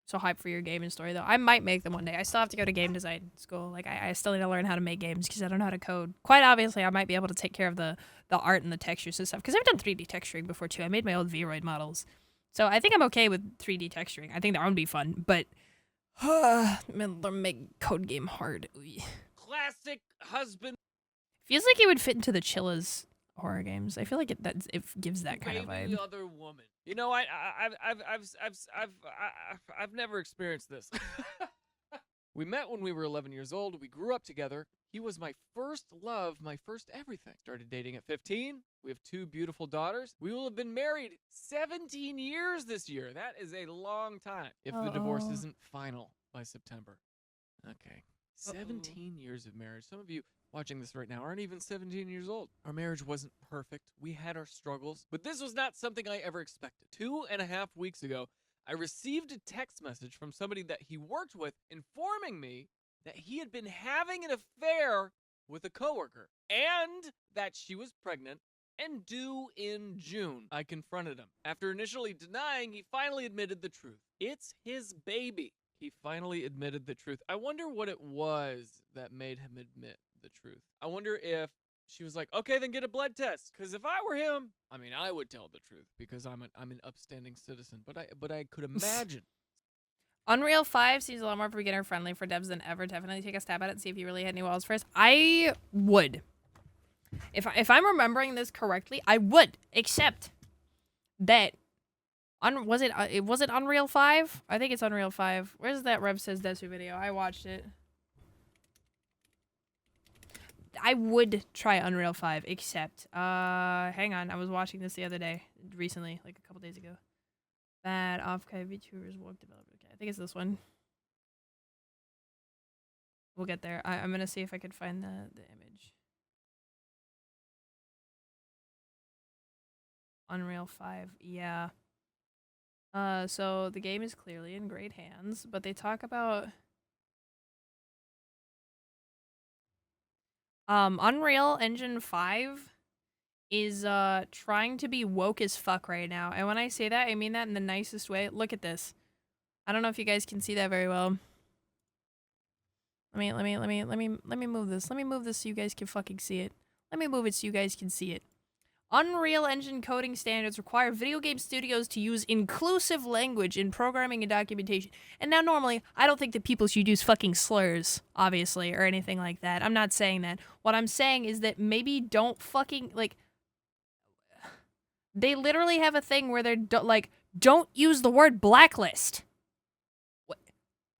Speaker 1: So hyped for your gaming story, though. I might make them one day. I still have to go to game design school. Like, I still need to learn how to make games because I don't know how to code. Quite obviously, I might be able to take care of the art and the textures and stuff because I've done 3D texturing before, too. I made my old Vroid models. So I think I'm okay with 3D texturing. I think that would be fun, but make code game hard. Ooh.
Speaker 7: classic husband
Speaker 1: Feels like it would fit into the Chilla's horror games. I feel like it gives that kind of
Speaker 7: raping
Speaker 1: vibe.
Speaker 7: the other woman. You know, I've never experienced this. We met when we were 11 years old. We grew up together. He was my first love, my first everything. Started dating at 15. We have 2 beautiful daughters. We will have been married 17 years this year. That is a long time if the divorce isn't final by September. Okay. 17 years of marriage. Some of you watching this right now aren't even 17 years old. Our marriage wasn't perfect. We had our struggles, but this was not something I ever expected. 2.5 weeks ago, I received a text message from somebody that he worked with informing me that he had been having an affair with a coworker and that she was pregnant and due in June. I confronted him. After initially denying, he finally admitted the truth. It's his baby. He finally admitted the truth. I wonder what it was that made him admit the truth. I wonder if she was like, okay, then get a blood test. Because if I were him, I mean, I would tell the truth because I'm an upstanding citizen. But I could imagine.
Speaker 1: Unreal 5 seems a lot more beginner friendly for devs than ever. Definitely take a stab at it and see if you really hit any walls first. I would. If I'm remembering this correctly, I would. Except that was it Unreal 5? I think it's Unreal 5. Where's that Rev Says Desu video? I watched it. I would try Unreal 5, except hang on, I was watching this the other day, recently, like a couple days ago. That off-Kai VTubers work developer. Okay, I think it's this one. We'll get there. I'm gonna see if I could find the image. Unreal 5, yeah. So the game is clearly in great hands, but they talk about Unreal Engine 5 is trying to be woke as fuck right now. And when I say that, I mean that in the nicest way. Look at this. I don't know if you guys can see that very well. Let me move this. Let me move this so you guys can fucking see it. Let me move it so you guys can see it. Unreal Engine coding standards require video game studios to use inclusive language in programming and documentation. And now normally, I don't think that people should use fucking slurs, obviously, or anything like that. I'm not saying that. What I'm saying is that maybe don't fucking, like... They literally have a thing where they're, like, don't use the word blacklist.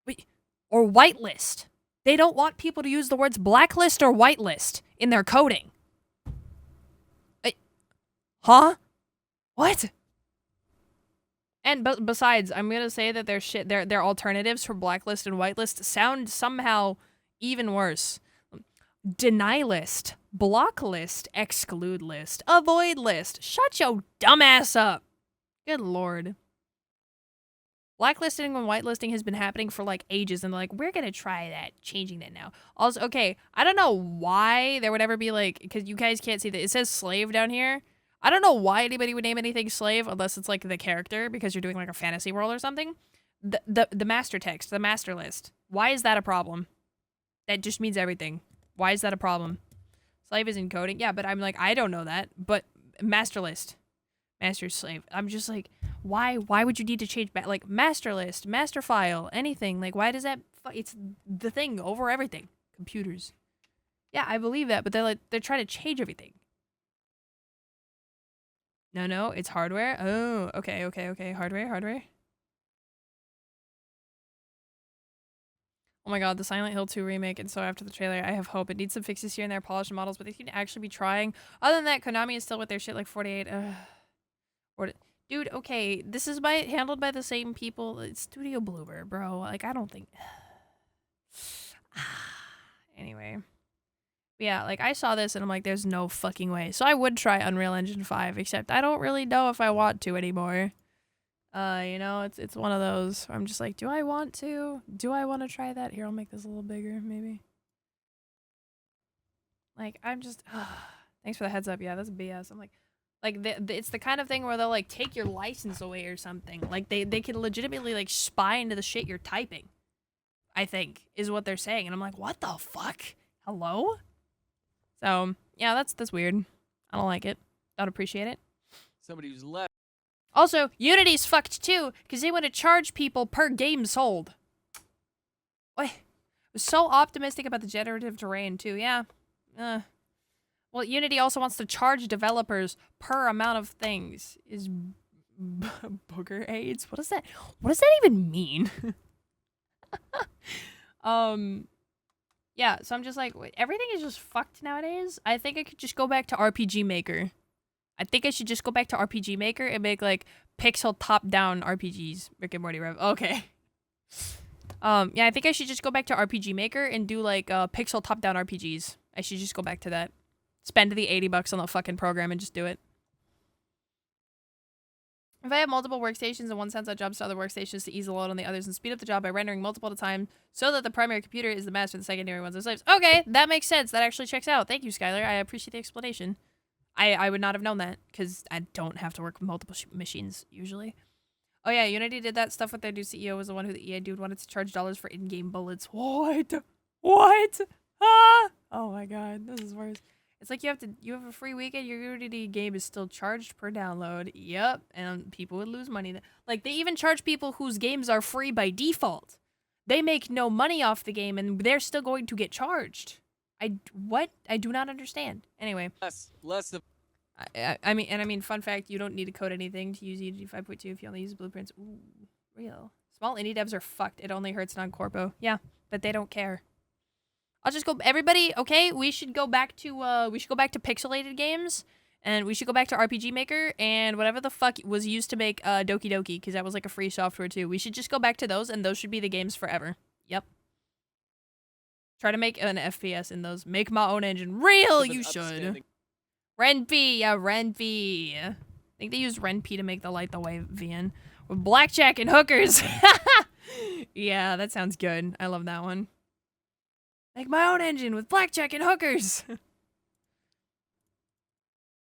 Speaker 1: Wait, or whitelist. They don't want people to use the words blacklist or whitelist in their coding. Huh? What? And besides, I'm gonna say that their alternatives for blacklist and whitelist sound somehow even worse. Deny list, block list, exclude list, avoid list. Shut your dumb ass up. Good lord. Blacklisting and whitelisting has been happening for like ages, and like, we're gonna try that, changing that now. Also, okay, I don't know why there would ever be like, because you guys can't see that, it says slave down here. I don't know why anybody would name anything slave unless it's like the character, because you're doing like a fantasy world or something. The master text, the master list. Why is that a problem? That just means everything. Why is that a problem? Slave is encoding. Yeah, but I'm like, I don't know that. But master list. Master slave. I'm just like, why would you need to change back? Like, master list, master file, anything. Like, why does that... It's the thing over everything. Computers. Yeah, I believe that, but they're trying to change everything. No, it's hardware. Oh, okay. Hardware. Oh my god, the Silent Hill 2 remake, and so after the trailer, I have hope. It needs some fixes here and there, polished models, but they can actually be trying. Other than that, Konami is still with their shit like 48. Dude, okay, this is handled by the same people. It's Studio Bloober, bro. Like, I don't think... Anyway. Yeah, like, I saw this and I'm like, there's no fucking way. So I would try Unreal Engine 5, except I don't really know if I want to anymore. You know, it's one of those where I'm just like, do I want to? Do I want to try that? Here, I'll make this a little bigger, maybe. Like, I'm just... Thanks for the heads up. Yeah, that's BS. I'm like, it's the kind of thing where they'll, like, take your license away or something. Like, they can legitimately, like, spy into the shit you're typing, I think, is what they're saying. And I'm like, what the fuck? Hello? So, yeah, that's weird. I don't like it. Don't appreciate it.
Speaker 7: Somebody who's left.
Speaker 1: Also, Unity's fucked too, because they want to charge people per game sold. What? I was so optimistic about the generative terrain too, yeah. Well, Unity also wants to charge developers per amount of things. Is booger AIDS? What does that even mean? Yeah, so I'm just like, wait, everything is just fucked nowadays. I think I could just go back to RPG Maker. I think I should just go back to RPG Maker and make, like, pixel top-down RPGs. Rick and Morty Rev. Okay. Yeah, I think I should just go back to RPG Maker and do, like, pixel top-down RPGs. I should just go back to that. Spend the $80 on the fucking program and just do it. If I have multiple workstations and one sends out jobs to other workstations to ease the load on the others and speed up the job by rendering multiple at a time so that the primary computer is the master and the secondary ones are slaves. Okay, that makes sense. That actually checks out. Thank you, Skylar. I appreciate the explanation. I would not have known that, because I don't have to work with multiple machines, usually. Oh yeah, Unity did that stuff with their new CEO, was the one who the EA dude wanted to charge dollars for in-game bullets. What? What? Ah! Oh my god, this is worse. It's like you have a free weekend, your Unity game is still charged per download. Yep, and people would lose money. Like, they even charge people whose games are free by default. They make no money off the game, and they're still going to get charged. What? I do not understand. Anyway.
Speaker 7: Less of...
Speaker 1: I mean, fun fact, you don't need to code anything to use Unity 5.2 if you only use blueprints. Ooh, real. Small indie devs are fucked. It only hurts non-corpo. Yeah, but they don't care. I'll just go, everybody, okay? We should go back to pixelated games, and we should go back to RPG Maker, and whatever the fuck was used to make Doki Doki, because that was like a free software too. We should just go back to those, and those should be the games forever. Yep. Try to make an FPS in those. Make my own engine. Real, you should. Ren'Py, yeah, Ren'Py. I think they used Ren'Py to make the Light the Way VN. With blackjack and hookers. Yeah, that sounds good. I love that one. Make my own engine with blackjack and hookers.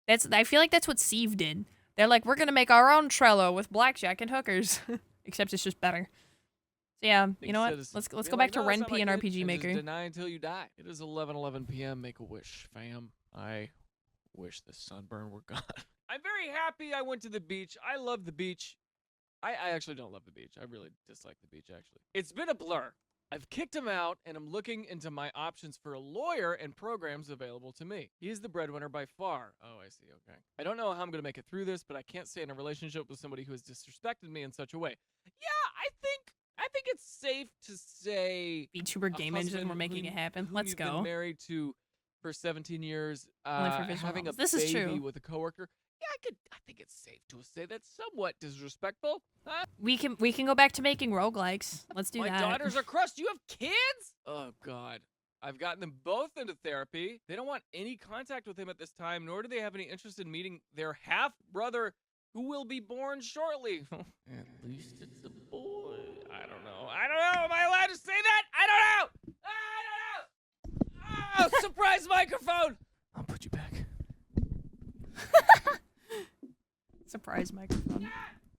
Speaker 1: I feel like that's what Sieve did. They're like, we're gonna make our own Trello with blackjack and hookers. Except it's just better. So yeah, you know what? Let's go back to Renpy and RPG Maker.
Speaker 7: Just deny until you die. It is 11:11 p.m. Make a wish, fam. I wish the sunburn were gone. I'm very happy I went to the beach. I love the beach. I actually don't love the beach. I really dislike the beach, actually. It's been a blur. I've kicked him out, and I'm looking into my options for a lawyer and programs available to me. He's the breadwinner by far. Oh, I see. Okay. I don't know how I'm going to make it through this, but I can't stay in a relationship with somebody who has disrespected me in such a way. Yeah, I think it's safe to say
Speaker 1: VTuber Game Engine, we're making it happen. Let's
Speaker 7: you've
Speaker 1: go.
Speaker 7: Been married to for 17 years,
Speaker 1: Only for visual
Speaker 7: having
Speaker 1: novels.
Speaker 7: a
Speaker 1: This is
Speaker 7: baby
Speaker 1: true.
Speaker 7: with a coworker. Yeah, I think it's safe to say that's somewhat disrespectful. Huh?
Speaker 1: We can go back to making roguelikes. Let's do
Speaker 7: My
Speaker 1: that.
Speaker 7: daughters are crushed. You have kids? Oh, God. I've gotten them both into therapy. They don't want any contact with him at this time, nor do they have any interest in meeting their half-brother who will be born shortly. At least it's a boy. I don't know. Am I allowed to say that? I don't know. Oh, surprise microphone. I'll put you back.
Speaker 1: Surprise microphone.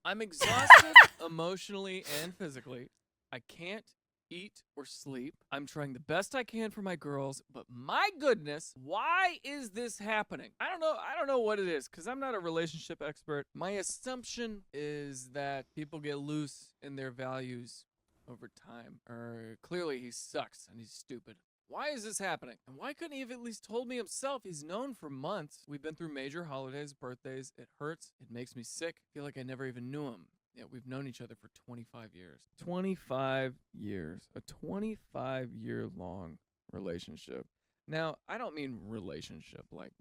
Speaker 7: I'm exhausted emotionally and physically. I can't eat or sleep. I'm trying the best I can for my girls, but my goodness, why is this happening? I don't know what it is, because I'm not a relationship expert. My assumption is that people get loose in their values over time. Or clearly he sucks and he's stupid. Why is this happening? And why couldn't he have at least told me himself? He's known for months. We've been through major holidays, birthdays. It hurts. It makes me sick. I feel like I never even knew him. Yeah, we've known each other for 25 years. 25 years. A 25-year-long relationship. Now, I don't mean relationship like,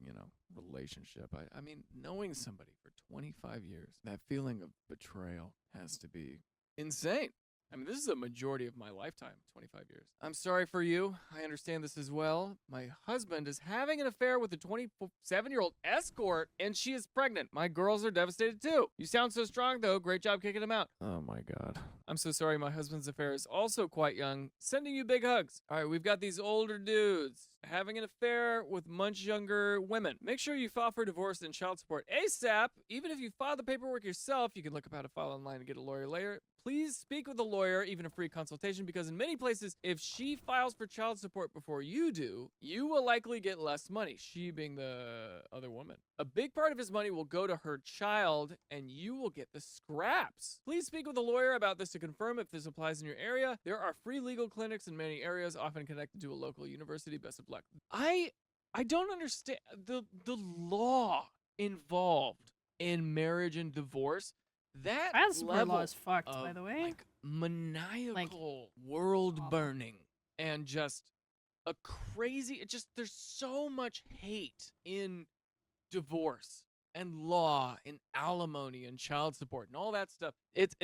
Speaker 7: relationship. I mean knowing somebody for 25 years. That feeling of betrayal has to be insane. I mean, this is a majority of my lifetime, 25 years. I'm sorry for you. I understand this as well. My husband is having an affair with a 27-year-old escort, and she is pregnant. My girls are devastated, too. You sound so strong, though. Great job kicking him out. Oh, my God. I'm so sorry. My husband's affair is also quite young. Sending you big hugs. All right, we've got these older dudes having an affair with much younger women. Make sure you file for divorce and child support ASAP. Even if you file the paperwork yourself, you can look up how to file online and get a lawyer later. Please speak with a lawyer, even a free consultation, because in many places, if she files for child support before you do, you will likely get less money, she being the other woman. A big part of his money will go to her child, and you will get the scraps. Please speak with a lawyer about this to confirm if this applies in your area. There are free legal clinics in many areas, often connected to a local university. Best of luck. I don't understand the law involved in marriage and divorce. That level
Speaker 1: law is fucked,
Speaker 7: of,
Speaker 1: by the way.
Speaker 7: like, maniacal world burning and just a crazy, there's so much hate in divorce and law and alimony and child support and all that stuff. It's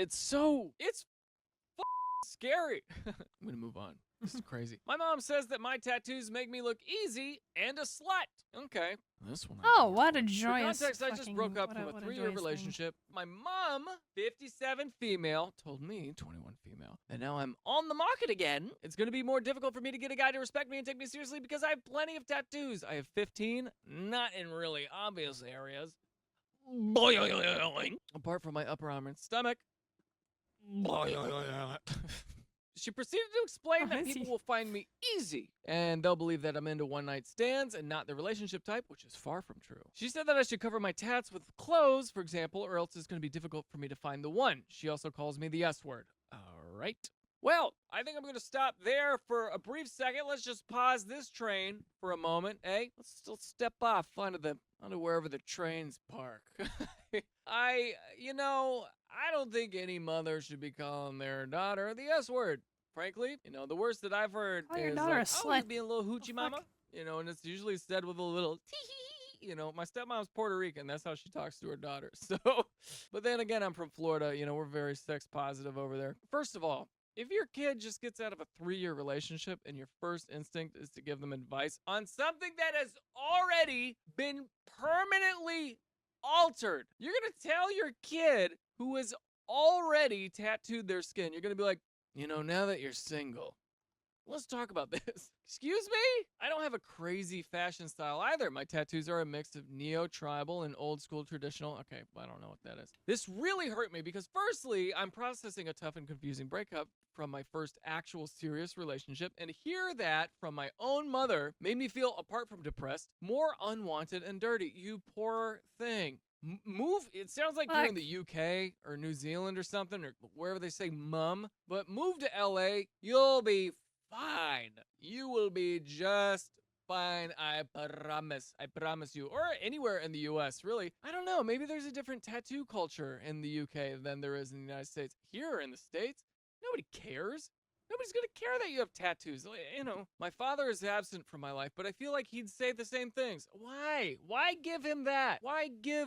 Speaker 7: scary. I'm gonna move on. This is crazy. My mom says that my tattoos make me look easy and a slut. Okay. This one.
Speaker 1: Oh, what a joyous.
Speaker 7: For context, I just broke up from a 3-year relationship. My mom, 57 female, told me, 21 female, that now I'm on the market again. It's going to be more difficult for me to get a guy to respect me and take me seriously because I have plenty of tattoos. I have 15, not in really obvious areas. Apart from my upper arm and stomach. She proceeded to explain that people will find me easy, and they'll believe that I'm into one-night stands and not the relationship type, which is far from true. She said that I should cover my tats with clothes, for example, or else it's going to be difficult for me to find the one. She also calls me the S word. All right. Well, I think I'm going to stop there for a brief second. Let's just pause this train for a moment, eh? Let's still step off onto wherever the trains park. I don't think any mother should be calling their daughter the S word. Frankly, the worst that I've heard is like, oh, you're being a little hoochie mama. And it's usually said with a little tee. My stepmom's Puerto Rican. That's how she talks to her daughter. So, but then again, I'm from Florida. We're very sex positive over there. First of all, if your kid just gets out of a 3-year relationship and your first instinct is to give them advice on something that has already been permanently altered, you're going to tell your kid who has already tattooed their skin, you're going to be like, now that you're single, Let's talk about this. Excuse me? I don't have a crazy fashion style either. My tattoos are a mix of neo-tribal and old-school traditional. Okay, I don't know what that is. This really hurt me because firstly, I'm processing a tough and confusing breakup from my first actual serious relationship, and hear that from my own mother made me feel, apart from depressed, more unwanted and dirty. You poor thing. Move. It sounds like you're in the UK or New Zealand or something, or wherever they say mum, but move to LA. You'll be fine. You will be just fine. I promise. I promise you. Or anywhere in the US, really. I don't know. Maybe there's a different tattoo culture in the UK than there is in the United States. Here in the States, nobody cares. Nobody's gonna care that you have tattoos. You know, my father is absent from my life, but I feel like he'd say the same things. Why? Why give him that? Why give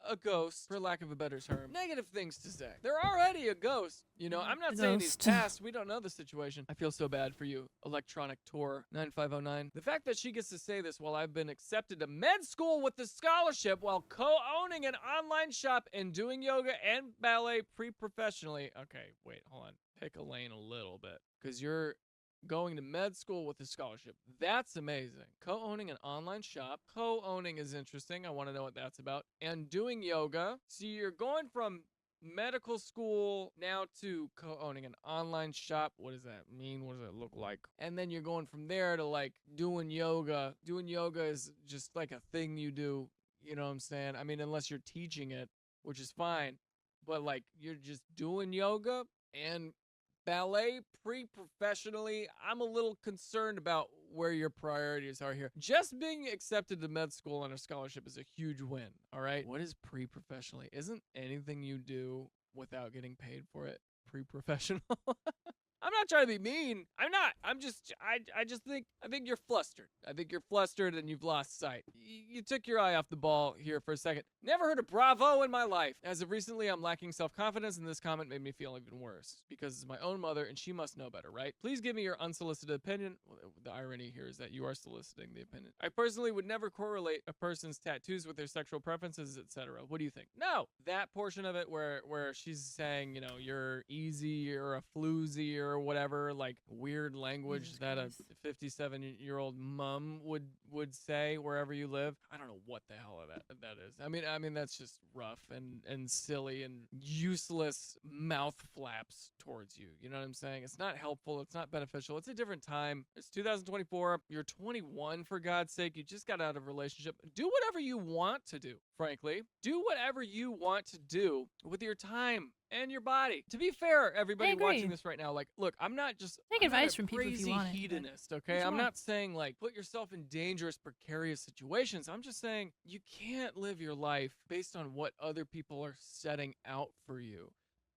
Speaker 7: a ghost, for lack of a better term, negative things to say? They're already a ghost. You know, I'm not saying he's passed. We don't know the situation. I feel so bad for you, Electronic Tour 9509. The fact that she gets to say this while I've been accepted to med school with the scholarship while co-owning an online shop and doing yoga and ballet pre-professionally. Okay, wait, hold on. Pick a lane a little bit, because you're going to med school with a scholarship. That's amazing. Co-owning an online shop. Co-owning is interesting. I want to know what that's about. And doing yoga. So you're going from medical school now to co-owning an online shop. What does that mean? What does that look like? And then you're going from there to like doing yoga. Doing yoga is just like a thing you do. You know what I'm saying? I mean, unless you're teaching it, which is fine. But like you're just doing yoga and ballet pre-professionally. I'm a little concerned about where your priorities are here. Just being accepted to med school on a scholarship is a huge win, all right? What is pre-professionally? Isn't anything you do without getting paid for it pre-professional? I'm not trying to be mean. I'm not. I'm just, I just think you're flustered. I think you're flustered and you've lost sight. You took your eye off the ball here for a second. Never heard of bravo in my life. As of recently, I'm lacking self-confidence, and this comment made me feel even worse because it's my own mother and she must know better, right? Please give me your unsolicited opinion. Well, the irony here is that you are soliciting the opinion. I personally would never correlate a person's tattoos with their sexual preferences, etc. What do you think? No, that portion of it where she's saying, you know, you're easy or a floozy or whatever, like weird language that a 57-year-old mom would say wherever you live. I don't know what the hell that is. I mean that's just rough and silly and useless mouth flaps towards you. You know what I'm saying? It's not helpful. It's not beneficial. It's a different time. It's 2024. You're 21, for God's sake. You just got out of a relationship. Do whatever you want to do, frankly. Do whatever you want to do with your time and your body. To be fair, everybody watching this right now, like, look, I'm not just
Speaker 1: take advice from people if you want it.
Speaker 7: Hedonist, okay? I'm not saying like put yourself in dangerous, precarious situations. I'm just saying you can't live your life based on what other people are setting out for you,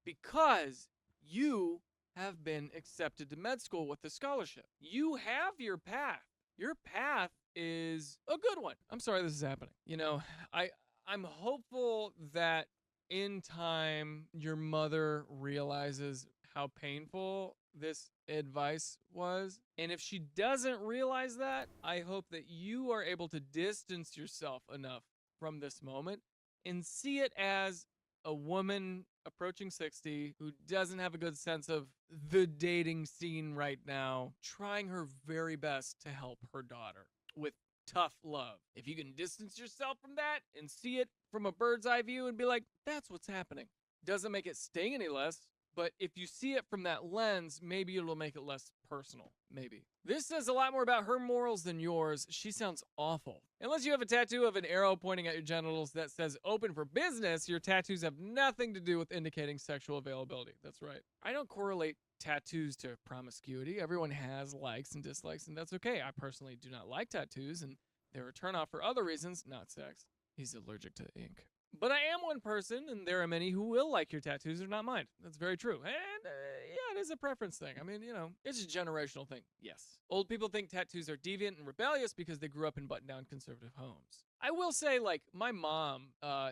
Speaker 7: because you have been accepted to med school with a scholarship. You have your path. Your path is a good one. I'm sorry this is happening. You know, I'm hopeful that in time your mother realizes how painful this advice was. And if she doesn't realize that, I hope that you are able to distance yourself enough from this moment and see it as a woman approaching 60 who doesn't have a good sense of the dating scene right now, trying her very best to help her daughter with tough love. If you can distance yourself from that and see it from a bird's eye view and be like, that's what's happening. Doesn't make it sting any less, but if you see it from that lens, maybe it'll make it less personal. Maybe. This says a lot more about her morals than yours. She sounds awful. Unless you have a tattoo of an arrow pointing at your genitals that says open for business, your tattoos have nothing to do with indicating sexual availability. That's right. I don't correlate tattoos to promiscuity. Everyone has likes and dislikes, and that's okay. I personally do not like tattoos, and they're a turnoff for other reasons, not sex. He's allergic to ink. But I am one person, and there are many who will like your tattoos or not mine. That's very true. And yeah, it is a preference thing. I mean, you know, it's a generational thing. Yes. Old people think tattoos are deviant and rebellious because they grew up in button-down conservative homes. I will say, like, my mom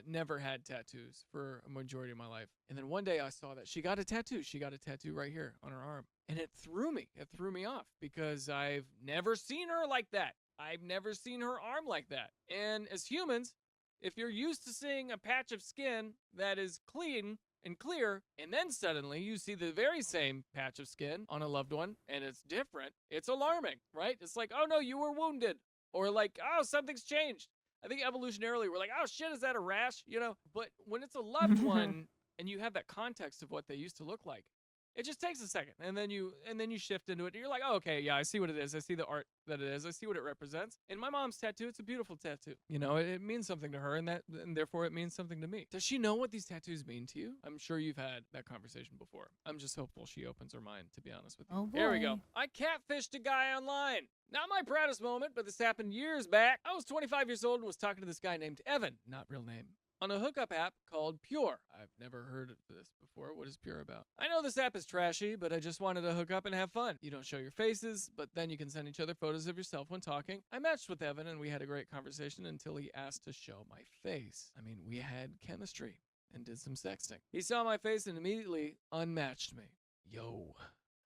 Speaker 7: never had tattoos for a majority of my life. And then one day I saw that she got a tattoo. She got a tattoo right here on her arm. And it threw me. It threw me off because I've never seen her like that. I've never seen her arm like that. And as humans, if you're used to seeing a patch of skin that is clean and clear, and then suddenly you see the very same patch of skin on a loved one, and it's different. It's alarming, right? It's like, oh no, you were wounded. Or like, oh, something's changed. I think evolutionarily, we're like, oh shit, is that a rash? You know, but when it's a loved one and you have that context of what they used to look like, it just takes a second, and then you shift into it, and you're like, oh, okay, yeah, I see what it is. I see the art that it is. I see what it represents. And my mom's tattoo, it's a beautiful tattoo. You know, it means something to her, and therefore it means something to me. Does she know what these tattoos mean to you? I'm sure you've had that conversation before. I'm just hopeful she opens her mind, to be honest with you.
Speaker 1: Oh, boy.
Speaker 7: Here we go. I catfished a guy online. Not my proudest moment, but this happened years back. I was 25 years old and was talking to this guy named Evan, not real name, on a hookup app called Pure. I've never heard of this before. What is Pure about? I know this app is trashy, but I just wanted to hook up and have fun. You don't show your faces, but then you can send each other photos of yourself when talking. I matched with Evan and we had a great conversation until he asked to show my face. I mean, we had chemistry and did some sexting. He saw my face and immediately unmatched me. Yo,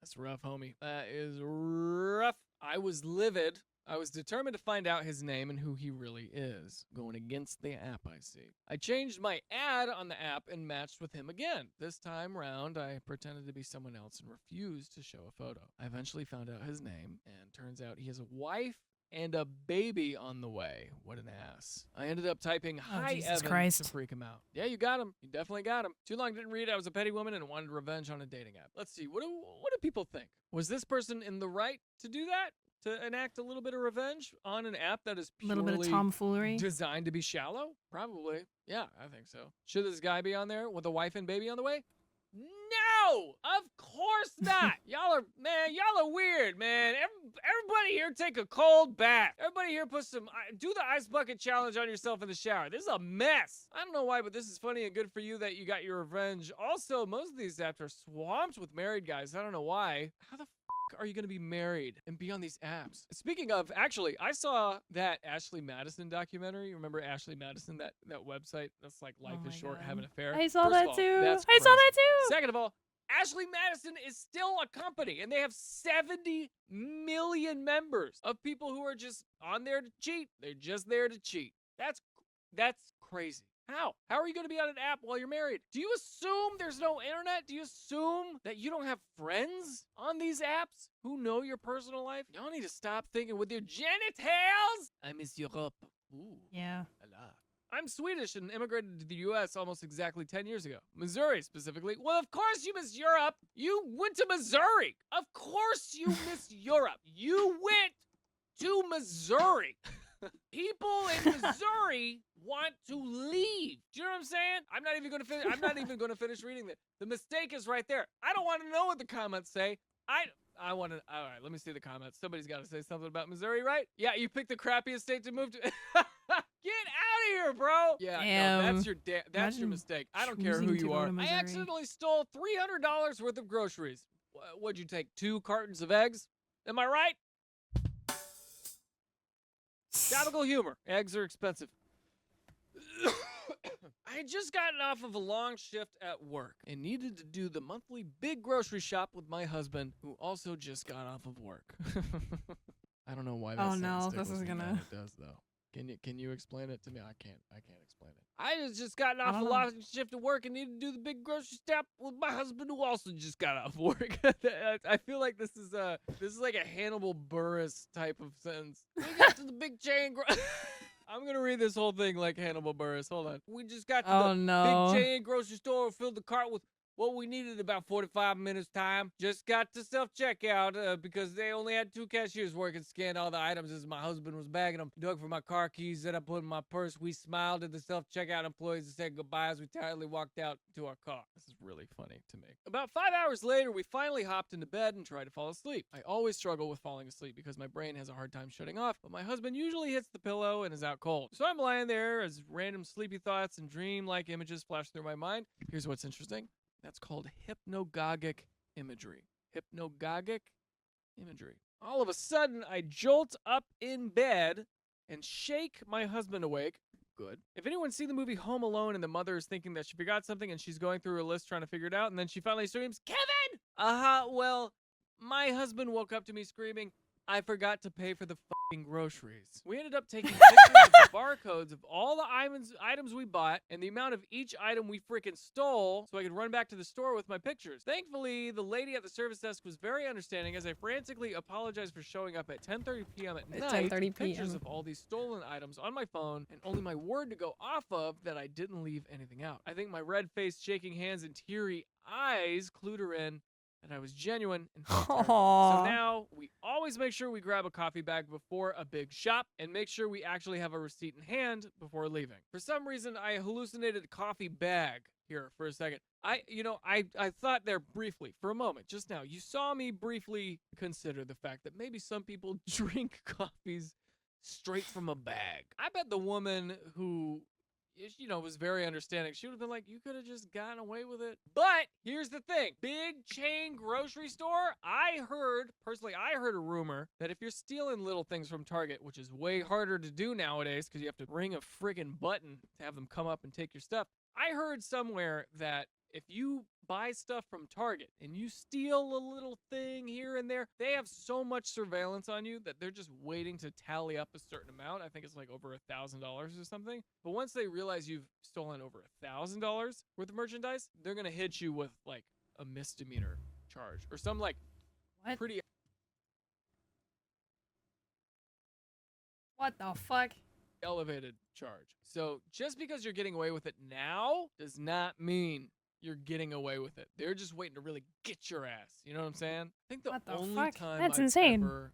Speaker 7: that's rough, homie. That is rough. I was livid. I was determined to find out his name and who he really is, going against the app, I see. I changed my ad on the app and matched with him again. This time round, I pretended to be someone else and refused to show a photo. I eventually found out his name, and turns out he has a wife and a baby on the way. What an ass. I ended up typing, hi,
Speaker 1: Jesus
Speaker 7: Evan,
Speaker 1: Christ.
Speaker 7: to freak him out. Yeah, you got him. You definitely got him. Too long didn't read. I was a petty woman and wanted revenge on a dating app. Let's see. What do people think? Was this person in the right to do that? To enact a little bit of revenge on an app that is
Speaker 1: A little bit of
Speaker 7: purely
Speaker 1: tomfoolery.
Speaker 7: designed to be shallow? Probably. Yeah, I think so. Should this guy be on there with a wife and baby on the way? No! Of course not! Y'all are weird, man. Everybody here take a cold bath. Everybody here do the ice bucket challenge on yourself in the shower. This is a mess. I don't know why, but this is funny and good for you that you got your revenge. Also, most of these apps are swamped with married guys. I don't know why. How the are you going to be married and be on these apps? Speaking of, actually, I saw that Ashley Madison documentary. Remember Ashley Madison, that website that's like Life is Short, Have an Affair?
Speaker 1: I saw
Speaker 7: First
Speaker 1: that
Speaker 7: of all,
Speaker 1: too.
Speaker 7: that's
Speaker 1: I saw
Speaker 7: crazy.
Speaker 1: that too.
Speaker 7: Second of all, Ashley Madison is still a company, and they have 70 million members of people who are just on there to cheat. They're just there to cheat. That's crazy. How? How are you going to be on an app while you're married? Do you assume there's no internet? Do you assume that you don't have friends on these apps who know your personal life? Y'all need to stop thinking with your genitals. I miss Europe. Ooh.
Speaker 1: Yeah.
Speaker 7: I'm Swedish and immigrated to the U.S. almost exactly 10 years ago. Missouri, specifically. Well, of course you miss Europe. You went to Missouri. Of course you miss Europe. You went to Missouri. People in Missouri want to leave. Do you know what I'm saying? I'm not even going to finish reading this. The mistake is right there. I don't want to know what the comments say. I want to. All right, let me see the comments. Somebody's got to say something about Missouri, right? Yeah, you picked the crappiest state to move to. Get out of here, bro. Yeah, no, that's your mistake. I don't care who you are. I accidentally stole $300 worth of groceries. What'd you take? 2 cartons of eggs? Am I right? Topical humor. Eggs are expensive. I had just gotten off of a long shift at work and needed to do the monthly big grocery shop with my husband, who also just got off of work. I don't know why that this is gonna. It does though. Can you explain it to me? I can't explain it. I had just gotten off a long shift at work and needed to do the big grocery stop with my husband, who also just got off work. I feel like this is like a Hannibal Buress type of sentence. We got to the big chain. I'm gonna read this whole thing like Hannibal Buress. Hold on. We just got to the big chain grocery store, filled the cart with what we needed about 45 minutes time. Just got to self-checkout because they only had 2 cashiers working, scanned all the items as my husband was bagging them. Dug for my car keys that I put in my purse. We smiled at the self-checkout employees and said goodbye as we tiredly walked out to our car. This is really funny to me. About 5 hours later, we finally hopped into bed and tried to fall asleep. I always struggle with falling asleep because my brain has a hard time shutting off, but my husband usually hits the pillow and is out cold. So I'm lying there as random sleepy thoughts and dream-like images flash through my mind. Here's what's interesting. That's called hypnagogic imagery. Hypnagogic imagery. All of a sudden, I jolt up in bed and shake my husband awake. Good. If anyone's seen the movie Home Alone and the mother is thinking that she forgot something and she's going through her list trying to figure it out, and then she finally screams, "Kevin!" Well, my husband woke up to me screaming, I forgot to pay for the fucking groceries. We ended up taking pictures of the barcodes of all the items we bought and the amount of each item we freaking stole so I could run back to the store with my pictures. Thankfully, the lady at the service desk was very understanding as I frantically apologized for showing up at 10:30 p.m. at night with pictures of all these stolen items on my phone and only my word to go off of that I didn't leave anything out. I think my red face, shaking hands, and teary eyes clued her in that I was genuine and felt terrible. So now we always make sure we grab a coffee bag before a big shop and make sure we actually have a receipt in hand before leaving. For some reason, I hallucinated coffee bag here for a second. I thought there briefly for a moment just now. You saw me briefly consider the fact that maybe some people drink coffees straight from a bag. I bet the woman who was very understanding. She would have been like, you could have just gotten away with it. But here's the thing. Big chain grocery store. I heard a rumor that if you're stealing little things from Target, which is way harder to do nowadays because you have to ring a friggin' button to have them come up and take your stuff. I heard somewhere that if you buy stuff from Target and you steal a little thing here and there, they have so much surveillance on you that they're just waiting to tally up a certain amount. I think it's like over $1,000 or something. But once they realize you've stolen over $1,000 worth of merchandise, they're going to hit you with like a misdemeanor charge or some like pretty...
Speaker 1: What the fuck?
Speaker 7: Elevated charge. So just because you're getting away with it now does not mean you're getting away with it. They're just waiting to really get your ass. You know what I'm saying? I think the only time I've ever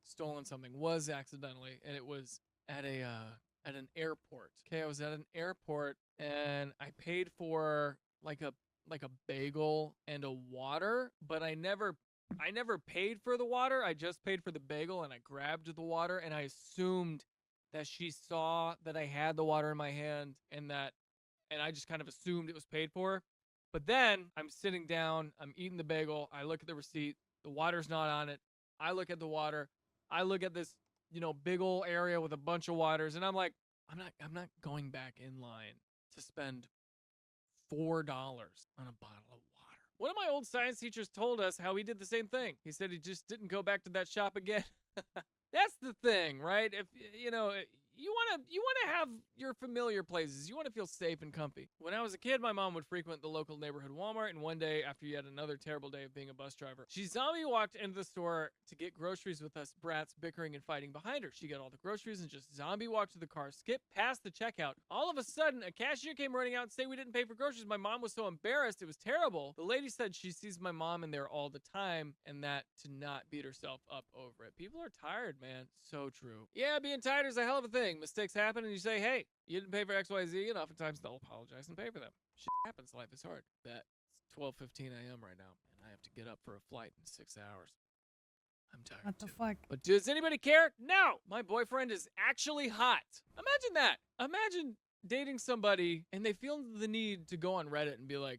Speaker 7: stolen something was accidentally, and it was at an airport. Okay, I was at an airport and I paid for like a bagel and a water, but I never paid for the water. I just paid for the bagel and I grabbed the water and I assumed that she saw that I had the water in my hand and I just kind of assumed it was paid for. But then I'm sitting down, I'm eating the bagel, I look at the receipt, the water's not on it. I look at the water, I look at this, big old area with a bunch of waters, and I'm like, I'm not going back in line to spend $4 on a bottle of water. One of my old science teachers told us how he did the same thing. He said he just didn't go back to that shop again. That's the thing, right? If you want to have your familiar places. You want to feel safe and comfy. When I was a kid, my mom would frequent the local neighborhood Walmart, and one day, after yet another terrible day of being a bus driver, she zombie walked into the store to get groceries with us brats bickering and fighting behind her. She got all the groceries and just zombie walked to the car, skipped past the checkout. All of a sudden, a cashier came running out and said we didn't pay for groceries. My mom was so embarrassed. It was terrible. The lady said she sees my mom in there all the time and that to not beat herself up over it. People are tired, man. So true. Yeah, being tired is a hell of a thing. Mistakes happen and you say, hey, you didn't pay for XYZ, and oftentimes they'll apologize and pay for them. Shit happens. Life is hard. It's 12:15 a.m. right now, and I have to get up for a flight in 6 hours. I'm tired.
Speaker 1: What the fuck?
Speaker 7: But does anybody care? No! My boyfriend is actually hot. Imagine that. Imagine dating somebody and they feel the need to go on Reddit and be like,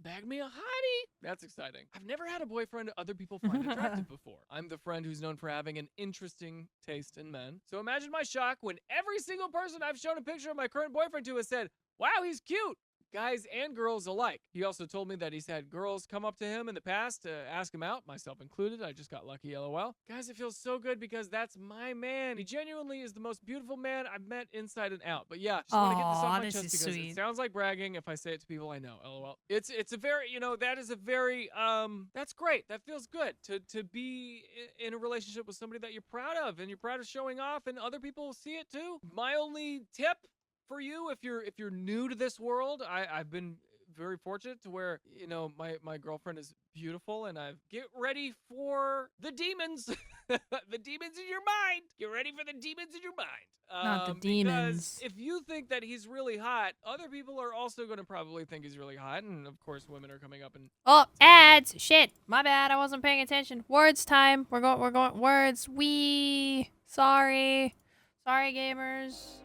Speaker 7: bag me a hottie. That's exciting. I've never had a boyfriend other people find attractive before. I'm the friend who's known for having an interesting taste in men. So imagine my shock when every single person I've shown a picture of my current boyfriend to has said, wow, he's cute. Guys and girls alike. He also told me that he's had girls come up to him in the past to ask him out, myself included. I just got lucky, LOL. Guys, it feels so good because that's my man. He genuinely is the most beautiful man I've met inside and out. But yeah, just want to get this off my chest because it sounds like bragging if I say it to people I know, LOL. It's a very, that is a very, that's great. That feels good to be in a relationship with somebody that you're proud of and you're proud of showing off and other people see it too. My only tip for you, if you're new to this world, I've been very fortunate to where, my girlfriend is beautiful and get ready for the demons. The demons in your mind. Get ready for the demons in your mind.
Speaker 1: Not the demons.
Speaker 7: Because if you think that he's really hot, other people are also going to probably think he's really hot. And of course, women are coming up and...
Speaker 1: Oh, ads! Shit! My bad, I wasn't paying attention. Words time. We're going words. Sorry, gamers.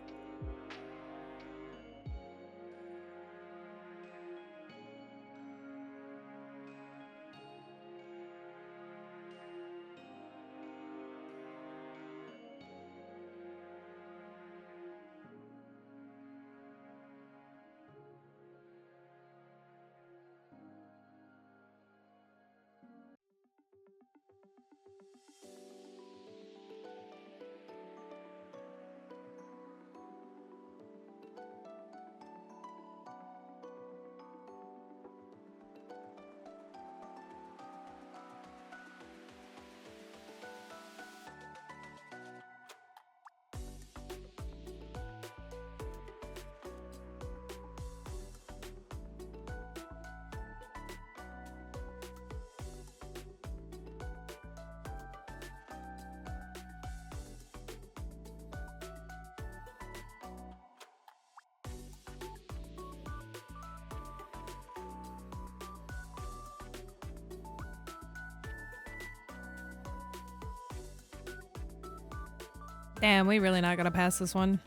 Speaker 1: Damn, we really not gonna pass this one.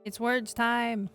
Speaker 1: It's words time.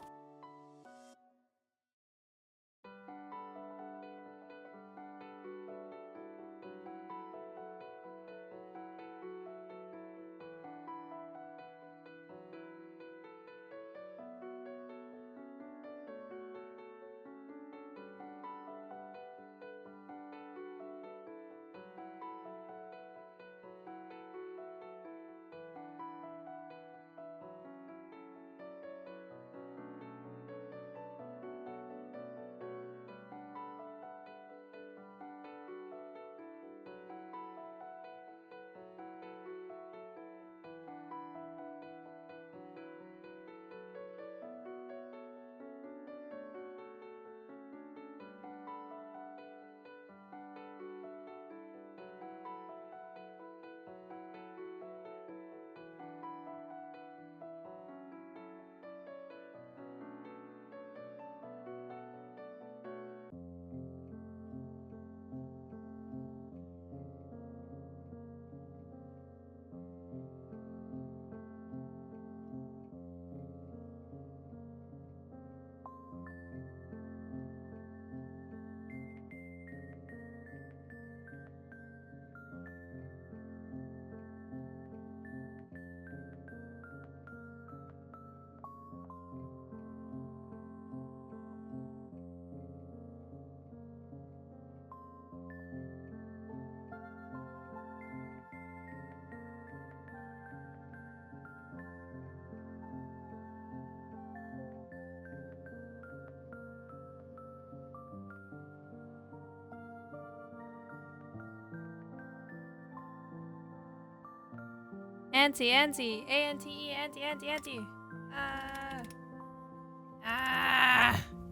Speaker 1: Anti, anti, A-N-T-E, anti, anti, anti.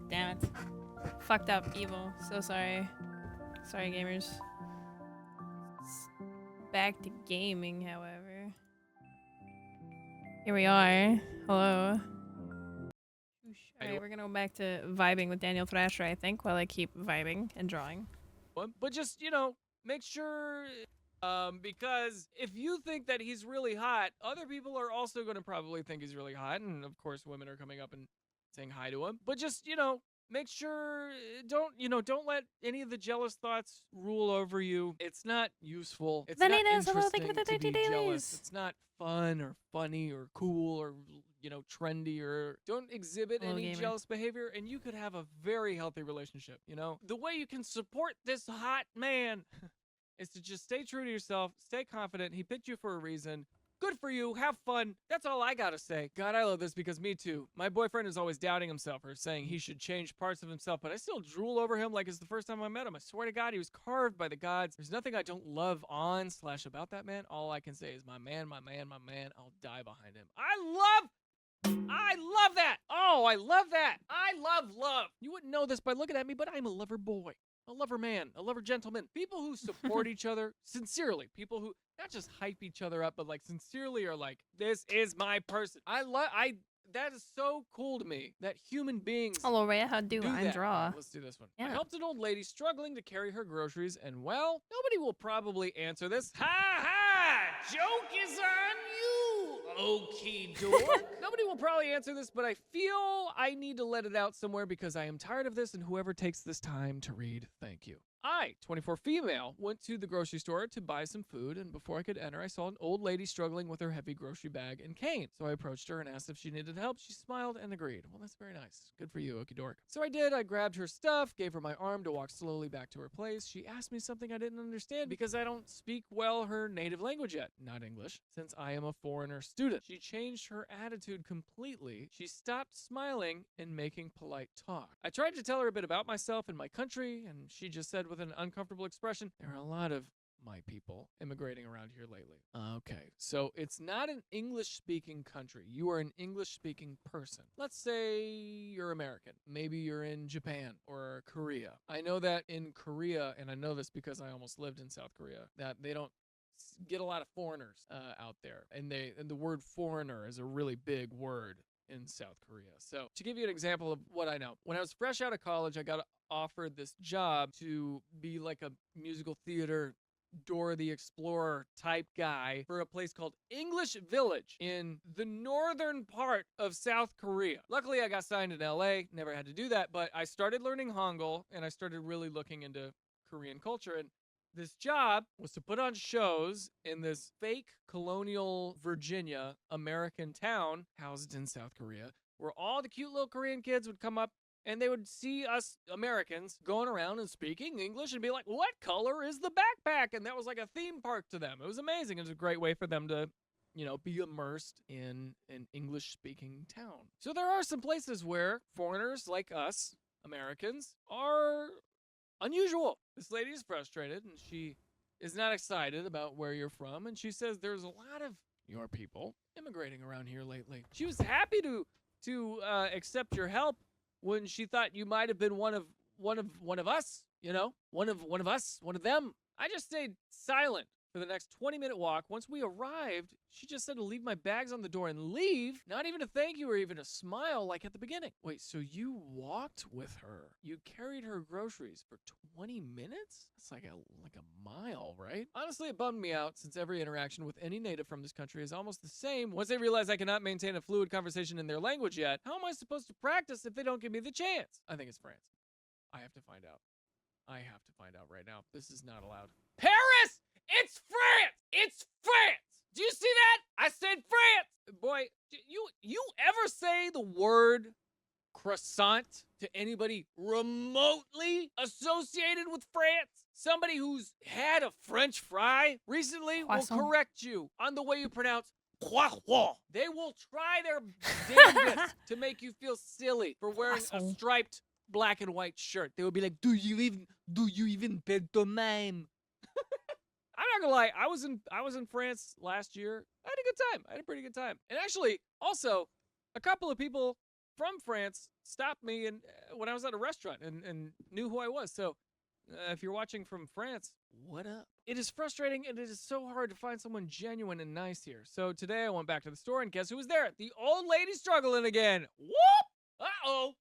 Speaker 1: Damn it. Fucked up, evil. So sorry. Sorry, gamers. Back to gaming, however. Here we are. Hello. Alright, we're gonna go back to vibing with Daniel Thrasher, I think, while I keep vibing and drawing.
Speaker 7: But just, you know, make sure... because if you think that he's really hot, other people are also going to probably think he's really hot. And of course, women are coming up and saying hi to him. But just, you know, make sure, don't let any of the jealous thoughts rule over you. It's not useful. It's not interesting to be jealous. It's not fun or funny or cool or, you know, trendy, or don't exhibit any jealous behavior. And you could have a very healthy relationship, you know? The way you can support this hot man is to just stay true to yourself, stay confident. He picked you for a reason. Good for you. Have fun. That's all I gotta say. God, I love this because me too. My boyfriend is always doubting himself or saying he should change parts of himself, but I still drool over him like it's the first time I met him. I swear to God, he was carved by the gods. There's nothing I don't love on/about that man. All I can say is my man, my man, my man. I'll die behind him. I love that. Oh, I love that. I love. You wouldn't know this by looking at me, but I'm a lover boy. A lover man, a lover gentleman, people who support each other sincerely, people who not just hype each other up, but like sincerely are like, this is my person. That is so cool to me that human beings
Speaker 1: Hello, Rhea, how do I draw?
Speaker 7: Let's do this one.
Speaker 1: Yeah.
Speaker 7: I helped an old lady struggling to carry her groceries, and well, nobody will probably answer this. Ha! Joke is on you, okie dork. Nobody will probably answer this, but I feel I need to let it out somewhere because I am tired of this, and whoever takes this time to read, thank you. I, 24 female, went to the grocery store to buy some food, and before I could enter, I saw an old lady struggling with her heavy grocery bag and cane. So I approached her and asked if she needed help. She smiled and agreed. Well, that's very nice. Good for you, Okie Dork. So I did. I grabbed her stuff, gave her my arm to walk slowly back to her place. She asked me something I didn't understand because I don't speak well her native language yet, not English, since I am a foreigner student. She changed her attitude completely. She stopped smiling and making polite talk. I tried to tell her a bit about myself and my country, and she just said with an uncomfortable expression, there are a lot of my people immigrating around here lately. Okay, so it's not an English-speaking country. You are an English-speaking person. Let's say you're American. Maybe you're in Japan or Korea. I know that in Korea, and I know this because I almost lived in South Korea, that they don't get a lot of foreigners out there. And the word foreigner is a really big word in South Korea. So to give you an example of what I know, when I was fresh out of college, I got offered this job to be like a musical theater Dora the Explorer type guy for a place called English Village in the northern part of South Korea. Luckily, I got signed in LA, never had to do that, but I started learning Hangul and I started really looking into Korean culture. And this job was to put on shows in this fake colonial Virginia American town housed in South Korea, where all the cute little Korean kids would come up and they would see us Americans going around and speaking English and be like, what color is the backpack? And that was like a theme park to them. It was amazing. It was a great way for them to, be immersed in an English-speaking town. So there are some places where foreigners like us, Americans, are unusual. This lady is frustrated and she is not excited about where you're from. And she says there's a lot of your people immigrating around here lately. She was happy to accept your help when she thought you might have been one of us, one of us, one of them. I just stayed silent for the next 20-minute walk. Once we arrived, she just said to leave my bags on the door and leave, not even a thank you or even a smile like at the beginning. Wait, so you walked with her? You carried her groceries for 20 minutes? That's like a mile, right? Honestly, it bummed me out since every interaction with any native from this country is almost the same. Once they realize I cannot maintain a fluid conversation in their language yet, how am I supposed to practice if they don't give me the chance? I think it's France. I have to find out. I have to find out right now. This is not allowed. Paris! It's France! It's France! Do you see that? I said France! Boy, you ever say the word croissant to anybody remotely associated with France? Somebody who's had a French fry recently will correct you on the way you pronounce croissant. They will try their damnedest to make you feel silly for wearing a striped black and white shirt. They will be like, do you even pantomime? I'm not gonna lie, I was in France last year. I had a good time. I had a pretty good time. And actually, also, a couple of people from France stopped me and when I was at a restaurant and knew who I was. So if you're watching from France, what up? It is frustrating and it is so hard to find someone genuine and nice here. So today I went back to the store and guess who was there? The old lady struggling again. Whoop! Uh-oh.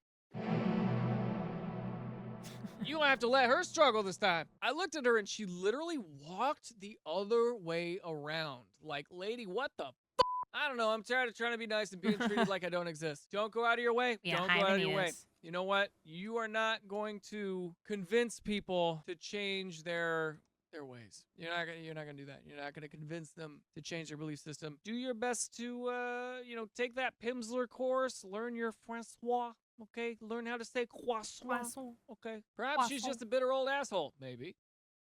Speaker 7: You don't have to let her struggle this time. I looked at her and she literally walked the other way around. Like, lady, what the I don't know. I'm tired of trying to be nice and being treated like I don't exist. Don't go out of your way.
Speaker 1: Yeah,
Speaker 7: don't go out of your way. You know what? You are not going to convince people to change their ways. You're not gonna do that. You're not gonna convince them to change their belief system. Do your best to take that Pimsleur course, learn your Francois. Okay, learn how to say croissant. Okay, perhaps she's just a bitter old asshole. Maybe,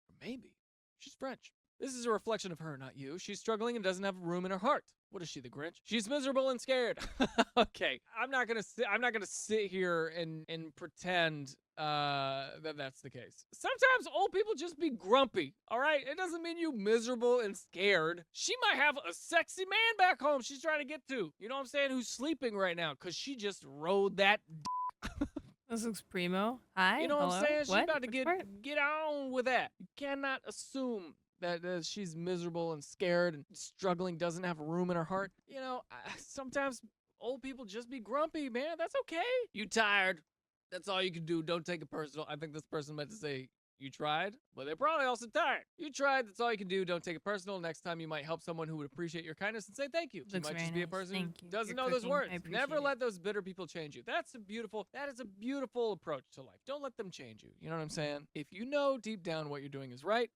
Speaker 7: or maybe she's French. This is a reflection of her, not you. She's struggling and doesn't have room in her heart. What is she, the Grinch? She's miserable and scared. Okay, I'm not gonna sit here and pretend that that's the case. Sometimes old people just be grumpy. All right, it doesn't mean you miserable and scared. She might have a sexy man back home she's trying to get to. You know what I'm saying? Who's sleeping right now? Cause she just rode that.
Speaker 1: This looks primo. Hi.
Speaker 7: You know what I'm saying? She's about to
Speaker 1: Which part?
Speaker 7: get on with that. You cannot assume that she's miserable and scared and struggling, doesn't have room in her heart. You know, sometimes old people just be grumpy, man. That's okay. You tired. That's all you can do. Don't take it personal. I think this person meant to say You tried, but they're probably also tired. You tried, that's all you can do. Don't take it personal. Next time you might help someone who would appreciate your kindness and say thank you. You
Speaker 1: Looks
Speaker 7: might
Speaker 1: very
Speaker 7: just be a
Speaker 1: nice.
Speaker 7: person
Speaker 1: Thank
Speaker 7: who
Speaker 1: you.
Speaker 7: doesn't
Speaker 1: Your
Speaker 7: know those
Speaker 1: cooking,
Speaker 7: words.
Speaker 1: I appreciate
Speaker 7: Never
Speaker 1: it.
Speaker 7: let those bitter people change you. That is a beautiful approach to life. Don't let them change you. You know what I'm saying? If you know deep down what you're doing is right,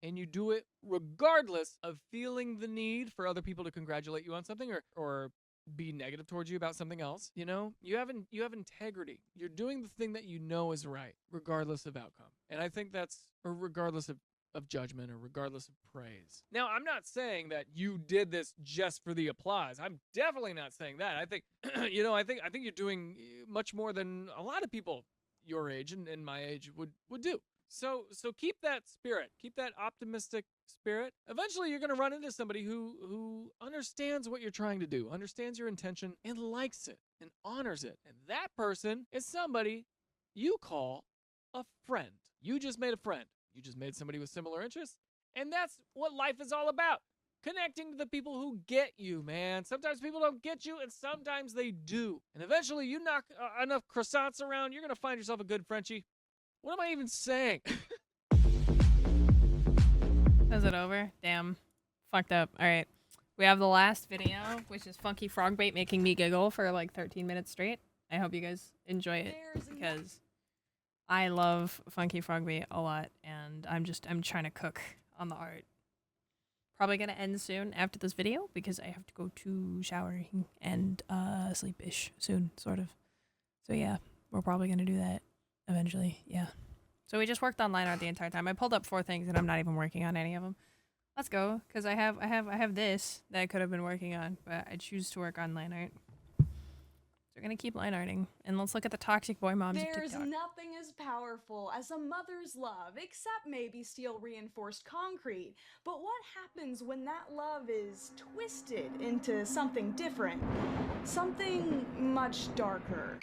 Speaker 7: and you do it regardless of feeling the need for other people to congratulate you on something or be negative towards you about something else, you know, you have integrity. You're doing the thing that you know is right, regardless of outcome. And I think or regardless of judgment or regardless of praise. Now, I'm not saying that you did this just for the applause. I'm definitely not saying that. I think, I think you're doing much more than a lot of people your age and my age would do. So keep that spirit, keep that optimistic spirit. Eventually, you're going to run into somebody who understands what you're trying to do, understands your intention, and likes it and honors it. And that person is somebody you call a friend. You just made a friend. You just made somebody with similar interests. And that's what life is all about. Connecting to the people who get you, man. Sometimes people don't get you, and sometimes they do. And eventually, you knock enough croissants around, you're going to find yourself a good Frenchie. What am I even saying?
Speaker 1: Is it over? Damn. Fucked up. Alright. We have the last video, which is Funky Frogbait making me giggle for like 13 minutes straight. I hope you guys enjoy it because I love Funky Frogbait a lot, and I'm trying to cook on the art. Probably gonna end soon after this video because I have to go to showering and sleep-ish soon, sort of. So yeah, we're probably gonna do that eventually. Yeah. So we just worked on line art the entire time. I pulled up 4 things and I'm not even working on any of them. Let's go, because I have this that I could have been working on, but I choose to work on line art. So we're gonna keep line arting, and let's look at the toxic boy moms of
Speaker 8: There's
Speaker 1: TikTok.
Speaker 8: nothing as powerful as a mother's love, except maybe steel reinforced concrete. But what happens when that love is twisted into something different? Something much darker.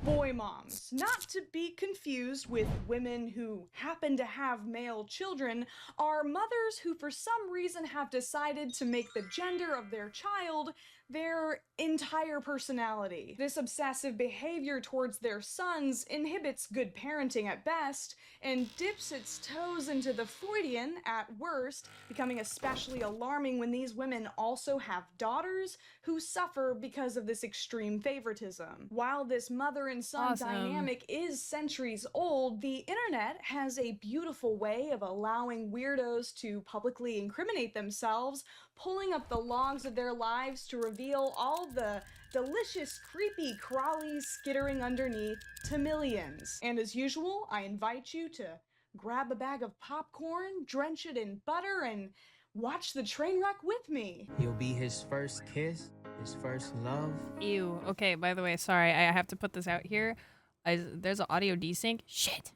Speaker 8: Boy moms, not to be confused with women who happen to have male children, are mothers who for some reason have decided to make the gender of their child their entire personality. This obsessive behavior towards their sons inhibits good parenting at best, and dips its toes into the Freudian at worst, becoming especially alarming when these women also have daughters who suffer because of this extreme favoritism. While this mother and son dynamic is centuries old, the internet has a beautiful way of allowing weirdos to publicly incriminate themselves, pulling up the logs of their lives to reveal all the delicious, creepy crawlies skittering underneath to millions. And as usual, I invite you to grab a bag of popcorn, drench it in butter, and watch the train wreck with me.
Speaker 9: You'll be his first kiss, his first love.
Speaker 1: Ew. Okay, by the way, sorry, I have to put this out here. There's an audio desync. Shit.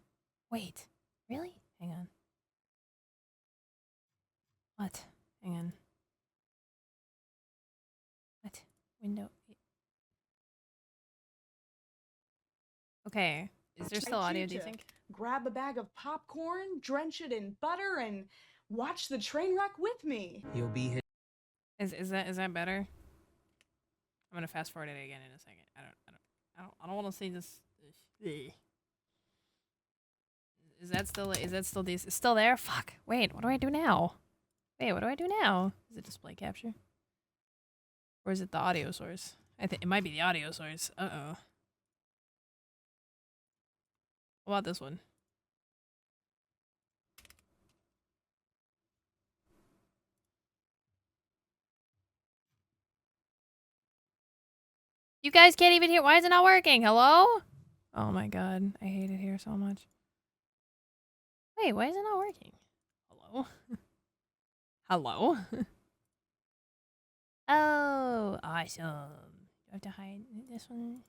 Speaker 1: Wait. Really? Hang on. What? Hang on. What? Window. Okay. Is there still audio desync?
Speaker 8: Grab a bag of popcorn, drench it in butter, and watch the train wreck with me.
Speaker 9: You'll be his.
Speaker 1: Is that better? I'm gonna fast forward it again in a second. I don't want to see this. Is that still decent? It's still there? Fuck. Wait, what do I do now? Wait, what do I do now? Is it display capture? Or is it the audio source? I think it might be the audio source. Uh-oh. What about this one? You guys can't even hear. Why is it not working? Hello? Oh my god. I hate it here so much. Wait, why is it not working? Hello? Hello? Oh, awesome. Do I have to hide this one?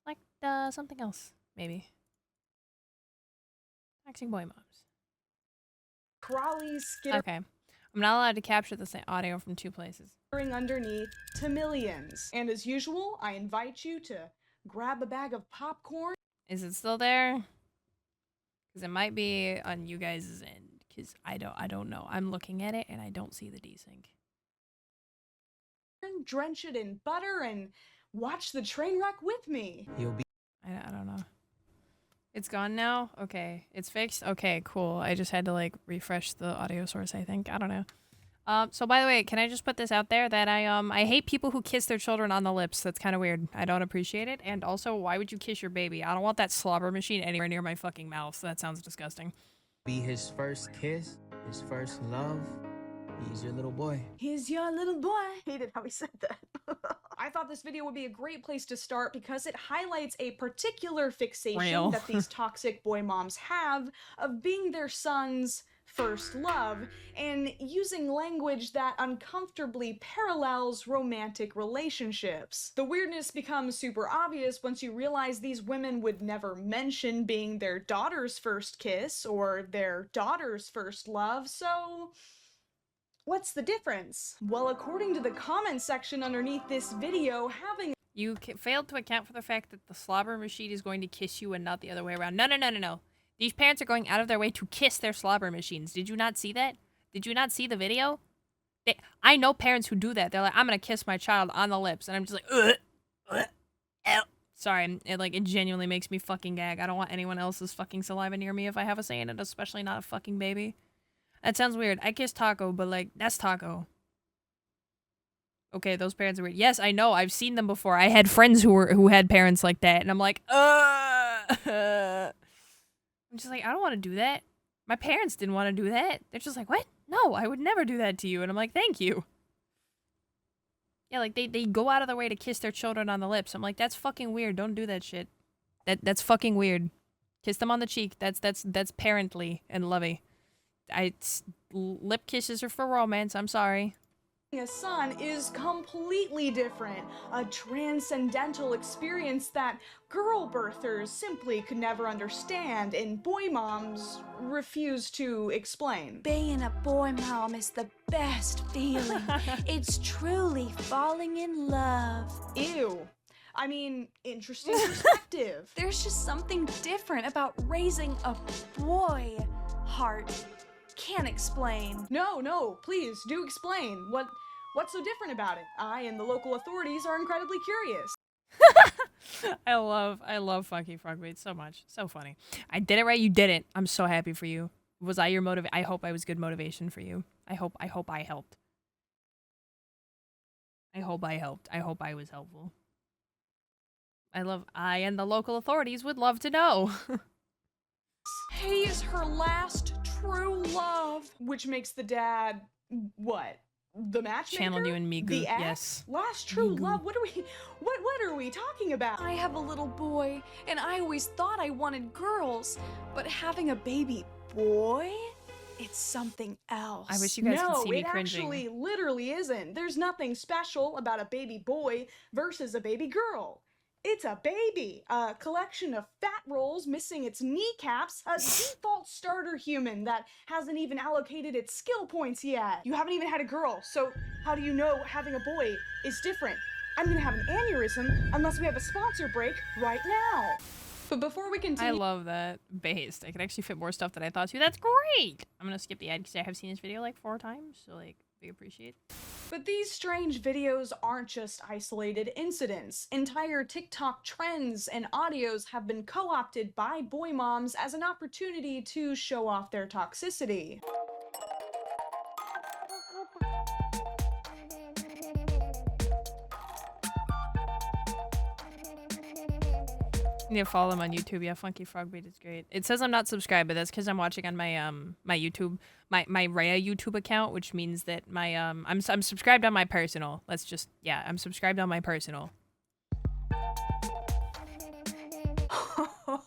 Speaker 1: Select something else, maybe. Toxic boy moms.
Speaker 8: Crawlies skittering
Speaker 1: Okay. I'm not allowed to capture the same audio from 2 places.
Speaker 8: underneath to millions. And as usual, I invite you to grab a bag of popcorn.
Speaker 1: Is it still there? Because it might be on you guys' end. Because I don't know. I'm looking at it and I don't see the desync.
Speaker 8: Drench it in butter and watch the train wreck with me.
Speaker 9: You'll be.
Speaker 1: I don't know. It's gone now? Okay. It's fixed? Okay, cool. I just had to like refresh the audio source, I think. I don't know. So by the way, can I just put this out there that I hate people who kiss their children on the lips. That's kind of weird. I don't appreciate it. And also, why would you kiss your baby? I don't want that slobber machine anywhere near my fucking mouth. So that sounds disgusting.
Speaker 9: Be his first kiss, his first love. He's your little boy.
Speaker 8: He's your little boy. I hated how he said that. I thought this video would be a great place to start because it highlights a particular fixation that these toxic boy moms have of being their son's first love and using language that uncomfortably parallels romantic relationships. The weirdness becomes super obvious once you realize these women would never mention being their daughter's first kiss or their daughter's first love, so what's the difference? Well, according to the comment section underneath this video, having
Speaker 1: You failed to account for the fact that the slobber machine is going to kiss you and not the other way around. No, no, no, no, no. These parents are going out of their way to kiss their slobber machines. Did you not see that? Did you not see the video? I know parents who do that. They're like, I'm gonna kiss my child on the lips. And I'm just like, sorry, it genuinely makes me fucking gag. I don't want anyone else's fucking saliva near me if I have a say in it, especially not a fucking baby. That sounds weird. I kiss Taco, but like, that's Taco. Okay, those parents are weird. Yes, I know. I've seen them before. I had friends who had parents like that, and I'm like, I'm just like, I don't want to do that. My parents didn't want to do that. They're just like, what? No, I would never do that to you. And I'm like, thank you. Yeah, like they go out of their way to kiss their children on the lips. I'm like, that's fucking weird. Don't do that shit. That's fucking weird. Kiss them on the cheek. That's parently and lovey. Lip kisses are for romance. I'm sorry.
Speaker 8: a son is completely different, a transcendental experience that girl birthers simply could never understand and boy moms refuse to explain.
Speaker 10: Being a boy mom is the best feeling. It's truly falling in love.
Speaker 8: Ew. I mean, interesting perspective.
Speaker 10: There's just something different about raising a boy heart. Can't explain.
Speaker 8: No, please do explain. What's so different about it? I and the local authorities are incredibly curious.
Speaker 1: I love Funky Frogweed so much. So funny. I did it right, you didn't. I'm so happy for you. Was I your I hope I was good motivation for you. I hope I helped. I hope I helped. I hope I was helpful. I and the local authorities would love to know.
Speaker 8: He is her last true love. Which makes the dad, what? The matchmaker?
Speaker 1: Channeled you and Migu,
Speaker 8: the ex?
Speaker 1: yes.
Speaker 8: Last true love? What are we talking about?
Speaker 10: I have a little boy, and I always thought I wanted girls, but having a baby boy? It's something else.
Speaker 1: I wish you guys could see me
Speaker 8: cringing. No, it actually literally isn't. There's nothing special about a baby boy versus a baby girl. It's a baby, a collection of fat rolls missing its kneecaps, a default starter human that hasn't even allocated its skill points yet. You haven't even had a girl, so how do you know having a boy is different? I'm gonna have an aneurysm unless we have a sponsor break right now. But before we continue—
Speaker 1: I love that. Based. I could actually fit more stuff than I thought to. That's great! I'm gonna skip the ad because I have seen this video like 4 times, so like, we appreciate.
Speaker 8: But these strange videos aren't just isolated incidents. Entire TikTok trends and audios have been co-opted by boy moms as an opportunity to show off their toxicity.
Speaker 1: You need to follow him on YouTube. Yeah, Funky Frogbeat is great. It says I'm not subscribed, but that's because I'm watching on my my YouTube, my Rhea YouTube account, which means that my I'm subscribed on my personal. I'm subscribed on my personal.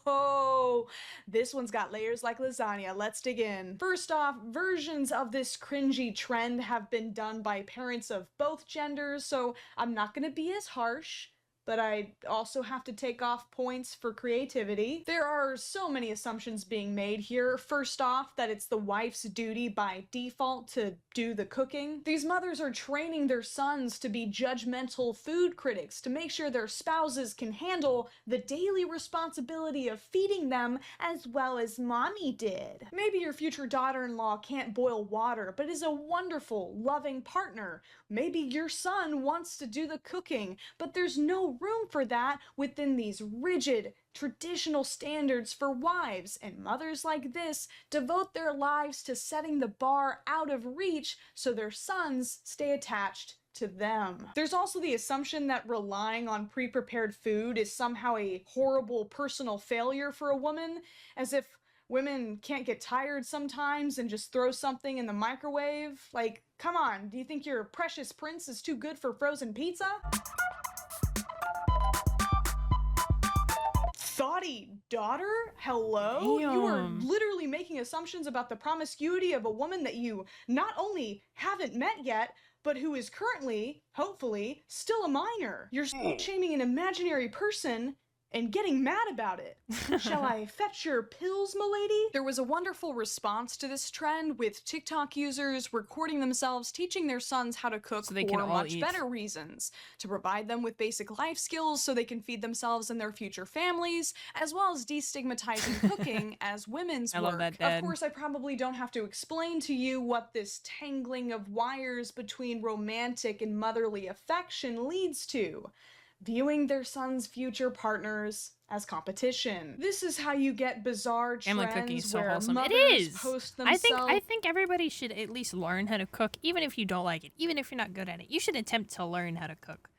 Speaker 8: Oh, this one's got layers like lasagna. Let's dig in. First off, versions of this cringy trend have been done by parents of both genders, so I'm not gonna be as harsh. But I also have to take off points for creativity. There are so many assumptions being made here. First off, that it's the wife's duty by default to do the cooking. These mothers are training their sons to be judgmental food critics to make sure their spouses can handle the daily responsibility of feeding them as well as mommy did. Maybe your future daughter-in-law can't boil water, but is a wonderful, loving partner. Maybe your son wants to do the cooking, but there's no room for that within these rigid, traditional standards for wives, and mothers like this devote their lives to setting the bar out of reach so their sons stay attached to them. There's also the assumption that relying on pre-prepared food is somehow a horrible personal failure for a woman, as if women can't get tired sometimes and just throw something in the microwave. Like, come on, do you think your precious prince is too good for frozen pizza? Thoughty daughter? Hello?
Speaker 1: Damn.
Speaker 8: You are literally making assumptions about the promiscuity of a woman that you not only haven't met yet, but who is currently, hopefully, still a minor. You're shaming an imaginary person and getting mad about it. Shall I fetch your pills, milady? There was a wonderful response to this trend, with TikTok users recording themselves teaching their sons how to cook
Speaker 1: So they can
Speaker 8: for
Speaker 1: all
Speaker 8: much
Speaker 1: eat.
Speaker 8: better reasons. To provide them with basic life skills so they can feed themselves and their future families, as well as destigmatizing cooking as women's
Speaker 1: I
Speaker 8: work.
Speaker 1: love that, Dad.
Speaker 8: Of course, I probably don't have to explain to you what this tangling of wires between romantic and motherly affection leads to. Viewing their sons' future partners as competition. This is how you get bizarre
Speaker 1: Family cooking
Speaker 8: trends
Speaker 1: is so
Speaker 8: where
Speaker 1: wholesome. It
Speaker 8: mothers
Speaker 1: is.
Speaker 8: post
Speaker 1: I
Speaker 8: themselves.
Speaker 1: think everybody should at least learn how to cook, even if you don't like it, even if you're not good at it. You should attempt to learn how to cook.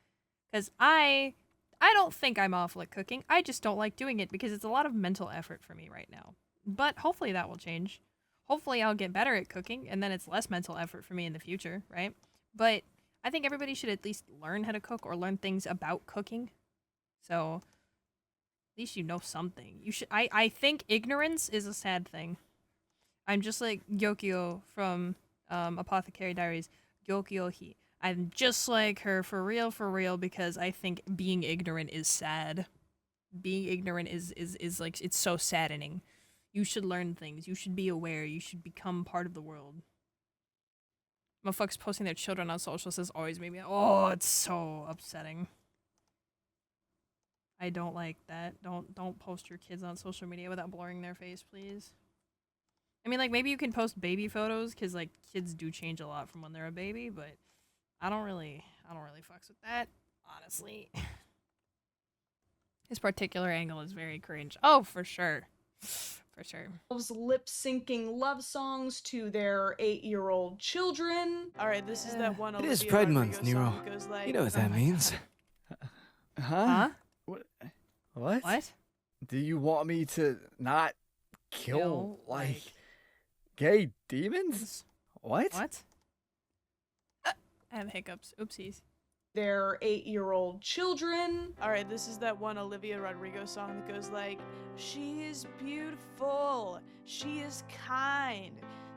Speaker 1: Because I don't think I'm awful at cooking. I just don't like doing it because it's a lot of mental effort for me right now. But hopefully that will change. Hopefully I'll get better at cooking, and then it's less mental effort for me in the future, right? But I think everybody should at least learn how to cook or learn things about cooking. So at least you know something. You should. I think ignorance is a sad thing. I'm just like Gyokyo from Apothecary Diaries. Gyokyo-hi. I'm just like her for real, because I think being ignorant is sad. Being ignorant is like, it's so saddening. You should learn things. You should be aware. You should become part of the world. Motherfuckers posting their children on socials has always made me, oh, it's so upsetting. I don't like that. Don't post your kids on social media without blurring their face, please. I mean, like, maybe you can post baby photos, because, like, kids do change a lot from when they're a baby, but I don't really fucks with that, honestly. This particular angle is very cringe. Oh, for sure. For sure.
Speaker 8: Lip-syncing love songs to their 8-year-old children.
Speaker 11: All right, this is that one.
Speaker 6: It is
Speaker 11: Olivia
Speaker 6: Pride
Speaker 11: Rodrigo
Speaker 6: Month,
Speaker 11: song
Speaker 6: Nero.
Speaker 11: that goes like,
Speaker 6: You know what that means.
Speaker 3: Huh? What?
Speaker 1: What?
Speaker 3: Do you want me to not kill, like, gay demons? What?
Speaker 1: What? I have hiccups. Oopsies.
Speaker 8: Their 8-year-old children.
Speaker 11: All right, this is that one Olivia Rodrigo song that goes like, she is beautiful, she is kind,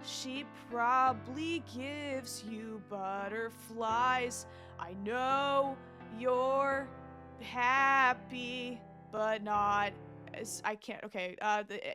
Speaker 11: she probably gives you butterflies. I know you're happy, but not as I can't. Okay,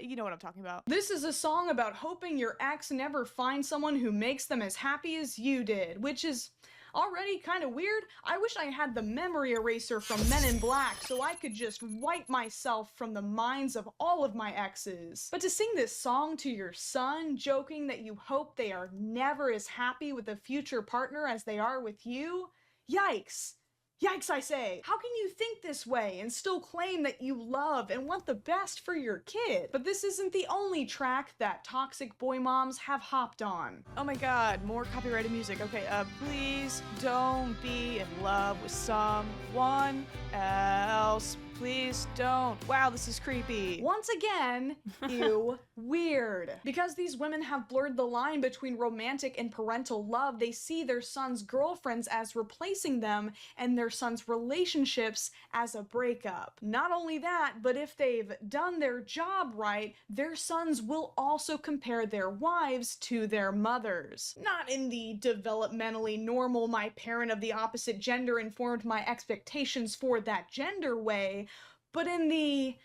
Speaker 11: you know what I'm talking about.
Speaker 8: This is a song about hoping your ex never finds someone who makes them as happy as you did, which is already kind of weird. I wish I had the memory eraser from Men in Black so I could just wipe myself from the minds of all of my exes. But to sing this song to your son, joking that you hope they are never as happy with a future partner as they are with you? Yikes. Yikes, I say. How can you think this way and still claim that you love and want the best for your kid? But this isn't the only track that toxic boy moms have hopped on.
Speaker 11: Oh my god, more copyrighted music. Okay, please don't be in love with someone else. Please don't. Wow, this is creepy.
Speaker 8: Once again, ew, weird. Because these women have blurred the line between romantic and parental love, they see their sons' girlfriends as replacing them and their sons' relationships as a breakup. Not only that, but if they've done their job right, their sons will also compare their wives to their mothers. Not in the developmentally normal, my parent of the opposite gender informed my expectations for that gender way, but in the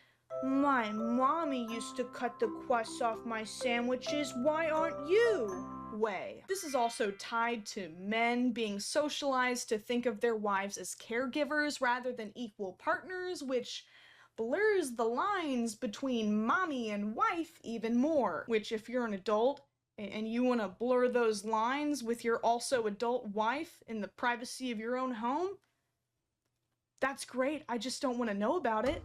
Speaker 8: my mommy used to cut the crusts off my sandwiches, why aren't you way. This is also tied to men being socialized to think of their wives as caregivers rather than equal partners, which blurs the lines between mommy and wife even more. Which, if you're an adult and you want to blur those lines with your also adult wife in the privacy of your own home, That's great, I just don't want to know about it.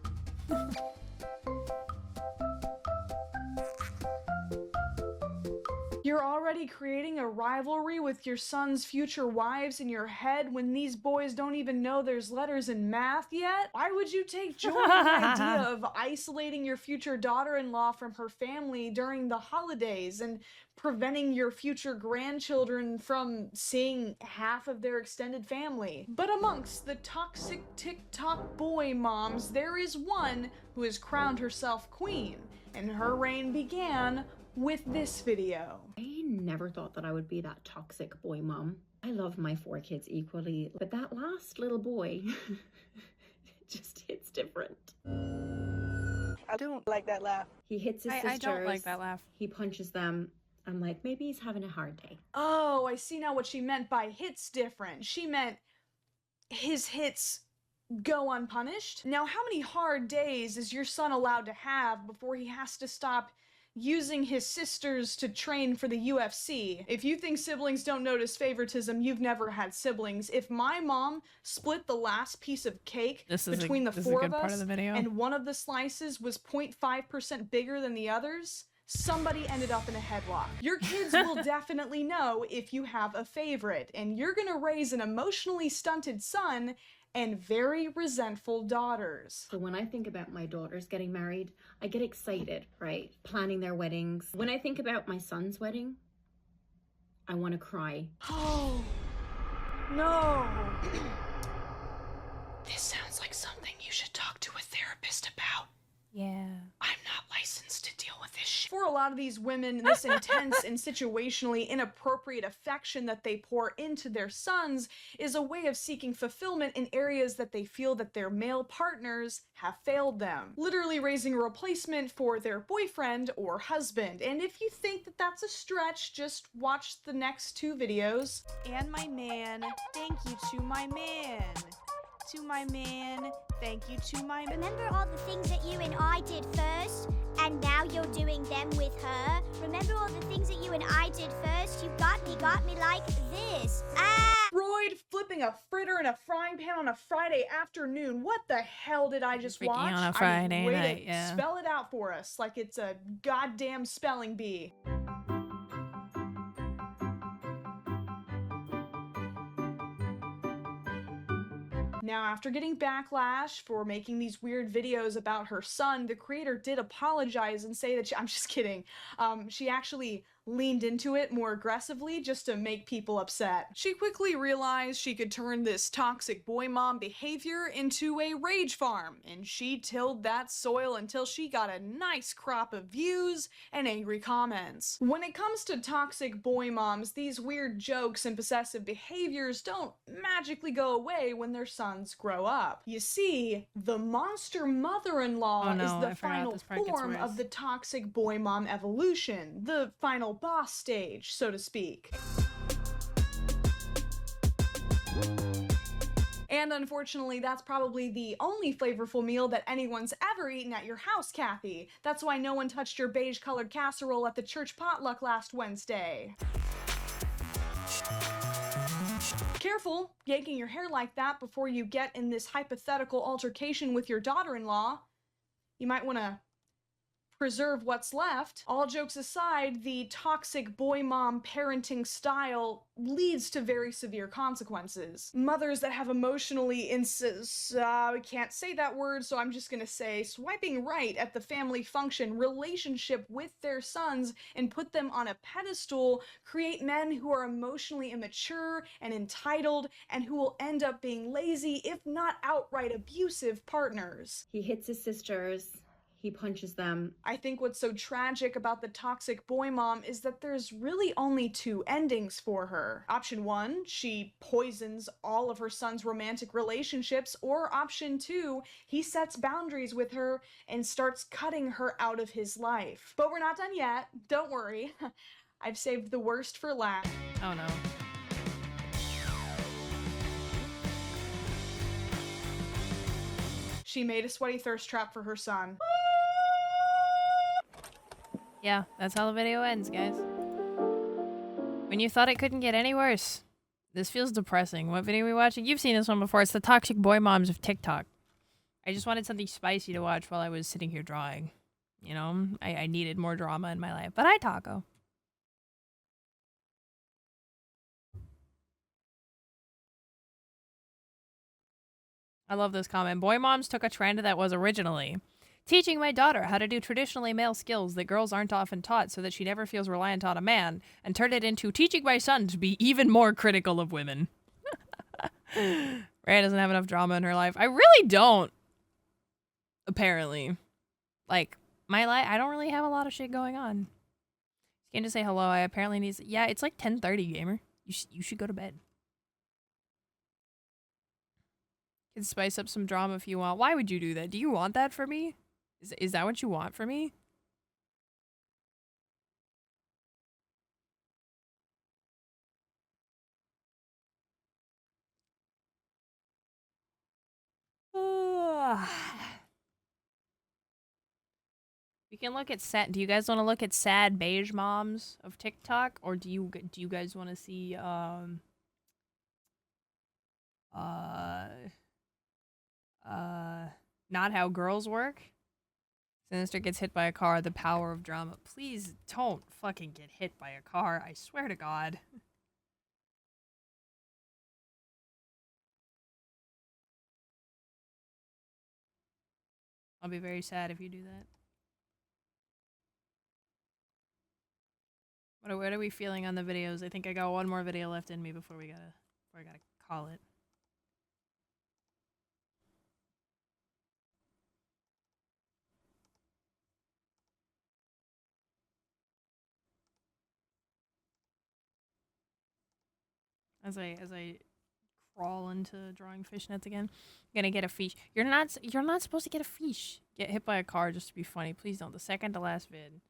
Speaker 8: You're already creating a rivalry with your son's future wives in your head when these boys don't even know there's letters in math yet? Why would you take joy in the idea of isolating your future daughter-in-law from her family during the holidays and preventing your future grandchildren from seeing half of their extended family? But amongst the toxic TikTok boy moms, there is one who has crowned herself queen, and her reign began with this video.
Speaker 12: I never thought that I would be that toxic boy mom. I love my 4 kids equally, but that last little boy just hits different.
Speaker 11: I don't like that laugh.
Speaker 12: He hits his sisters.
Speaker 1: I don't like that laugh.
Speaker 12: He punches them. I'm like, maybe he's having a hard day.
Speaker 8: Oh, I see now what she meant by hits different. She meant his hits go unpunished. Now, how many hard days is your son allowed to have before he has to stop using his sisters to train for the UFC? If you think siblings don't notice favoritism, you've never had siblings. If my mom split the last piece of cake between the 4 of us, and one of the slices was 0.5% bigger than the others, somebody ended up in a headlock. Your kids will definitely know if you have a favorite, and you're gonna raise an emotionally stunted son and very resentful daughters.
Speaker 12: So when I think about my daughters getting married, I get excited, right? Planning their weddings. When I think about my son's wedding, I want to cry.
Speaker 8: Oh, no. This sounds like something you should talk to a therapist about.
Speaker 1: Yeah.
Speaker 8: I'm not licensed to deal with this shit. For a lot of these women, this intense and situationally inappropriate affection that they pour into their sons is a way of seeking fulfillment in areas that they feel that their male partners have failed them. Literally raising a replacement for their boyfriend or husband. And if you think that that's a stretch, just watch the next 2 videos.
Speaker 11: And my man, thank you to my man. To my man, thank you to my man.
Speaker 13: Remember all the things that you and I did first, and now you're doing them with her? Remember all the things that you and I did first? You got me like this. Ah!
Speaker 8: Freud flipping a fritter in a frying pan on a Friday afternoon. What the hell did I just watch?
Speaker 1: On a Friday night, yeah.
Speaker 8: Spell it out for us like it's a goddamn spelling bee. Now, after getting backlash for making these weird videos about her son, the creator did apologize and say that I'm just kidding. She actually leaned into it more aggressively just to make people upset. She quickly realized she could turn this toxic boy mom behavior into a rage farm, and she tilled that soil until she got a nice crop of views and angry comments. When it comes to toxic boy moms, these weird jokes and possessive behaviors don't magically go away when their sons grow up. You see, the monster mother-in-law is the final form of the toxic boy mom evolution, the final boss stage, so to speak. And unfortunately, that's probably the only flavorful meal that anyone's ever eaten at your house, Kathy. That's why no one touched your beige-colored casserole at the church potluck last Wednesday. Careful yanking your hair like that before you get in this hypothetical altercation with your daughter-in-law. You might want to preserve what's left. All jokes aside, the toxic boy mom parenting style leads to very severe consequences. Mothers that have emotionally I can't say that word, so I'm just gonna say swiping right at the family function relationship with their sons and put them on a pedestal create men who are emotionally immature and entitled and who will end up being lazy, if not outright abusive partners.
Speaker 12: He hits his sisters. He punches them.
Speaker 8: I think what's so tragic about the toxic boy mom is that there's really only 2 endings for her. Option 1, she poisons all of her son's romantic relationships, or option 2, he sets boundaries with her and starts cutting her out of his life. But we're not done yet. Don't worry. I've saved the worst for last.
Speaker 1: Oh no.
Speaker 8: She made a sweaty thirst trap for her son.
Speaker 1: Yeah, that's how the video ends, guys. When you thought it couldn't get any worse, This feels depressing. What video are we watching? You've seen this one before. It's the toxic boy moms of TikTok. I just wanted something spicy to watch while I was sitting here drawing. You know, I needed more drama in my life. But hi, Taco. I love this comment. Boy moms took a trend that was originally teaching my daughter how to do traditionally male skills that girls aren't often taught so that she never feels reliant on a man, and turned it into teaching my son to be even more critical of women. Ray doesn't have enough drama in her life. I really don't. Apparently. Like, my life, I don't really have a lot of shit going on. Came to say hello. I apparently need to, yeah, it's like 10:30, gamer. You should go to bed. Can spice up some drama if you want. Why would you do that? Do you want that for me? Is that what you want for me? We can look at sad. Do you guys want to look at sad beige moms of TikTok, or do you guys want to see not how girls work? Sinister gets hit by a car, the power of drama. Please don't fucking get hit by a car. I swear to God. I'll be very sad if you do that. What are we feeling on the videos? I think I got one more video left in me before I gotta call it. As I crawl into drawing fishnets again, I'm gonna get a fish. You're not supposed to get a fish. Get hit by a car just to be funny. Please don't. The second to last vid.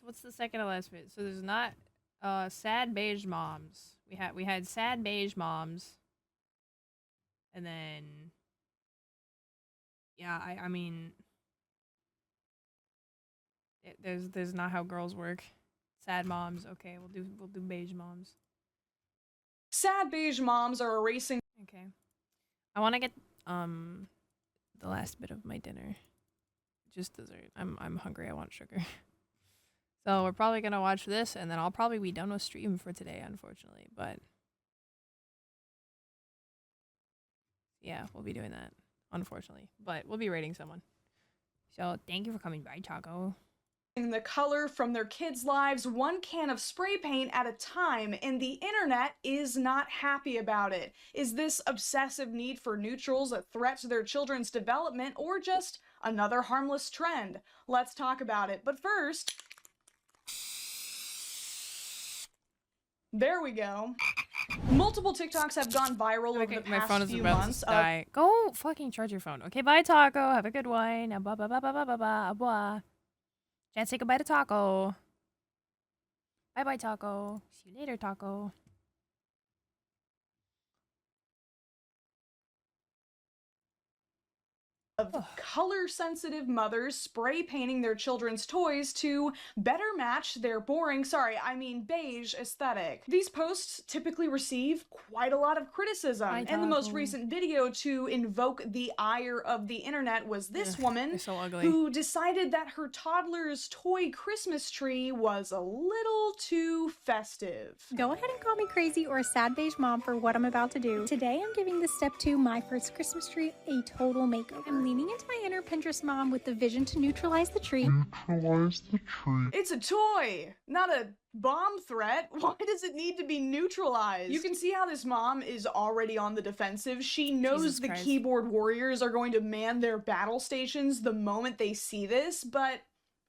Speaker 1: What's the second to last vid? So there's not sad beige moms. We had sad beige moms. And then yeah, I mean there's not how girls work. Sad moms. Okay, we'll do beige moms.
Speaker 8: Sad beige moms are erasing.
Speaker 1: Okay. I want to get the last bit of my dinner. Just dessert. I'm hungry. I want sugar. So we're probably going to watch this, and then I'll probably be done with stream for today, unfortunately. But yeah, we'll be doing that, unfortunately. But we'll be rating someone. So thank you for coming by, Taco.
Speaker 8: The color from their kids' lives, one can of spray paint at a time, and the internet is not happy about it. Is this obsessive need for neutrals a threat to their children's development, or just another harmless trend? Let's talk about it. But first, there we go. Multiple TikToks have gone viral over the past
Speaker 1: my phone is
Speaker 8: few
Speaker 1: about
Speaker 8: months.
Speaker 1: to die. Go fucking charge your phone. Okay, bye, Taco. Have a good one. Blah, blah, blah, blah, blah, blah, blah. Can't say goodbye to Taco. Bye-bye, Taco. See you later, Taco.
Speaker 8: Of color-sensitive mothers spray painting their children's toys to better match their beige aesthetic. These posts typically receive quite a lot of criticism, and the most recent video to invoke the ire of the internet was this woman who decided that her toddler's toy Christmas tree was a little too festive.
Speaker 14: Go ahead and call me crazy or a sad beige mom for what I'm about to do. Today I'm giving this step 2, my first Christmas tree, a total makeover. I'm leaning into my inner Pinterest mom with the vision to neutralize the tree.
Speaker 8: It's a toy, not a bomb threat. Why does it need to be neutralized? You can see how this mom is already on the defensive. She knows the keyboard warriors are going to man their battle stations the moment they see this, but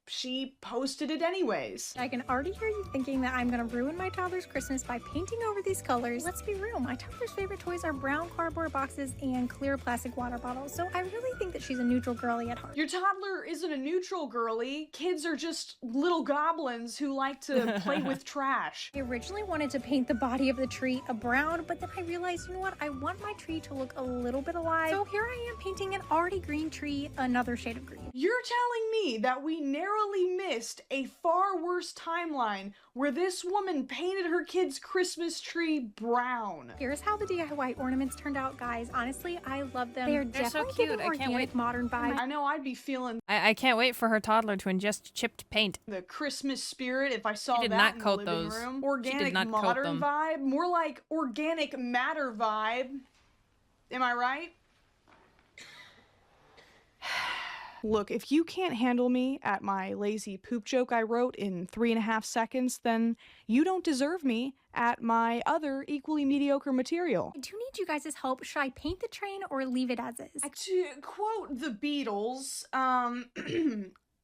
Speaker 8: she posted it anyways.
Speaker 14: I can already hear you thinking that I'm gonna ruin my toddler's Christmas by painting over these colors. Let's be real, my toddler's favorite toys are brown cardboard boxes and clear plastic water bottles, so I really think that she's a neutral girly at heart.
Speaker 8: Your toddler isn't a neutral girly. Kids are just little goblins who like to play with trash.
Speaker 14: I originally wanted to paint the body of the tree a brown, but then I realized, you know what, I want my tree to look a little bit alive. So here I am painting an already green tree another shade of green.
Speaker 8: You're telling me that we narrowed narrowly missed a far worse timeline where this woman painted her kid's Christmas tree brown.
Speaker 14: Here's how the DIY ornaments turned out, guys. Honestly, I love them. They're
Speaker 1: so
Speaker 14: definitely
Speaker 1: cute.
Speaker 14: giving
Speaker 1: I can't
Speaker 14: organic,
Speaker 1: wait.
Speaker 14: modern vibe.
Speaker 8: I know I'd be feeling
Speaker 1: I can't wait for her toddler to ingest chipped paint.
Speaker 8: the Christmas spirit if I saw
Speaker 1: did
Speaker 8: that
Speaker 1: not
Speaker 8: in the
Speaker 1: coat
Speaker 8: living
Speaker 1: those.
Speaker 8: room.
Speaker 1: She did
Speaker 8: Organic
Speaker 1: not coat
Speaker 8: modern
Speaker 1: them.
Speaker 8: vibe, more like organic matter vibe. Am I right? Look, if you can't handle me at my lazy poop joke I wrote in 3.5 seconds, then you don't deserve me at my other equally mediocre material.
Speaker 14: I do need you guys' help. Should I paint the train or leave it as is?
Speaker 8: To quote the Beatles,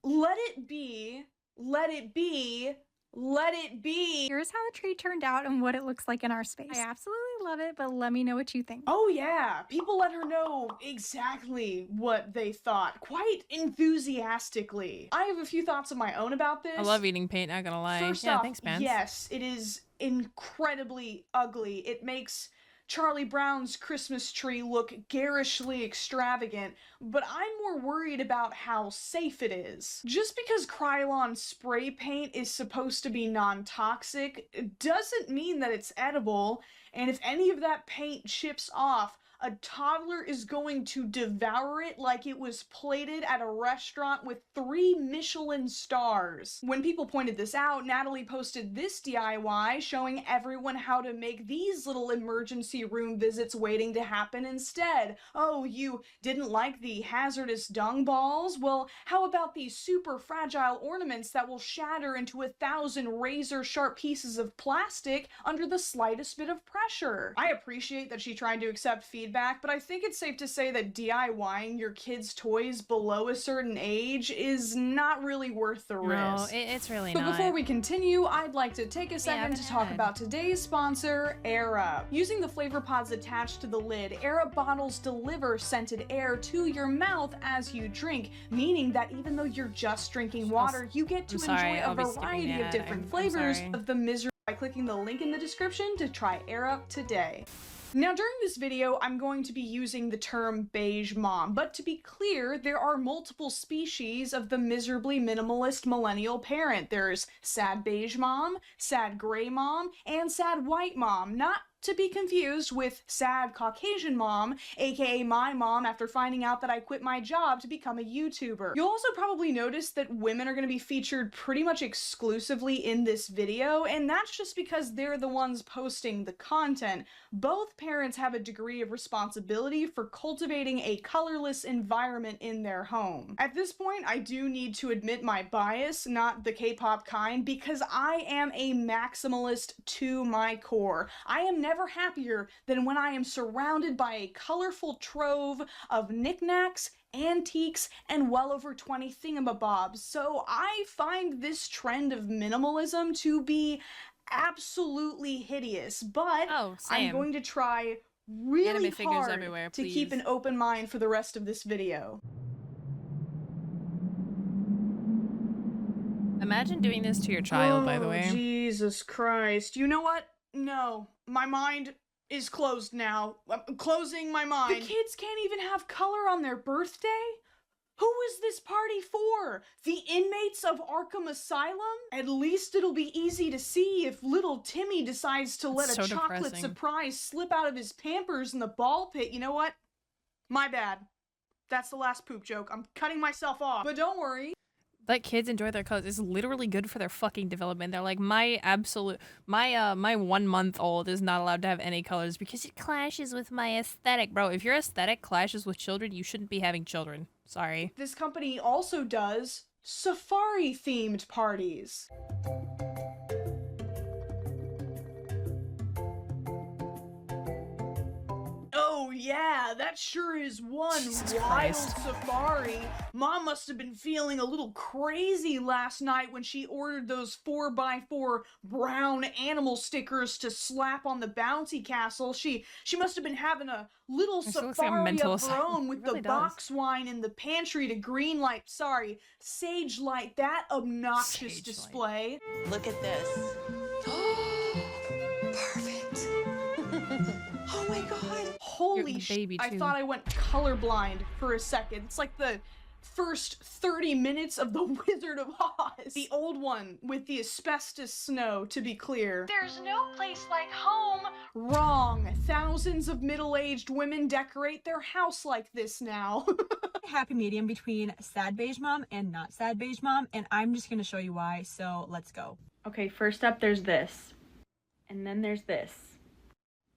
Speaker 8: let it be, let it be, let it be.
Speaker 14: Here's how the tree turned out and what it looks like in our space. I absolutely love it, but let me know what you think.
Speaker 8: Oh yeah, people let her know exactly what they thought, quite enthusiastically. I have a few thoughts of my own about this.
Speaker 1: I love eating paint, not gonna lie.
Speaker 8: First
Speaker 1: yeah,
Speaker 8: off,
Speaker 1: thanks, Spence.
Speaker 8: yes, it is incredibly ugly. It makes Charlie Brown's Christmas tree look garishly extravagant, but I'm more worried about how safe it is. Just because Krylon spray paint is supposed to be non-toxic doesn't mean that it's edible, and if any of that paint chips off, a toddler is going to devour it like it was plated at a restaurant with 3 Michelin stars. When people pointed this out, Natalie posted this DIY showing everyone how to make these little emergency room visits waiting to happen instead. Oh, you didn't like the hazardous dung balls? Well, how about these super fragile ornaments that will shatter into 1,000 razor-sharp pieces of plastic under the slightest bit of pressure? I appreciate that she tried to accept feedback, but I think it's safe to say that DIYing your kids' toys below a certain age is not really worth the risk.
Speaker 1: No, it's really
Speaker 8: But
Speaker 1: not.
Speaker 8: before we continue, I'd like to take a second to talk about today's sponsor, Air Up. Using the flavor pods attached to the lid, Air Up bottles deliver scented air to your mouth as you drink, meaning that even though you're just drinking water, you get to enjoy a variety of different flavors of the misery by clicking the link in the description to try Air Up today. Now, during this video, I'm going to be using the term beige mom, but to be clear, there are multiple species of the miserably minimalist millennial parent. There's sad beige mom, sad gray mom, and sad white mom, not to be confused with sad Caucasian mom, aka my mom after finding out that I quit my job to become a YouTuber. You'll also probably notice that women are going to be featured pretty much exclusively in this video, and that's just because they're the ones posting the content. Both parents have a degree of responsibility for cultivating a colorless environment in their home. At this point, I do need to admit my bias, not the K-pop kind, because I am a maximalist to my core. I am never happier than when I am surrounded by a colorful trove of knickknacks, antiques, and well over 20 thingamabobs. So I find this trend of minimalism to be absolutely hideous, but I'm going to try really hard to keep an open mind for the rest of this video.
Speaker 1: Imagine doing this to your child, by the way.
Speaker 8: Jesus Christ. You know what? No. My mind is closed now. I'm closing my mind. The kids can't even have color on their birthday? Who is this party for? The inmates of Arkham Asylum? At least it'll be easy to see if little Timmy decides to let a chocolate surprise slip out of his Pampers in the ball pit. You know what? My bad. That's the last poop joke. I'm cutting myself off. But don't worry.
Speaker 1: Let kids enjoy their colors. It's literally good for their fucking development. They're like, my 1-month-old is not allowed to have any colors because it clashes with my aesthetic. Bro, if your aesthetic clashes with children, you shouldn't be having children. Sorry.
Speaker 8: This company also does safari-themed parties. Oh yeah, that sure is one wild safari. Mom must have been feeling a little crazy last night when she ordered those 4x4 brown animal stickers to slap on the bouncy castle. She must have been having a little safari of her own with the box wine in the pantry to greenlight, sage light that obnoxious display.
Speaker 15: Look at this.
Speaker 8: Perfect. Oh my god. Holy shit. I thought I went colorblind for a second. It's like the first 30 minutes of The Wizard of Oz. The old one with the asbestos snow, to be clear. There's no place like home. Wrong. Thousands of middle-aged women decorate their house like this now.
Speaker 15: Happy medium between sad beige mom and not sad beige mom, and I'm just gonna show you why, so let's go.
Speaker 5: Okay, first up there's this. And then there's this.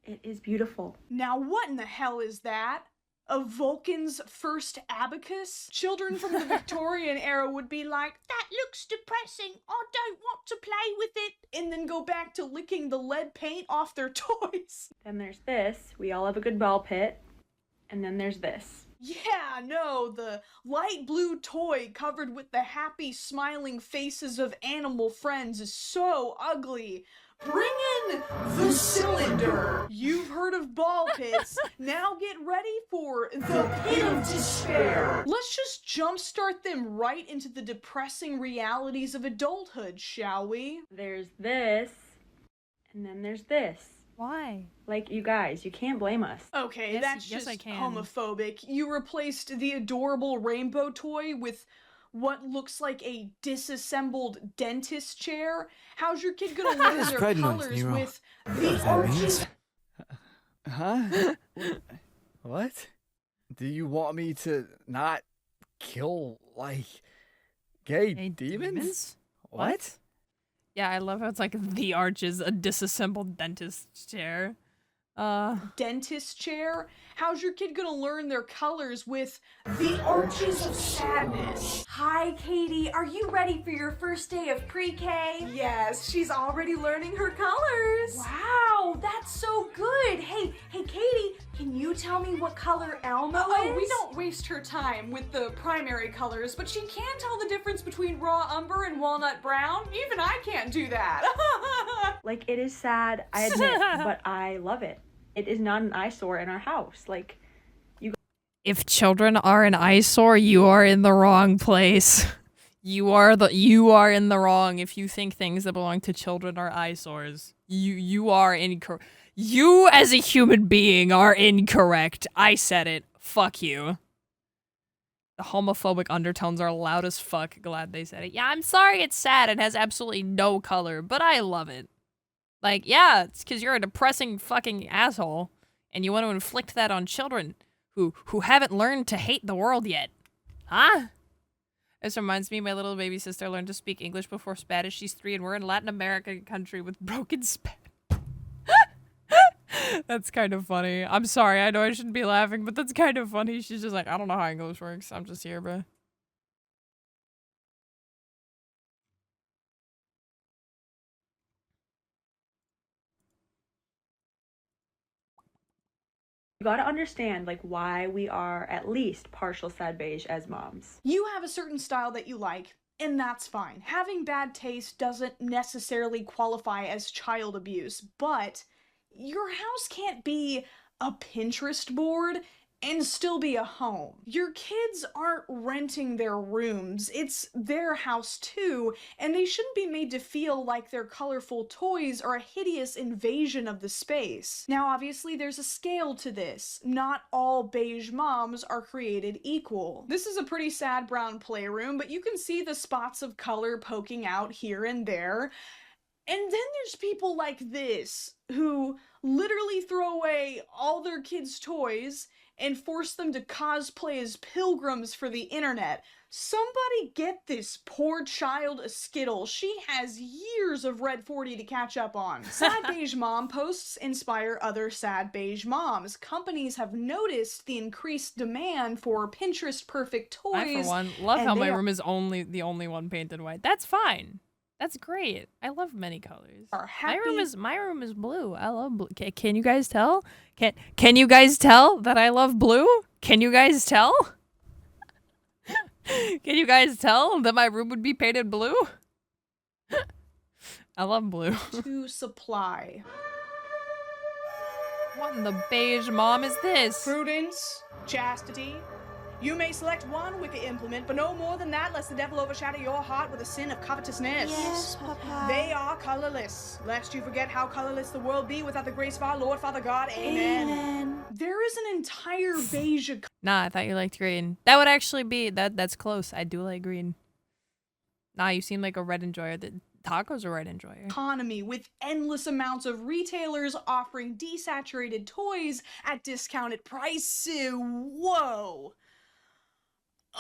Speaker 5: It is beautiful.
Speaker 8: Now what in the hell is that? A Vulcan's first abacus? Children from the Victorian era would be like, that looks depressing, I don't want to play with it, and then go back to licking the lead paint off their toys.
Speaker 5: Then there's this. We all have a good ball pit. And then there's this.
Speaker 8: Yeah, no, the light blue toy covered with the happy smiling faces of animal friends is so ugly. Bring in the cylinder. You've heard of ball pits. Now get ready for the pit of despair. Let's just jumpstart them right into the depressing realities of adulthood, shall we?
Speaker 5: There's this. And then there's this.
Speaker 1: Why?
Speaker 5: Like, you guys, you can't blame us.
Speaker 8: Okay,
Speaker 1: Yes,
Speaker 8: that's
Speaker 1: yes,
Speaker 8: just
Speaker 1: I can.
Speaker 8: homophobic. You replaced the adorable rainbow toy with what looks like a disassembled dentist chair. How's your kid gonna learn
Speaker 6: It's
Speaker 8: their
Speaker 6: Pride Month,
Speaker 8: colors
Speaker 6: Nero.
Speaker 8: with
Speaker 6: You know
Speaker 8: the
Speaker 6: what that means?
Speaker 8: arches?
Speaker 3: Huh? What? Do you want me to not kill, like, gay demons? What?
Speaker 1: Yeah, I love how it's like the arches, a disassembled dentist chair.
Speaker 8: Dentist chair? How's your kid gonna learn their colors with the arches of sadness?
Speaker 10: Hi, Katie. Are you ready for your first day of pre-K?
Speaker 8: Yes, she's already learning her colors.
Speaker 10: Wow, that's so good. Hey, Katie, can you tell me what color Elmo is?
Speaker 8: Oh, we don't waste her time with the primary colors, but she can tell the difference between raw umber and walnut brown. Even I can't do that.
Speaker 5: Like, it is sad, I admit, but I love it. It is not an eyesore in our house. Like,
Speaker 1: If children are an eyesore, you are in the wrong place. You are in the wrong if you think things that belong to children are eyesores. You are incorrect. You as a human being are incorrect. I said it. Fuck you. The homophobic undertones are loud as fuck. Glad they said it. Yeah, I'm sorry it's sad and has absolutely no color, but I love it. Like, yeah, it's because you're a depressing fucking asshole, and you want to inflict that on children who haven't learned to hate the world yet. Huh? This reminds me, my little baby sister learned to speak English before Spanish. She's 3, and we're in Latin America country with broken Spanish. That's kind of funny. I'm sorry, I know I shouldn't be laughing, but that's kind of funny. She's just like, I don't know how English works. I'm just here, bruh.
Speaker 5: you gotta understand, like, why we are at least partial sad beige as moms.
Speaker 8: You have a certain style that you like, and that's fine. Having bad taste doesn't necessarily qualify as child abuse, but your house can't be a Pinterest board and still be a home. Your kids aren't renting their rooms, it's their house too, and they shouldn't be made to feel like their colorful toys are a hideous invasion of the space. Now obviously there's a scale to this. Not all beige moms are created equal. This is a pretty sad brown playroom, but you can see the spots of color poking out here and there. And then there's people like this, who literally throw away all their kids' toys and force them to cosplay as pilgrims for the internet. Somebody get this poor child a Skittle. She has years of Red 40 to catch up on. Sad beige mom posts inspire other sad beige moms. Companies have noticed the increased demand for Pinterest perfect toys.
Speaker 1: I, for one, love how my room is the only one painted white. That's fine. That's great. I love many colors. My room is blue. I love blue. Can you guys tell? Can you guys tell that I love blue? Can you guys tell? Can you guys tell that my room would be painted blue? I love blue.
Speaker 8: To supply.
Speaker 1: What in the beige mom is this?
Speaker 8: Prudence, chastity, You may select one wicked implement, but no more than that, lest the devil overshadow your heart with the sin of covetousness.
Speaker 10: Yes, Papa.
Speaker 8: They are colorless, lest you forget how colorless the world be without the grace of our Lord Father God. Amen.
Speaker 10: Amen.
Speaker 8: There is an entire beige
Speaker 1: Nah, I thought you liked green. That would actually be that's close. I do like green. Nah, you seem like a red enjoyer. The taco's a red enjoyer.
Speaker 8: economy with endless amounts of retailers offering desaturated toys at discounted prices. Whoa.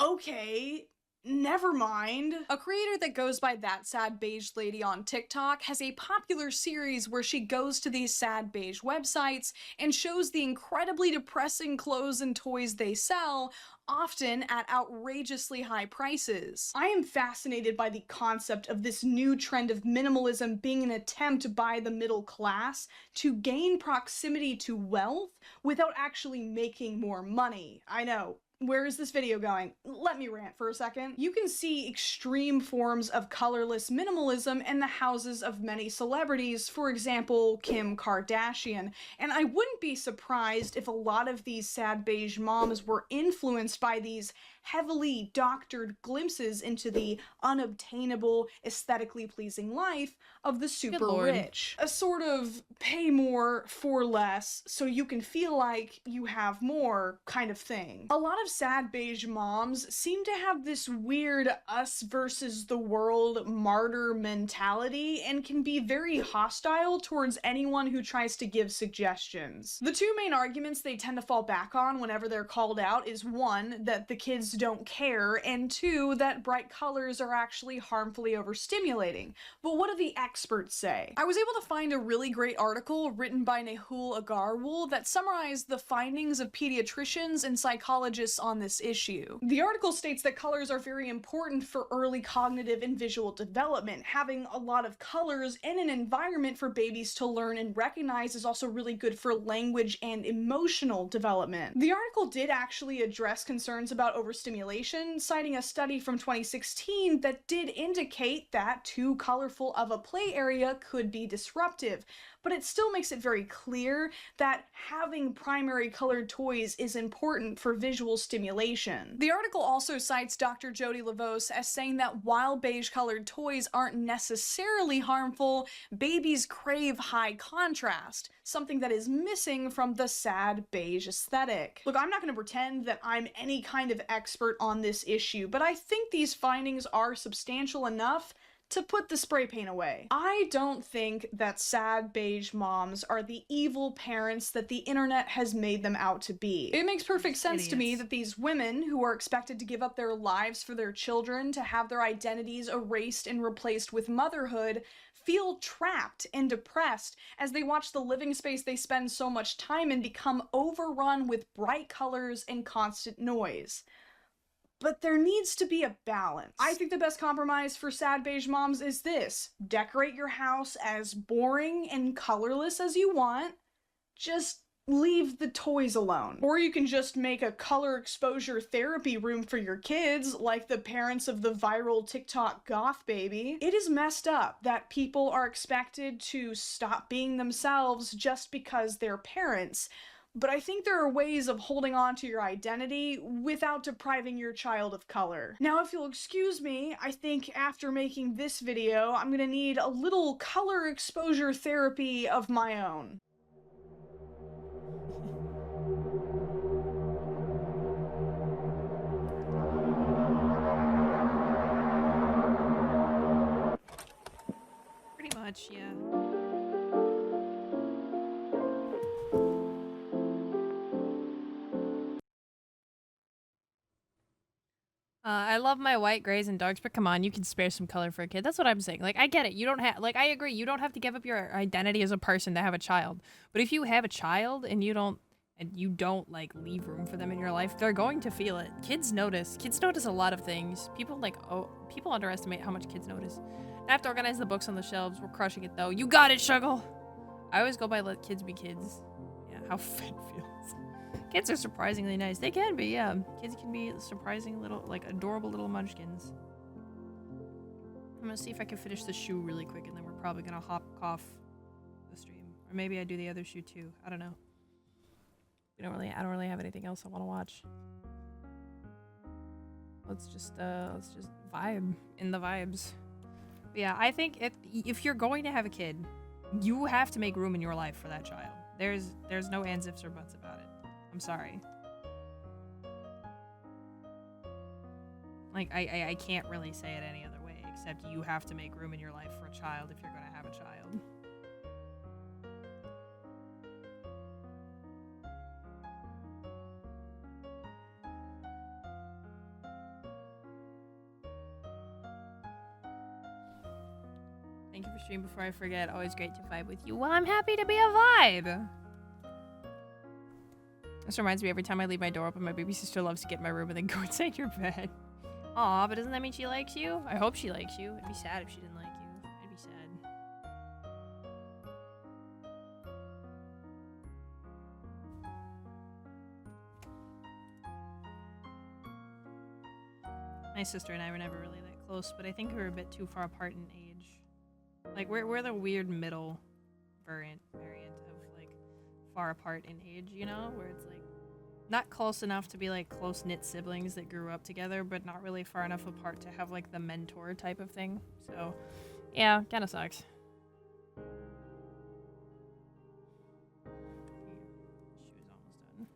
Speaker 8: Okay, never mind. A creator that goes by That Sad Beige Lady on TikTok has a popular series where she goes to these sad beige websites and shows the incredibly depressing clothes and toys they sell, often at outrageously high prices. I am fascinated by the concept of this new trend of minimalism being an attempt by the middle class to gain proximity to wealth without actually making more money. I know. Where is this video going? Let me rant for a second. You can see extreme forms of colorless minimalism in the houses of many celebrities, for example, Kim Kardashian, and I wouldn't be surprised if a lot of these sad beige moms were influenced by these heavily doctored glimpses into the unobtainable, aesthetically pleasing life of the super rich. A sort of pay more for less so you can feel like you have more kind of thing. A lot of sad beige moms seem to have this weird us versus the world martyr mentality and can be very hostile towards anyone who tries to give suggestions. The two main arguments they tend to fall back on whenever they're called out is one, that the kids don't care, and two, that bright colors are actually harmfully overstimulating. But what do the experts say? I was able to find a really great article written by Nehul Agarwal that summarized the findings of pediatricians and psychologists on this issue. The article states that colors are very important for early cognitive and visual development. Having a lot of colors in an environment for babies to learn and recognize is also really good for language and emotional development. The article did actually address concerns about overstimulation, citing a study from 2016 that did indicate that too colorful of a play area could be disruptive, but it still makes it very clear that having primary colored toys is important for visual stimulation. The article also cites Dr. Jody LaVos as saying that while beige colored toys aren't necessarily harmful, babies crave high contrast, something that is missing from the sad beige aesthetic. Look, I'm not going to pretend that I'm any kind of expert on this issue, but I think these findings are substantial enough to put the spray paint away. I don't think that sad beige moms are the evil parents that the internet has made them out to be. It makes perfect sense to me that these women, who are expected to give up their lives for their children, to have their identities erased and replaced with motherhood, feel trapped and depressed as they watch the living space they spend so much time in become overrun with bright colors and constant noise. But there needs to be a balance. I think the best compromise for sad beige moms is this: decorate your house as boring and colorless as you want, just leave the toys alone. Or you can just make a color exposure therapy room for your kids, like the parents of the viral TikTok goth baby. It is messed up that people are expected to stop being themselves just because they're parents. But I think there are ways of holding on to your identity without depriving your child of color. Now, if you'll excuse me, I think after making this video, I'm gonna need a little color exposure therapy of my own.
Speaker 1: Pretty much, yeah. I love my white, grays, and darks, but come on, you can spare some color for a kid. That's what I'm saying. Like, I get it. You don't have, like, I agree. You don't have to give up your identity as a person to have a child. But if you have a child and you don't, like, leave room for them in your life, they're going to feel it. Kids notice. Kids notice a lot of things. People, people underestimate how much kids notice. I have to organize the books on the shelves. We're crushing it, though. You got it, Shuggle! I always go by let kids be kids. Yeah, how Finn feels. Kids are surprisingly nice. They can be, yeah. Kids can be surprising little, like, adorable little munchkins. I'm gonna see if I can finish the shoe really quick, and then we're probably gonna hop off the stream. Or maybe I do the other shoe too. I don't know. I don't really have anything else I want to watch. Let's just vibe in the vibes. But yeah, I think if you're going to have a kid, you have to make room in your life for that child. There's no ands, ifs, or buts about it. I'm sorry. Like, I can't really say it any other way, except you have to make room in your life for a child if you're going to have a child. Thank you for streaming before I forget. Always great to vibe with you. Well, I'm happy to be a vibe. This reminds me, every time I leave my door open, my baby sister loves to get in my room and then go inside your bed. Aw, but doesn't that mean she likes you? I hope she likes you. It'd be sad if she didn't like you. I'd be sad. My sister and I were never really that close, but I think we were a bit too far apart in age. Like, we're the weird middle variant of, like, far apart in age, you know? Where it's, like, not close enough to be, like, close-knit siblings that grew up together, but not really far enough apart to have, like, the mentor type of thing. So, yeah, kinda sucks. Shoe's almost done.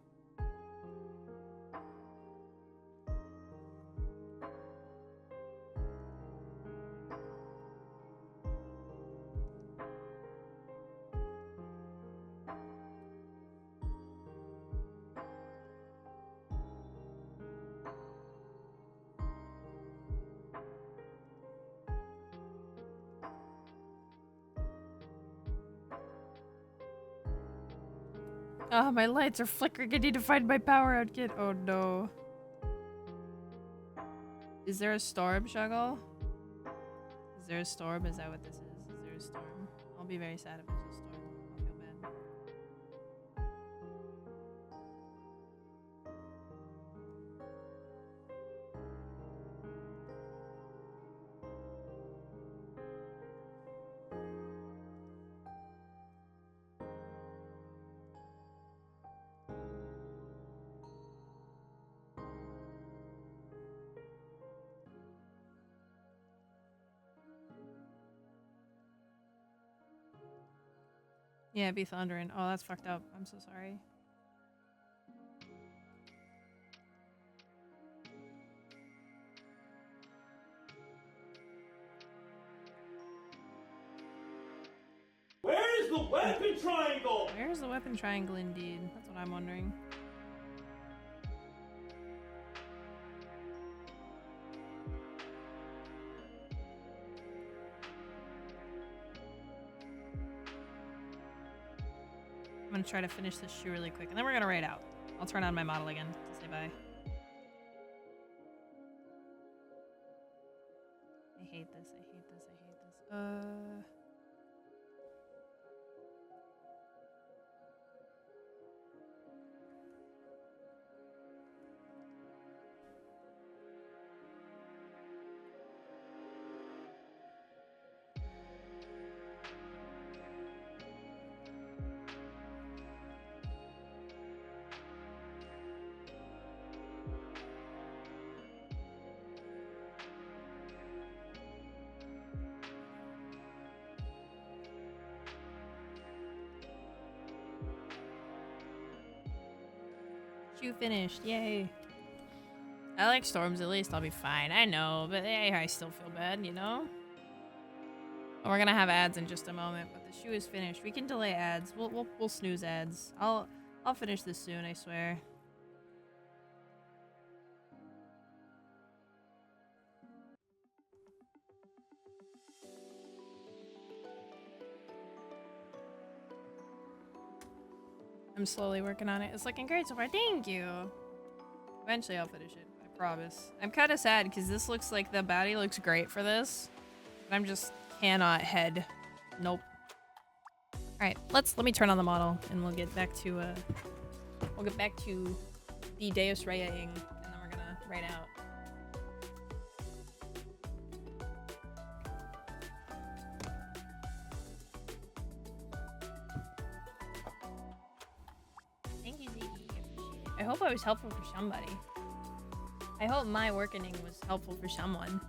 Speaker 1: Oh, my lights are flickering. I need to find my power out kit. Oh no. Is there a storm, Shuggle? Is there a storm? Is that what this is? Is there a storm? I'll be very sad if there's a storm. I'll feel bad. Yeah, it'd be thundering. Oh, that's fucked up. I'm so sorry.
Speaker 4: Where is the weapon triangle?
Speaker 1: Where's the weapon triangle indeed? That's what I'm wondering. I'm gonna try to finish this shoe really quick, and then we're gonna raid out. I'll turn on my model again to say bye. I hate this, I hate this, I hate this. Shoe finished, yay. I like storms, at least I'll be fine. I know, but hey, I still feel bad, you know? Oh, we're gonna have ads in just a moment, but the shoe is finished. We can delay ads. We'll snooze ads. I'll finish this soon, I swear. I'm slowly working on it. It's looking great so far. Thank you. Eventually I'll finish it. I promise. I'm kind of sad because this looks like the baddie looks great for this. But I'm just cannot head. Nope. Alright, let me turn on the model and we'll get back to the Deus Raya-ing, and then we're gonna raid out. Thank you, Ziggy. I appreciate it. I hope I was helpful for somebody. I hope my working was helpful for someone.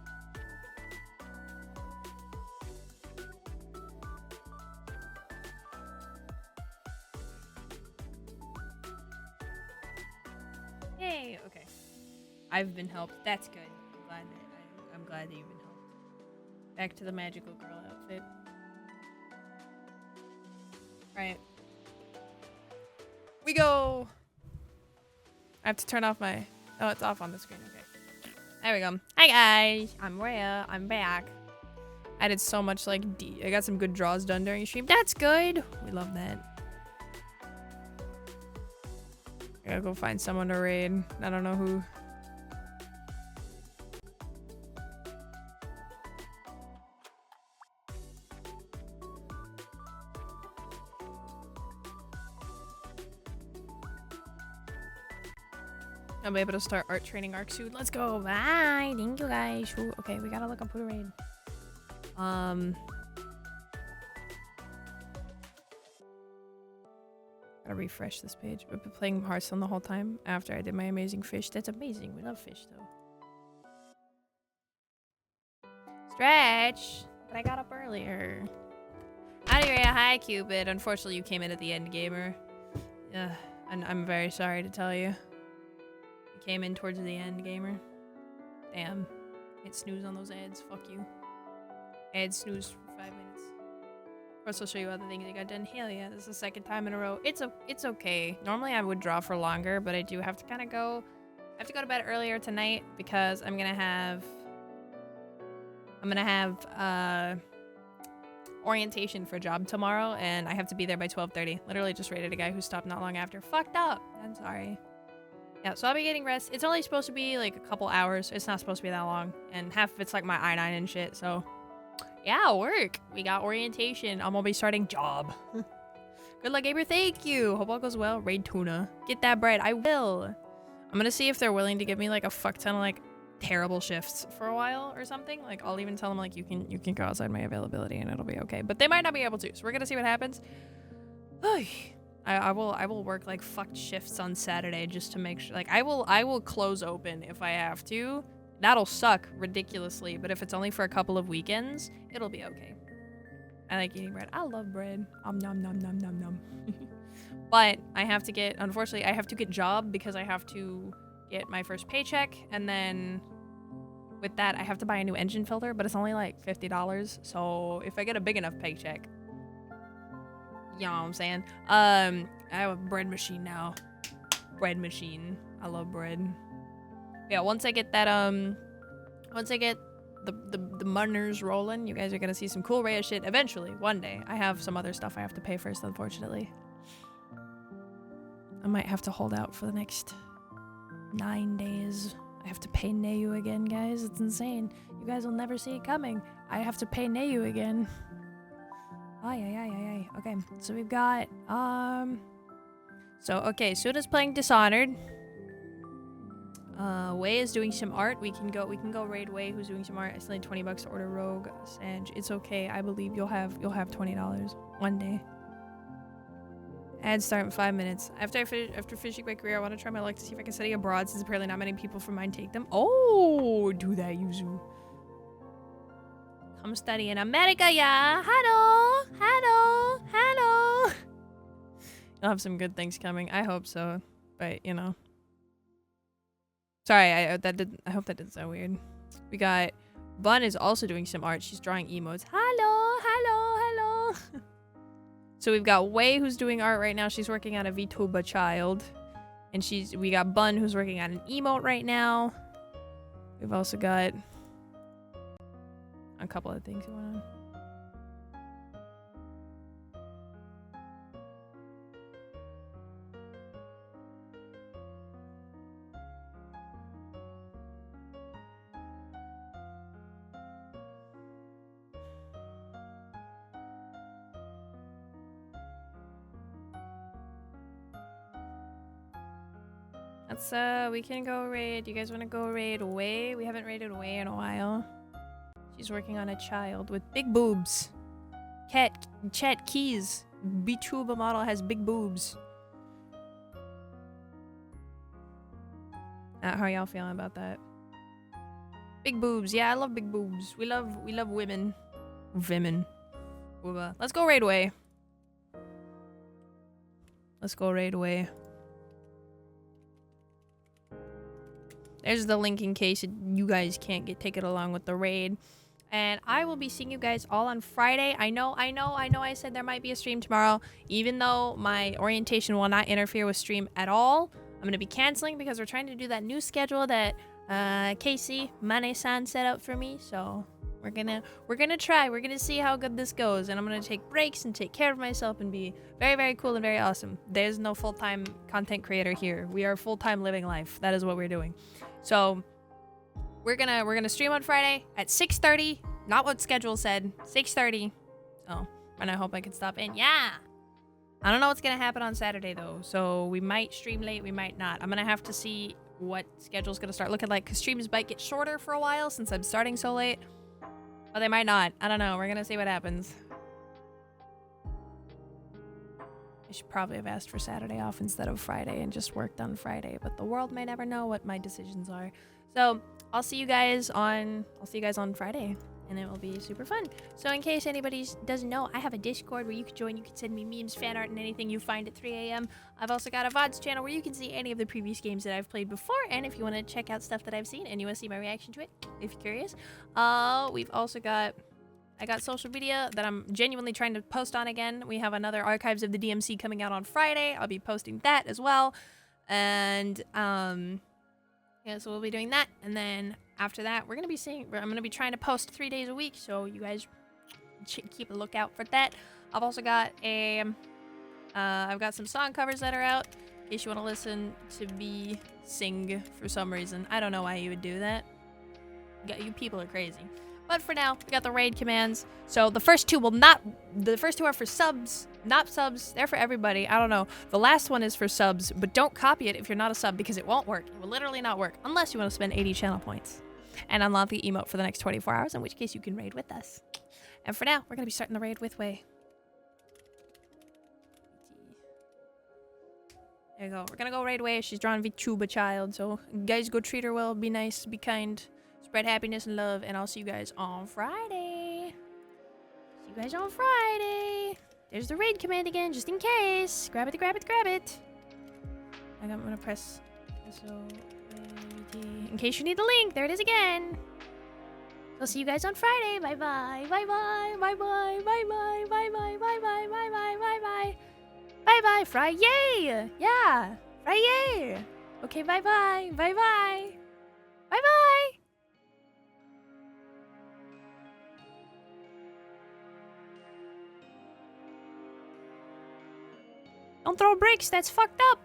Speaker 1: Yay, okay. I've been helped. That's good. I'm glad that you've been helped. Back to the magical girl outfit. Right. We go! I have to turn off my... Oh, it's off on the screen. Okay. There we go. Hi, guys. I'm Rhea. I'm back. I did so much, like, I got some good draws done during stream. That's good. We love that. I gotta go find someone to raid. I don't know who. I'll be able to start art training arc soon. Let's go. Bye. Thank you, guys. Ooh, okay, we gotta look up who to raid. Gotta refresh this page. I've been playing Hearthstone the whole time after I did my amazing fish. That's amazing. We love fish, though. Stretch! But I got up earlier. Howdy, Rhea. Hi, Cupid. Unfortunately, you came in at the end, gamer. And I'm very sorry to tell you. You came in towards the end, gamer. Damn. Hit snooze on those ads. Fuck you. Ad snooze for 5 minutes. Of course, I'll show you other things I got done. Hell yeah, this is the second time in a row. It's okay. Normally, I would draw for longer, but I do have to kind of go... I have to go to bed earlier tonight because I'm gonna have orientation for a job tomorrow, and I have to be there by 12:30. Literally just raided a guy who stopped not long after. Fucked up. I'm sorry. Yeah, so I'll be getting rest. It's only supposed to be like a couple hours. It's not supposed to be that long, and half of it's like my I-9 and shit, so... Yeah, work. We got orientation. I'm gonna be starting job. Good luck, Gabriel. Thank you. Hope all goes well. Raid tuna. Get that bread. I will. I'm gonna see if they're willing to give me like a fuck ton of like terrible shifts for a while or something. Like I'll even tell them like you can go outside my availability and it'll be okay. But they might not be able to. So we're gonna see what happens. I will work like fucked shifts on Saturday just to make sure. Like I will close open if I have to. That'll suck ridiculously, but if it's only for a couple of weekends, it'll be okay. I like eating bread. I love bread. Nom nom nom nom nom. But I have to get, unfortunately, I have to get job because I have to get my first paycheck, and then with that, I have to buy a new engine filter, but it's only like $50. So if I get a big enough paycheck, you know what I'm saying? I have a bread machine now. Bread machine. I love bread. Yeah, once I get that, once I get the munners rolling, you guys are gonna see some cool Rhea shit eventually, one day. I have some other stuff I have to pay first, unfortunately. I might have to hold out for the next 9 days. I have to pay Neyu again, guys. It's insane. You guys will never see it coming. I have to pay Neyu again. Ay. Okay, so we've got, okay, Suda's playing Dishonored. Wei is doing some art. We can go raid Wei, who's doing some art. I still need $20 to order Rogue Sanj. It's okay. I believe you'll have $20 one day. Ads start in 5 minutes. After finishing my career, I want to try my luck to see if I can study abroad, since apparently not many people from mine take them. Oh, do that, Yuzu. Come study in America, yeah. Hello. You'll have some good things coming. I hope so. But you know. Sorry, I hope that didn't sound weird. We got Bun is also doing some art. She's drawing emotes. Hello. So we've got Wei, who's doing art right now. She's working on a VTuber child. And we got Bun, who's working on an emote right now. We've also got a couple of things going on. Let's, we can go raid. You guys want to go raid Wei? We haven't raided Wei in a while. She's working on a child with big boobs. Chat keys. VTuber model has big boobs. How y'all feeling about that? Big boobs. Yeah, I love big boobs. We love women. Women. Let's go right away. Let's go right away. There's the link in case you guys can't take it along with the raid. And I will be seeing you guys all on Friday. I know I said there might be a stream tomorrow. Even though my orientation will not interfere with stream at all. I'm going to be canceling because we're trying to do that new schedule that Casey Mane-san set up for me. So we're gonna try. We're gonna see how good this goes. And I'm going to take breaks and take care of myself and be very, very cool and very awesome. There's no full-time content creator here. We are full-time living life. That is what we're doing. So we're gonna stream on Friday at 6:30. Not what schedule said. 6:30. Oh, and I hope I can stop in. Yeah. I don't know what's gonna happen on Saturday though. So we might stream late. We might not. I'm gonna have to see what schedule's gonna start looking like. Cause streams might get shorter for a while since I'm starting so late. But they might not. I don't know. We're gonna see what happens. I should probably have asked for Saturday off instead of Friday and just worked on Friday, but the world may never know what my decisions are. So I'll see you guys on Friday, and it will be super fun. So in case anybody doesn't know, I have a Discord where you can join. You can send me memes, fan art, and anything you find at 3 a.m. I've also got a VODs channel where you can see any of the previous games that I've played before, and if you want to check out stuff that I've seen and you want to see my reaction to it, if you're curious. We've also got... I got social media that I'm genuinely trying to post on again. We have another Archives of the DMC coming out on Friday. I'll be posting that as well. And, yeah, so we'll be doing that. And then after that, I'm going to be trying to post 3 days a week. So you guys keep a lookout for that. I've also got I've got some song covers that are out. In case you want to listen to me sing for some reason. I don't know why you would do that. You people are crazy. But for now, we got the raid commands. So the first two are for subs, not subs. They're for everybody. I don't know. The last one is for subs, but don't copy it if you're not a sub because it won't work. It will literally not work unless you want to spend 80 channel points and unlock the emote for the next 24 hours, in which case you can raid with us. And for now, we're going to be starting the raid with Way. There you go. We're going to go raid Way. She's drawn VTuber child. So guys, go treat her well. Be nice. Be kind. Spread happiness and love, and I'll see you guys on Friday. See you guys on Friday. There's the raid command again, just in case. Grab it, grab it, grab it. I'm gonna press in case you need the link. There it is again. I'll see you guys on Friday. Bye bye. Bye bye. Bye bye. Bye bye. Bye bye. Bye bye. Bye bye. Bye bye. Bye bye. Friday. Yeah. Friday. Okay. Bye bye. Bye bye. Bye bye. Don't throw bricks, that's fucked up.